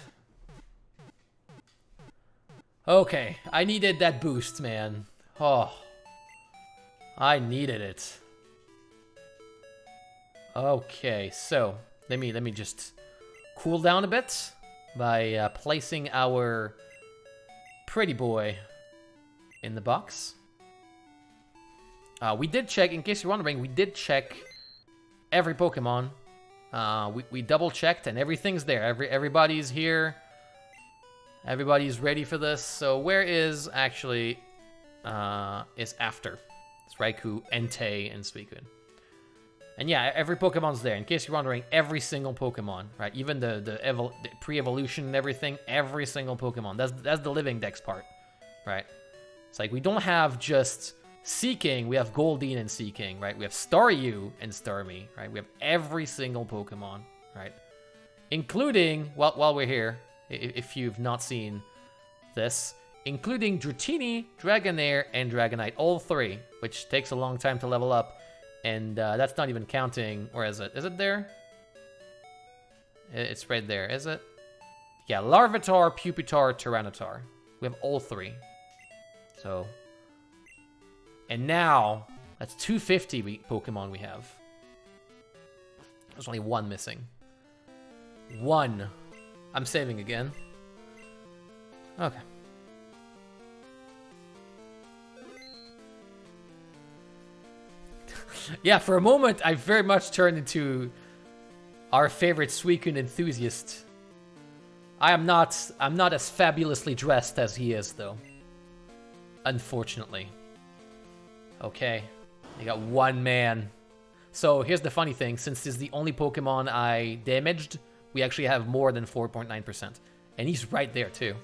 Okay, I needed that boost, man. Oh. I needed it. Okay, so let me just cool down a bit by placing our pretty boy in the box. We did check, in case you're wondering, we did check every Pokemon. We double checked and everything's there. Everybody's here. Everybody's ready for this. So where is actually is after? It's Raikou, Entei, and Suicune. And yeah, every Pokemon's there. In case you're wondering, every single Pokemon, right? Even the pre-evolution and everything, every single Pokemon. That's the Living Dex part, right? It's like we don't have just Seeking, we have Goldeen and Seeking, right? We have Staryu and Starmie, right? We have every single Pokemon, right? Including, while we're here, if you've not seen this, including Dratini, Dragonair, and Dragonite, all three, which takes a long time to level up, and that's not even counting, or is it? Is it there? It's right there, is it? Yeah, Larvitar, Pupitar, Tyranitar. We have all three. So, and now, that's 250 Pokemon we have. There's only one missing. One. I'm saving again. Okay. Yeah, for a moment, I very much turned into our favorite Suicune enthusiast. I'm not as fabulously dressed as he is, though. Unfortunately. Okay. I got one man. So here's the funny thing. Since this is the only Pokemon I damaged, we actually have more than 4.9%. And he's right there, too.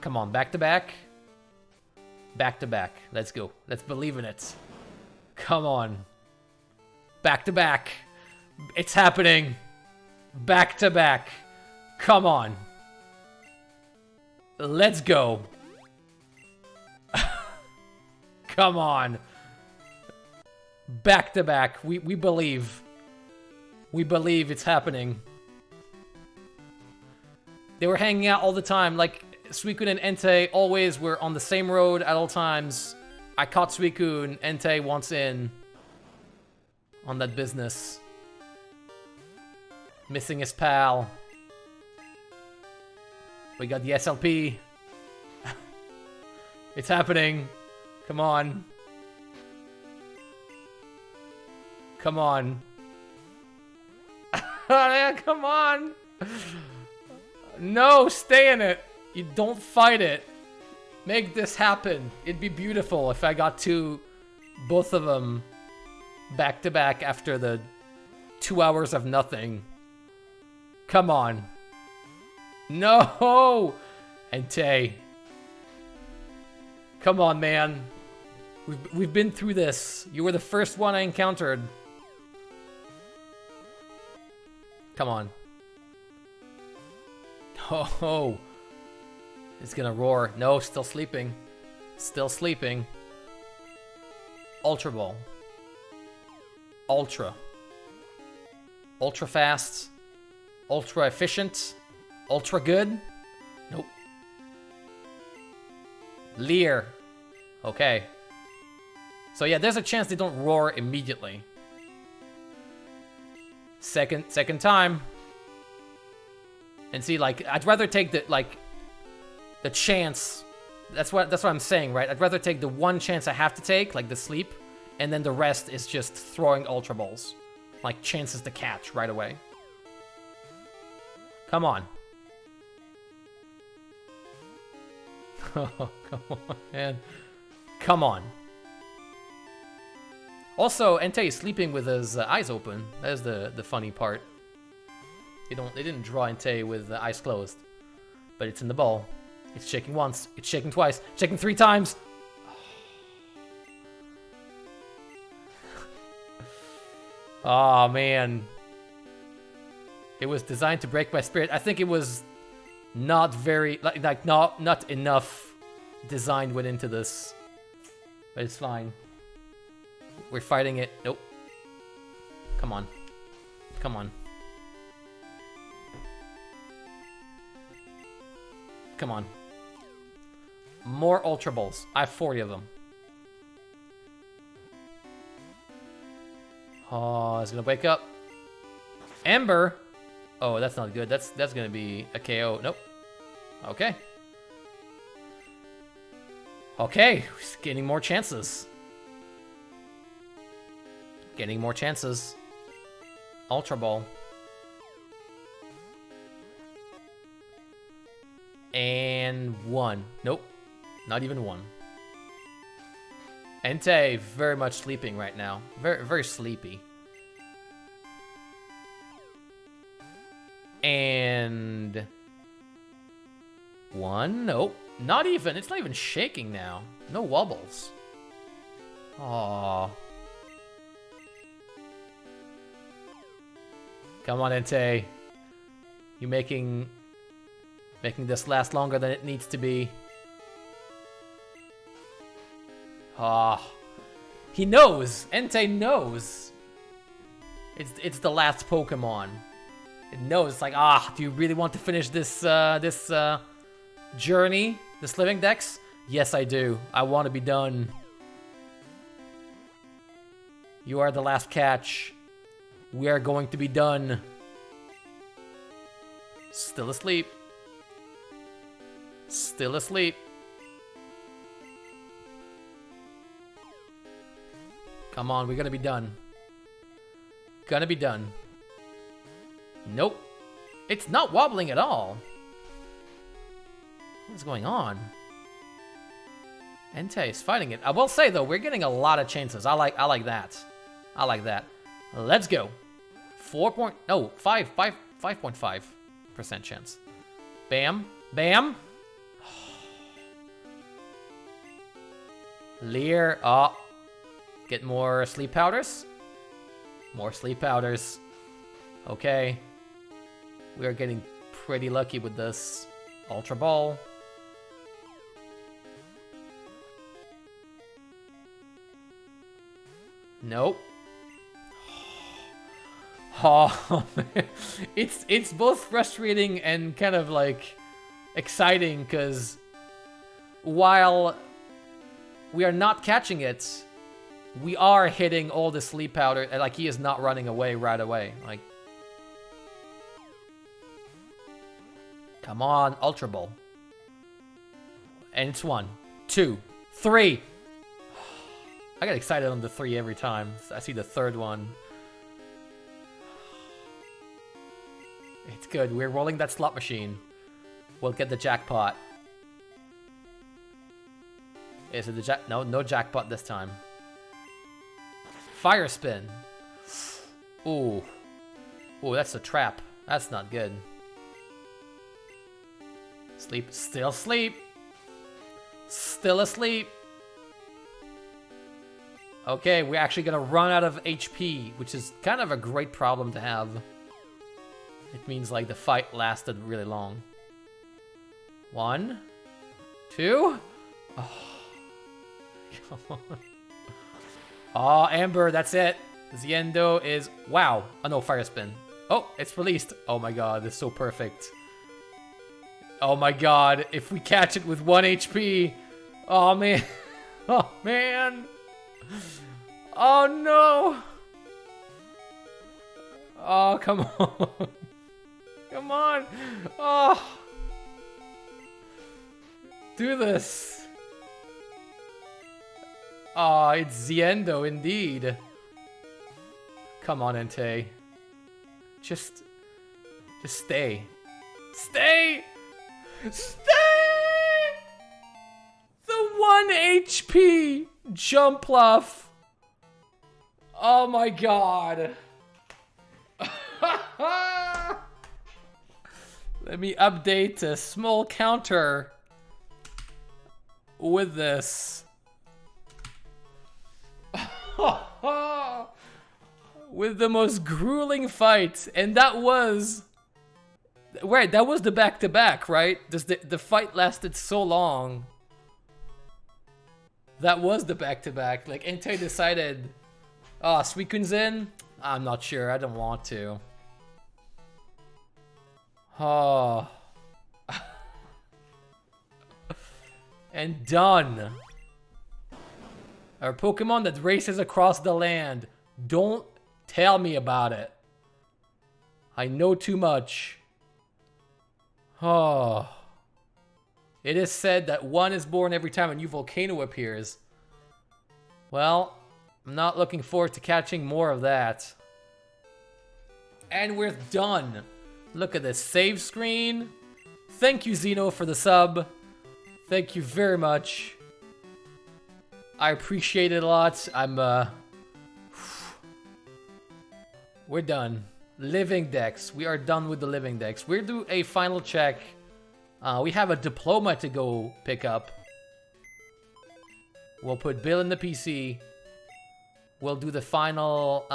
Come on, back to back. Back to back. Let's go. Let's believe in it. Come on. Back to back. It's happening. Back to back. Come on. Let's go. Come on. Back to back. We believe. We believe it's happening. They were hanging out all the time. Like, Suicune and Entei always were on the same road at all times. I caught Suicune. Entei wants in on that business. Missing his pal. We got the SLP. It's happening. Come on. Come on. Yeah, come on. No, stay in it. You don't fight it. Make this happen. It'd be beautiful if I got both of them back to back after the 2 hours of nothing. Come on. No! Entei. Come on, man. We've been through this. You were the first one I encountered. Come on. Oh. It's gonna roar. No, still sleeping. Still sleeping. Ultra Ball. Ultra. Ultra fast. Ultra efficient. Ultra good. Nope. Leer. Okay. So yeah, there's a chance they don't roar immediately. Second time. And see, like, I'd rather take the chance. That's what I'm saying, right? I'd rather take the one chance I have to take, like the sleep, and then the rest is just throwing Ultra Balls. Like, chances to catch right away. Come on. Oh, come on, man. Come on. Also, Entei is sleeping with his eyes open. That is the funny part. They didn't draw Entei with the eyes closed. But it's in the ball. It's shaking once. It's shaking twice. Shaking 3 times. Oh, man. It was designed to break my spirit. I think it was not very... Like not enough design went into this. But it's fine. We're fighting it. Nope. Come on. Come on. Come on. More Ultra Balls. I have 40 of them. Oh, it's gonna wake up. Ember. Oh, that's not good. That's gonna be a KO. Nope. Okay. Okay, he's getting more chances. Getting more chances. Ultra Ball. And 1. Nope. Not even 1. Entei very much sleeping right now. Very, very sleepy. And 1. Nope. Not even. It's not even shaking now. No wobbles. Aww. Come on, Entei. You making this last longer than it needs to be. Ah, he knows. Entei knows. It's the last Pokemon. It knows. It's like, do you really want to finish this journey, this Living Dex? Yes, I do. I want to be done. You are the last catch. We are going to be done. Still asleep. Still asleep. Come on, we're gonna be done. Gonna be done. Nope. It's not wobbling at all. What is going on? Entei is fighting it. I will say though, we're getting a lot of chances. I like that. I like that. Let's go. 5.5% chance. Bam. Bam. Leer. Oh. Get more sleep powders. More sleep powders. Okay. We are getting pretty lucky with this. Ultra Ball. Nope. Oh, man. It's both frustrating and kind of like exciting because while we are not catching it, we are hitting all the sleep powder, and like he is not running away right away. Like, come on, Ultra Ball. And it's 1, 2, 3. I get excited on the 3 every time. I see the 3rd one. It's good. We're rolling that slot machine. We'll get the jackpot. Is it the No, no jackpot this time. Fire spin. Ooh. Ooh, that's a trap. That's not good. Sleep. Still asleep. Still asleep. Okay, we're actually gonna run out of HP, which is kind of a great problem to have. It means like the fight lasted really long. 1, 2. Oh. Oh, Amber, that's it. Ziendo is... Wow. Oh, no, Fire Spin. Oh, it's released. Oh my god, this is so perfect. Oh my god, if we catch it with 1 HP. Oh, man. Oh, man. Oh, no. Oh, come on. Come on. Oh. Do this. Oh, it's Ziendo indeed. Come on, Entei. Just stay. Stay! Stay! The 1 HP Jumpluff. Oh my god. Let me update a small counter with this. With the most grueling fight, and that was... Right, that was the back-to-back, right? The fight lasted so long. That was the back-to-back. Like, Entei decided, oh, Suicune's in? I'm not sure, I don't want to. Oh. And done. Our Pokemon that races across the land. Don't tell me about it. I know too much. Oh. It is said that one is born every time a new volcano appears. Well, I'm not looking forward to catching more of that. And we're done. Look at this save screen. Thank you, Xeno, for the sub. Thank you very much. I appreciate it a lot. We're done. Living Dex. We are done with the Living Dex. We'll do a final check. We have a diploma to go pick up. We'll put Bill in the PC. We'll do the final...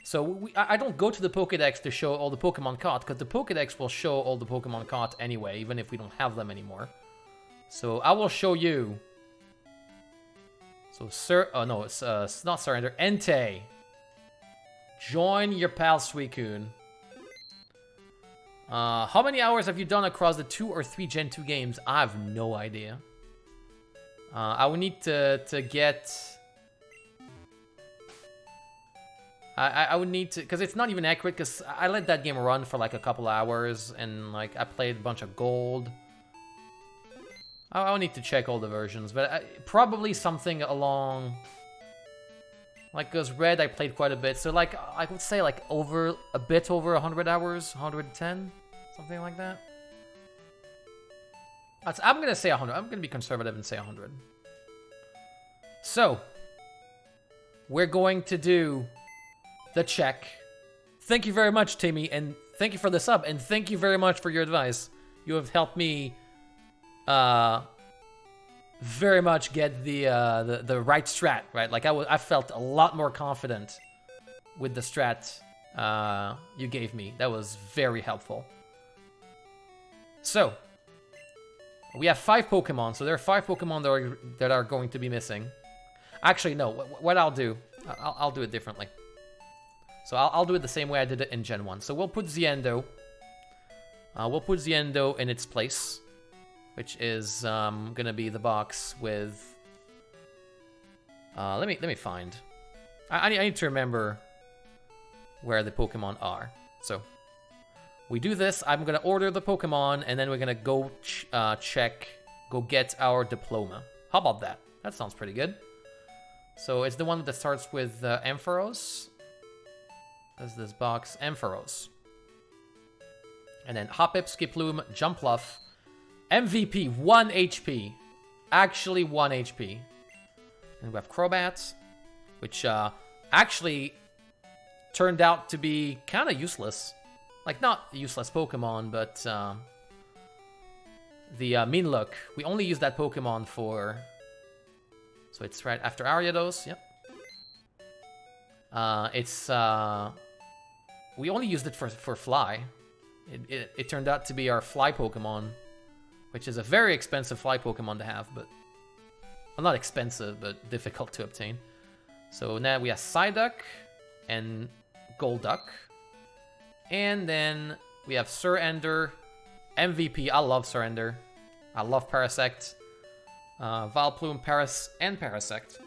So I don't go to the Pokédex to show all the Pokemon caught, because the Pokédex will show all the Pokemon caught anyway, even if we don't have them anymore. So I will show you. So oh no, it's not Surrender. Entei. Join your pal Suicune. How many hours have you done across the 2 or 3 Gen 2 games? I have no idea. I would need to get... I would need to... Because it's not even accurate, because I let that game run for like a couple hours, and like I played a bunch of gold. I would need to check all the versions, but probably something along... Like, because Red I played quite a bit, so like, I would say like a bit over 100 hours, 110, something like that. I'm gonna say 100, I'm gonna be conservative and say 100. So, we're going to do the check. Thank you very much, Timmy, and thank you for the sub, and thank you very much for your advice. You have helped me, very much get the right strat, right? Like I felt a lot more confident with the strat you gave me. That was very helpful. So we have 5 Pokemon, so there are 5 Pokemon that are going to be missing. Actually, no. What I'll do, I'll do it differently. So I'll do it the same way I did it in Gen 1. So we'll put Ziendo. We'll put Ziendo in its place, which is gonna be the box with... let me find. I need to remember where the Pokemon are. So we do this. I'm gonna order the Pokemon, and then we're gonna go go get our diploma. How about that? That sounds pretty good. So it's the one that starts with Ampharos. That's this box, Ampharos. And then Hoppip, Skiploom, Jumpluff, MVP, 1 HP. Actually 1 HP. And we have Crobat, which actually turned out to be kind of useless. Like, not a useless Pokemon, but the Minlook. We only use that Pokemon for... So it's right after Ariados, yep. We only used it for Fly. It turned out to be our Fly Pokemon, which is a very expensive Fly Pokemon to have, but Well, not expensive, but difficult to obtain. So now we have Psyduck and Golduck. And then we have Surrender, MVP. I love Surrender. I love Parasect. Vileplume, Paras, and Parasect.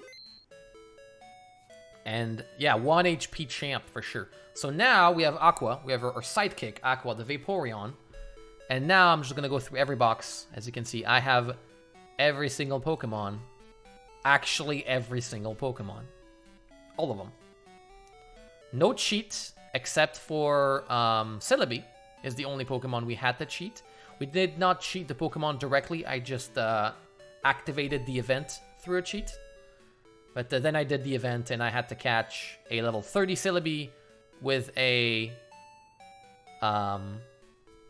And yeah, 1 HP champ for sure. So now we have Aqua. We have our sidekick, Aqua, the Vaporeon. And now I'm just going to go through every box. As you can see, I have every single Pokemon. Actually, every single Pokemon. All of them. No cheat, except for Celebi is the only Pokemon we had to cheat. We did not cheat the Pokemon directly. I just activated the event through a cheat. But then I did the event and I had to catch a level 30 Celebi with a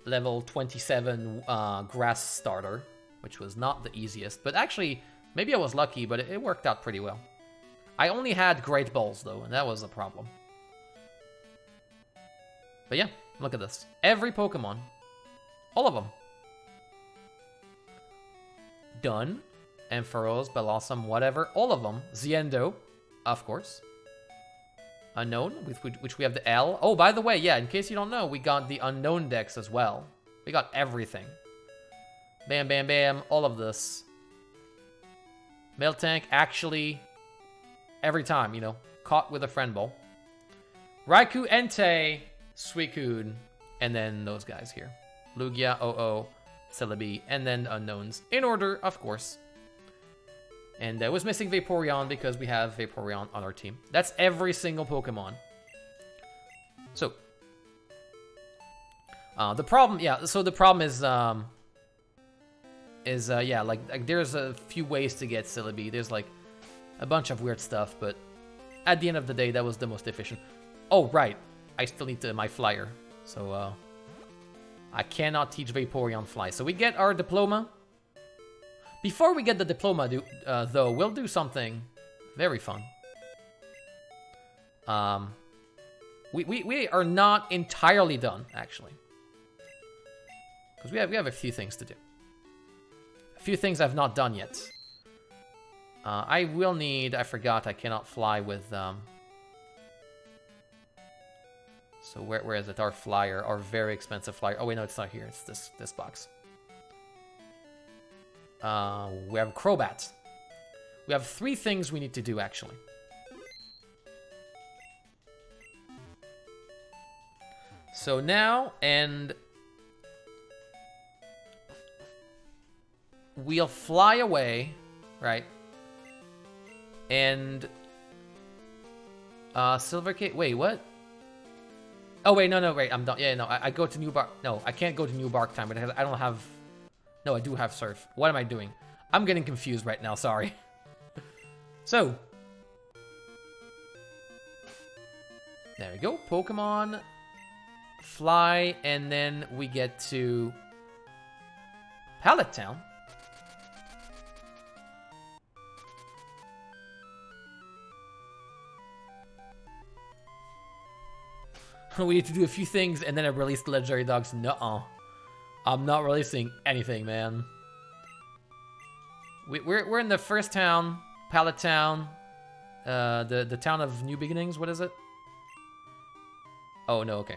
level 27 grass starter, which was not the easiest. But actually, maybe I was lucky, but it worked out pretty well. I only had Great Balls, though, and that was a problem. But yeah, look at this. Every Pokemon. All of them. Done. Ampharos, Bellossom, whatever. All of them. Ziendo, of course. Unknown, with which we have the L. Oh, by the way, yeah, in case you don't know, we got the Unknown Dex as well. We got everything. Bam, bam, bam. All of this. Miltank, actually, every time, you know, caught with a friend ball. Raikou, Entei, Suicune, and then those guys here. Lugia, Oo, Celebi, and then Unknowns. In order, of course. And I was missing Vaporeon because we have Vaporeon on our team. That's every single Pokemon. So, the problem, yeah, so the problem is yeah, like there's a few ways to get Celebi. There's like a bunch of weird stuff, but at the end of the day, that was the most efficient. Oh, right. I still need my flyer. So, I cannot teach Vaporeon fly. So we get our diploma. Before we get the diploma, though, we'll do something very fun. We are not entirely done, actually. Because we have a few things to do. A few things I've not done yet. I will need... I forgot I cannot fly with... So where is it? Our flyer, our very expensive flyer. Oh wait, no, it's not here. It's this box. We have Crobat. We have 3 things we need to do, actually. So now, and... we'll fly away, right? And... Silver Cake... Wait, what? Oh, wait, no, wait, I'm done. Yeah, no, I go to New Bark... No, I can't go to New Bark time, because I don't have... No, I do have Surf. What am I doing? I'm getting confused right now, sorry. So. There we go. Pokemon. Fly, and then we get to... Pallet Town. We need to do a few things, and then I release the Legendary Dogs. Nuh-uh. I'm not releasing anything, man. We're in the first town, Pallet Town, the town of New Beginnings. What is it? Oh no, okay.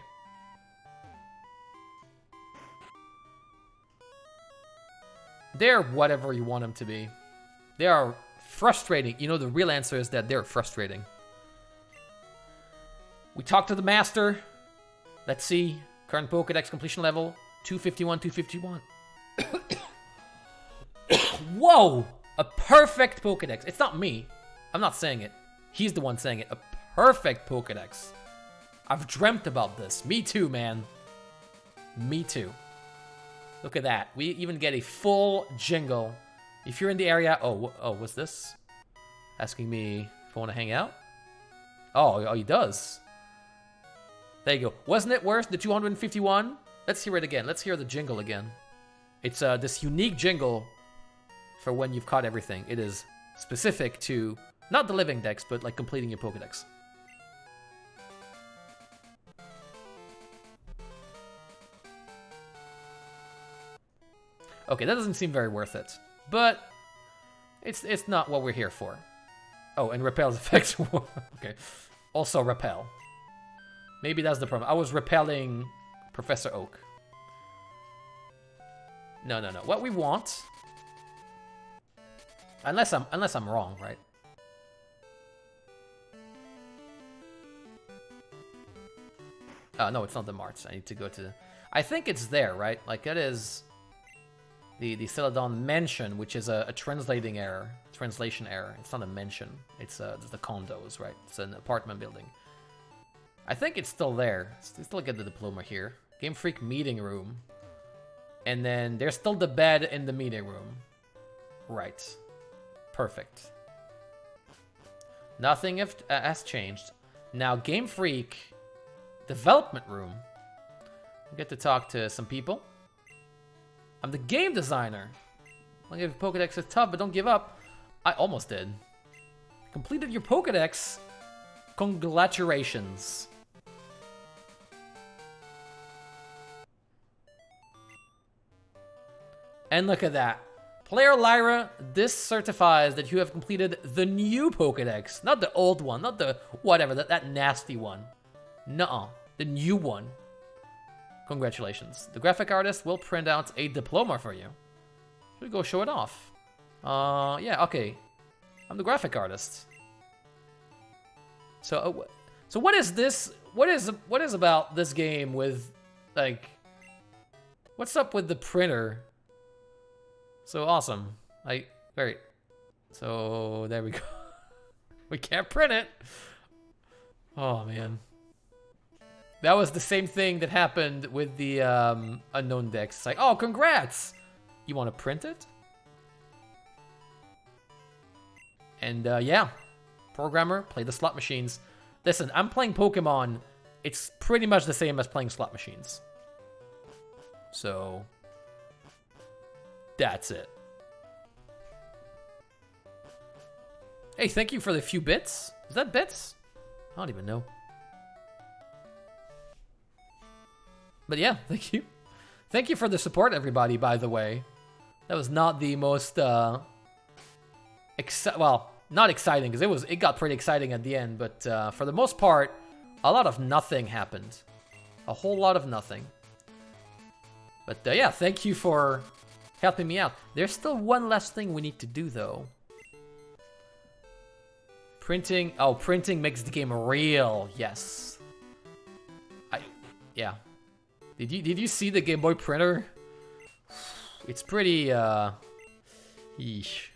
They're whatever you want them to be. They are frustrating. You know, the real answer is that they're frustrating. We talk to the master. Let's see. Current Pokédex completion level. 251, 251. Whoa! A perfect Pokédex. It's not me. I'm not saying it. He's the one saying it. A perfect Pokédex. I've dreamt about this. Me too, man. Me too. Look at that. We even get a full jingle. If you're in the area... Oh, what's this? Asking me if I want to hang out? Oh, he does. There you go. Wasn't it worth the 251? Let's hear it again. Let's hear the jingle again. It's this unique jingle for when you've caught everything. It is specific to, not the Living Dex, but like completing your Pokédex. Okay, that doesn't seem very worth it. But It's not what we're here for. Oh, and repel's effects. Okay. Also repel. Maybe that's the problem. I was repelling Professor Oak. No. What we want, unless I'm wrong, right? No, it's not the Marts. I need to go to. I think it's there, right? Like it is the Celadon Mansion, which is a translation error. It's not a mansion. It's the condos, right? It's an apartment building. I think it's still there. Still get the diploma here. Game Freak meeting room. And then there's still the bed in the meeting room. Right. Perfect. Nothing has changed. Now, Game Freak development room. We get to talk to some people. I'm the game designer. I'll give Pokédex is tough, but don't give up. I almost did. Completed your Pokédex. Congratulations. And look at that. Player Lyra, this certifies that you have completed the new Pokédex. Not the old one, not the whatever, that nasty one. Nuh-uh, the new one. Congratulations. The graphic artist will print out a diploma for you. Should we go show it off? Yeah, okay. I'm the graphic artist. So what is this? What is about this game with, like, what's up with the printer? So awesome. Great. So there we go. We can't print it. Oh man. That was the same thing that happened with the unknown decks. It's like, oh, congrats! You want to print it? And yeah, programmer, play the slot machines. Listen, I'm playing Pokemon. It's pretty much the same as playing slot machines. So that's it. Hey, thank you for the few bits. Is that bits? I don't even know. But yeah, thank you. Thank you for the support, everybody, by the way. That was not the most, well, not exciting, because it got pretty exciting at the end, but for the most part, a lot of nothing happened. A whole lot of nothing. But yeah, thank you for helping me out. There's still one last thing we need to do, though. Printing. Oh, printing makes the game real. Yes. Yeah. Did you see the Game Boy printer? It's pretty, yeesh. It's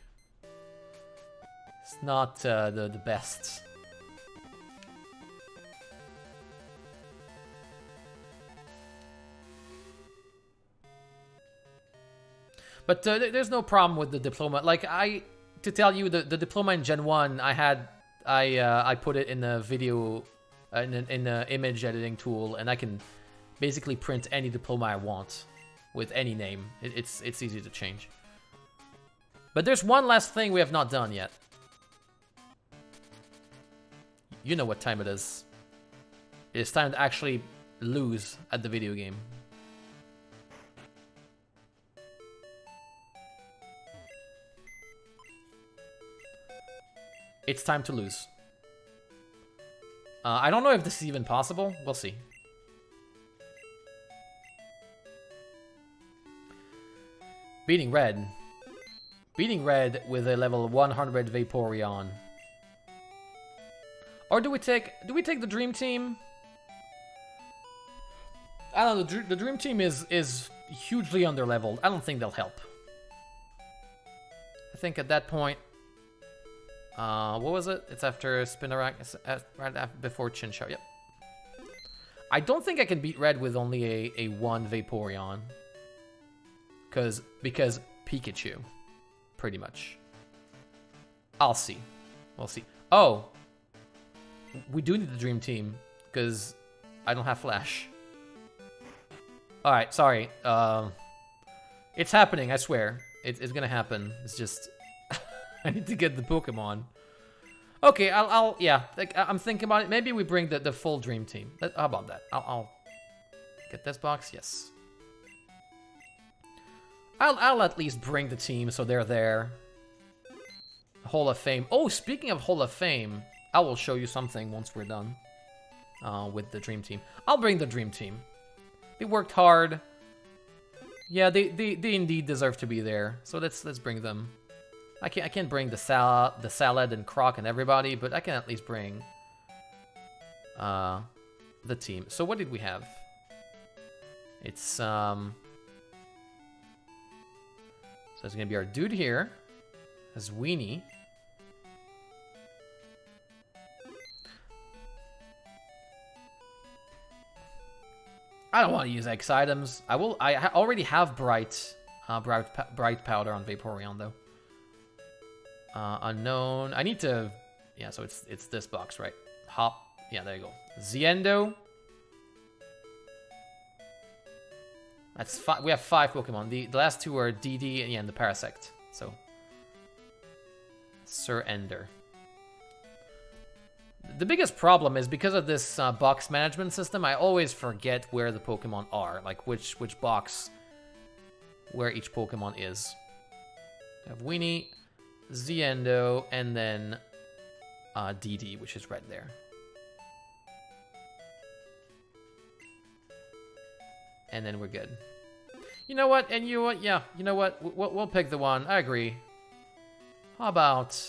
not the best. But there's no problem with the diploma. Like, to tell you, the diploma in Gen 1, I put it in a video, in an image editing tool, and I can basically print any diploma I want with any name. It's easy to change. But there's one last thing we have not done yet. You know what time it is. It's time to actually lose at the video game. It's time to lose. I don't know if this is even possible. We'll see. Beating Red. Beating Red with a level 100 Vaporeon. Or do we take the Dream Team? I don't know, the Dream Team is hugely underleveled. I don't think they'll help. I think at that point, what was it? It's after Spinarak, right after, before Chinchou, yep. I don't think I can beat Red with only a 1 Vaporeon. Because Pikachu, pretty much. I'll see. We'll see. Oh, we do need the Dream Team, because I don't have Flash. Alright, sorry. It's happening, I swear. It's gonna happen. It's just... I need to get the Pokemon. Okay, yeah, like, I'm thinking about it. Maybe we bring the full Dream Team. How about that? I'll get this box, yes. I'll at least bring the team so they're there. Hall of Fame. Oh, speaking of Hall of Fame, I will show you something once we're done with the Dream Team. I'll bring the Dream Team. They worked hard. Yeah, they indeed deserve to be there. So let's bring them. I can't bring the salad and Croc and everybody, but I can at least bring the team. So what did we have? It's so it's gonna be our dude here as Weenie. I don't want to use X items. I already have bright powder on Vaporeon though. Unknown. I need to. Yeah, so it's this box, right? Hop. Yeah, there you go. Ziendo. That's 5. We have 5 Pokemon. The last 2 are DD and the Parasect. So Surrender. The biggest problem is because of this box management system, I always forget where the Pokemon are, like which box where each Pokemon is. I have Weenie, Ziendo, and then DD, which is right there. And then we're good. You know what? And you what? Yeah, you know what? We'll pick the one. I agree. How about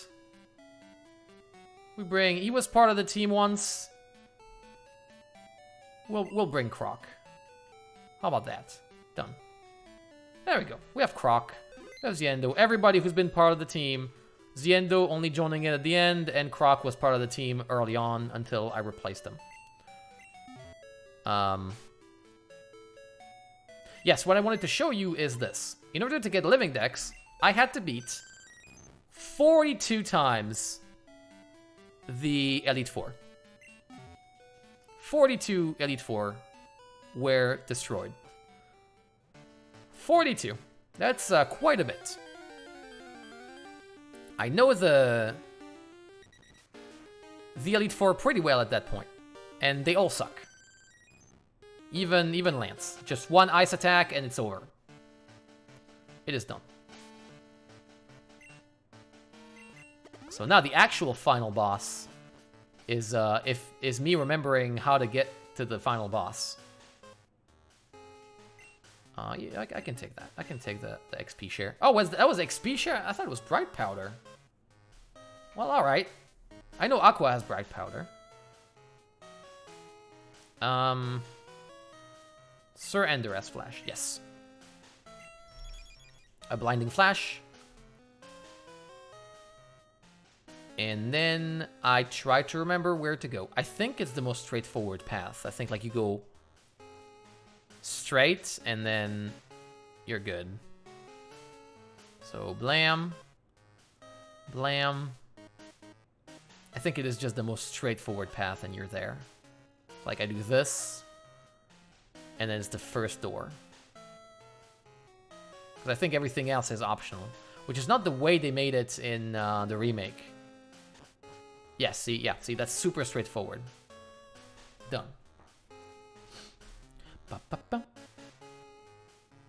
we bring? He was part of the team once. We'll bring Croc. How about that? Done. There we go. We have Croc. There's Ziendo. Everybody who's been part of the team. Ziendo only joining in at the end, and Croc was part of the team early on until I replaced him. Yes, what I wanted to show you is this. In order to get Living Dex, I had to beat 42 times the Elite Four. 42 Elite Four were destroyed. 42. That's quite a bit. I know the Elite Four pretty well at that point, and they all suck. Even Lance. Just one ice attack and it's over. It is done. So now the actual final boss is me remembering how to get to the final boss. Yeah, I can take that. I can take the XP share. Oh, that was XP share? I thought it was Bright Powder. Well, alright. I know Aqua has Bright Powder. Surrender as Flash, yes. A Blinding Flash. And then I try to remember where to go. I think it's the most straightforward path. I think like you go straight and then you're good. So Blam. Blam. I think it is just the most straightforward path and you're there. Like I do this. And then it's the first door. Because I think everything else is optional. Which is not the way they made it in the remake. Yeah, see, that's super straightforward. Done.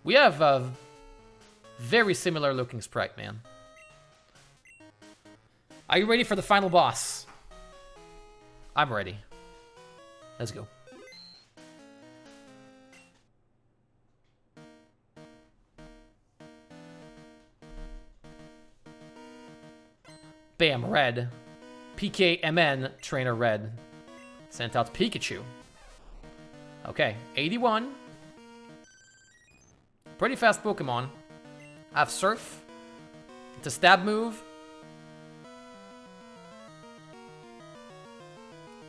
We have a very similar looking sprite, man. Are you ready for the final boss? I'm ready. Let's go. Bam, red. PKMN Trainer Red. Sent out Pikachu. Okay, 81. Pretty fast Pokemon. I have Surf. It's a stab move.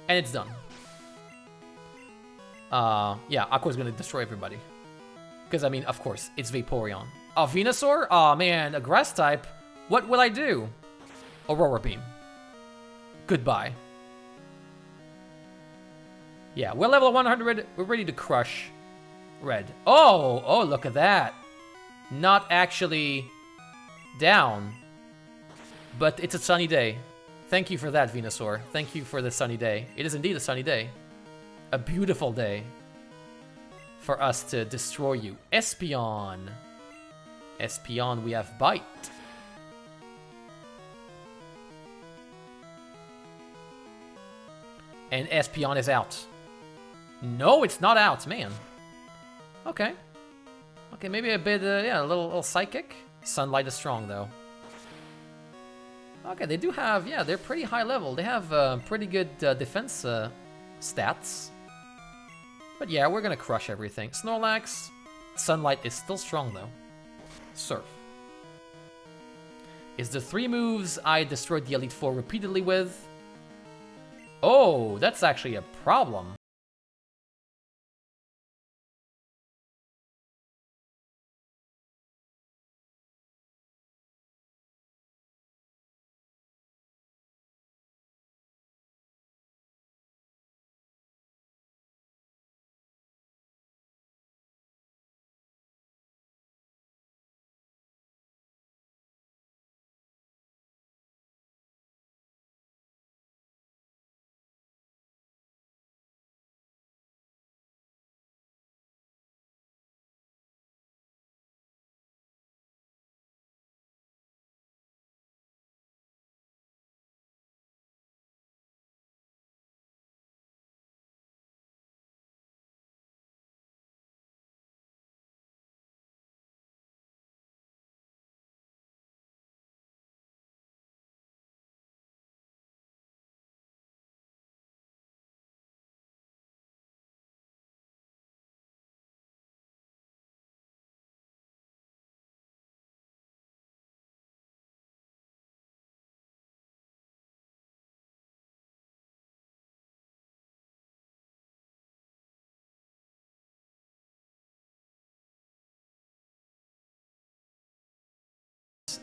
And it's done. Yeah, Aqua's gonna destroy everybody. Because, I mean, of course, it's Vaporeon. Oh, Venusaur? Oh, man, a Grass type. What will I do? Aurora Beam. Goodbye. Yeah, we're level 100. We're ready to crush Red. Oh, look at that. Not actually down. But it's a sunny day. Thank you for that, Venusaur. Thank you for the sunny day. It is indeed a sunny day. A beautiful day for us to destroy you. Espeon. Espeon, we have Bite. And Espeon is out. No, it's not out, man. Okay. Okay, maybe a bit, yeah, a little psychic. Sunlight is strong, though. Okay, they do have, yeah, they're pretty high level. They have pretty good defense stats. But yeah, we're gonna crush everything. Snorlax, Sunlight is still strong, though. Surf. Is the 3 moves I destroyed the Elite Four repeatedly with? Oh, that's actually a problem.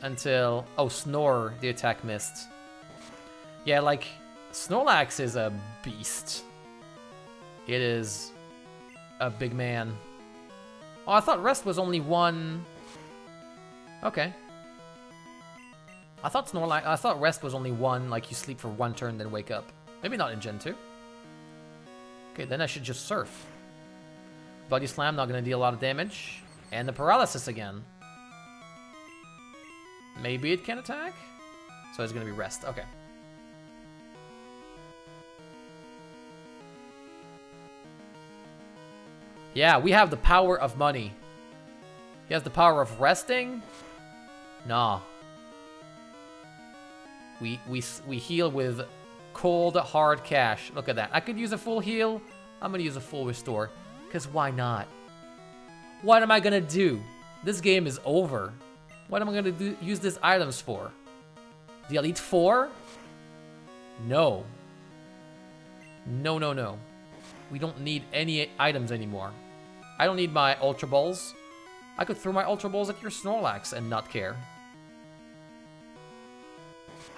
Until... Oh, Snore, the attack missed. Yeah, like, Snorlax is a beast. It is a big man. Oh, I thought rest was only 1... Okay. I thought rest was only 1, like you sleep for 1 turn, then wake up. Maybe not in Gen 2. Okay, then I should just surf. Body Slam, not gonna deal a lot of damage. And the paralysis again. Maybe it can attack? So it's gonna be rest, okay. Yeah, we have the power of money. He has the power of resting? Nah. We heal with cold, hard cash. Look at that. I could use a full heal. I'm gonna use a full restore. Because why not? What am I gonna do? This game is over. What am I gonna use these items for? The Elite Four? No. No, no, no. We don't need any items anymore. I don't need my Ultra Balls. I could throw my Ultra Balls at your Snorlax and not care.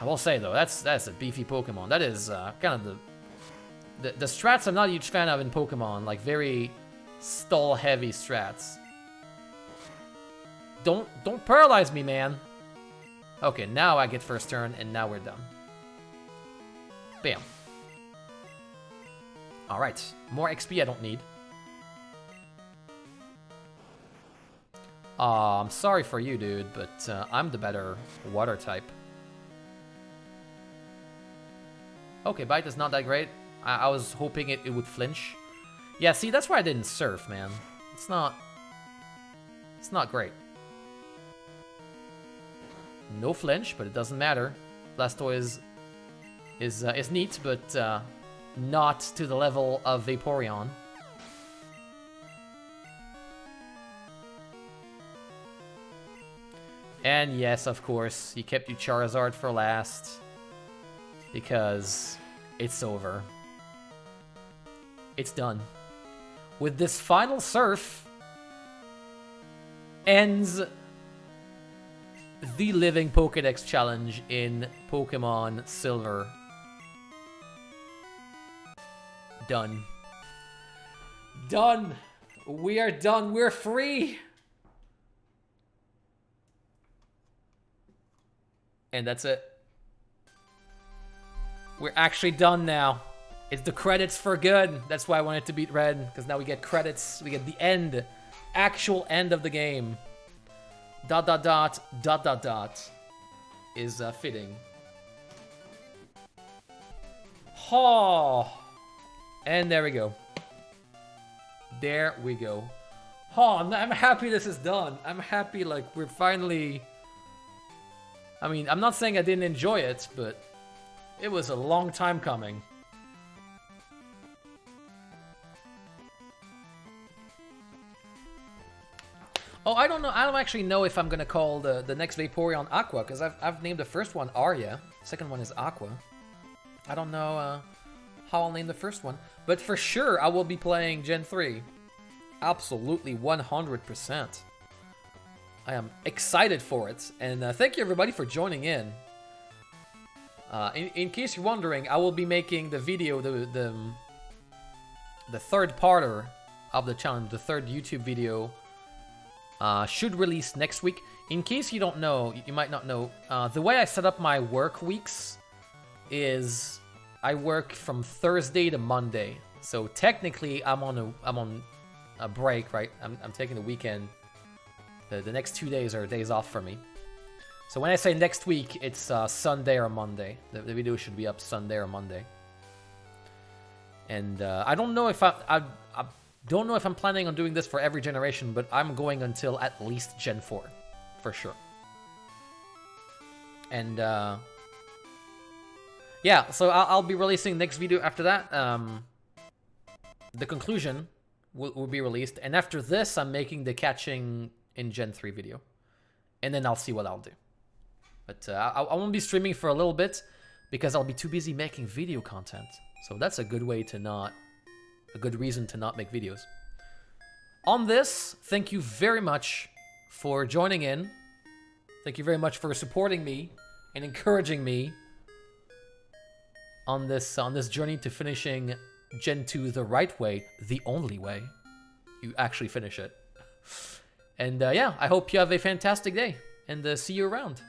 I will say though, that's a beefy Pokemon. That is kind of the strats I'm not a huge fan of in Pokemon, like very stall heavy strats. Don't paralyze me, man. Okay, now I get first turn and now we're done. Bam. All right, more XP I don't need. I'm sorry for you, dude, but I'm the better water type. Okay, Bite is not that great. I was hoping it would flinch. Yeah, see, that's why I didn't surf, man. It's not great. No flinch, but it doesn't matter. Blastoise is neat, but not to the level of Vaporeon. And yes, of course, you kept your Charizard for last. Because it's over. It's done. With this final surf, ends the Living Pokédex challenge in Pokémon Silver. Done. Done! We are done. We're free! And that's it. We're actually done now. It's the credits for good. That's why I wanted to beat Red, because now we get credits. We get the end. Actual end of the game. ... is fitting. Oh, And there we go. There we go. Oh, I'm happy this is done. I'm happy, like, we're finally... I mean, I'm not saying I didn't enjoy it, but it was a long time coming. Oh, I don't know. I don't actually know if I'm gonna call the next Vaporeon Aqua, because I've named the first one Arya. Second one is Aqua. I don't know how I'll name the first one, but for sure I will be playing Gen 3. Absolutely, 100%. I am excited for it, and thank you everybody for joining in. In case you're wondering, I will be making the video, the third parter of the challenge, the third YouTube video. Should release next week. In case you don't know, you might not know, the way I set up my work weeks is I work from Thursday to Monday. So technically, I'm on a break, right? I'm taking the weekend. The next 2 days are days off for me. So when I say next week, it's Sunday or Monday. The video should be up Sunday or Monday. And I don't know if I don't know if I'm planning on doing this for every generation, but I'm going until at least Gen 4, for sure. And yeah, so I'll be releasing next video after that. The conclusion will be released, and after this, I'm making the catching in Gen 3 video, and then I'll see what I'll do. But I won't be streaming for a little bit because I'll be too busy making video content. So that's a good way to not. A good reason to not make videos. On this, thank you very much for joining in. Thank you very much for supporting me and encouraging me on this journey to finishing Gen 2 the right way, the only way. You actually finish it. And yeah, I hope you have a fantastic day, and see you around.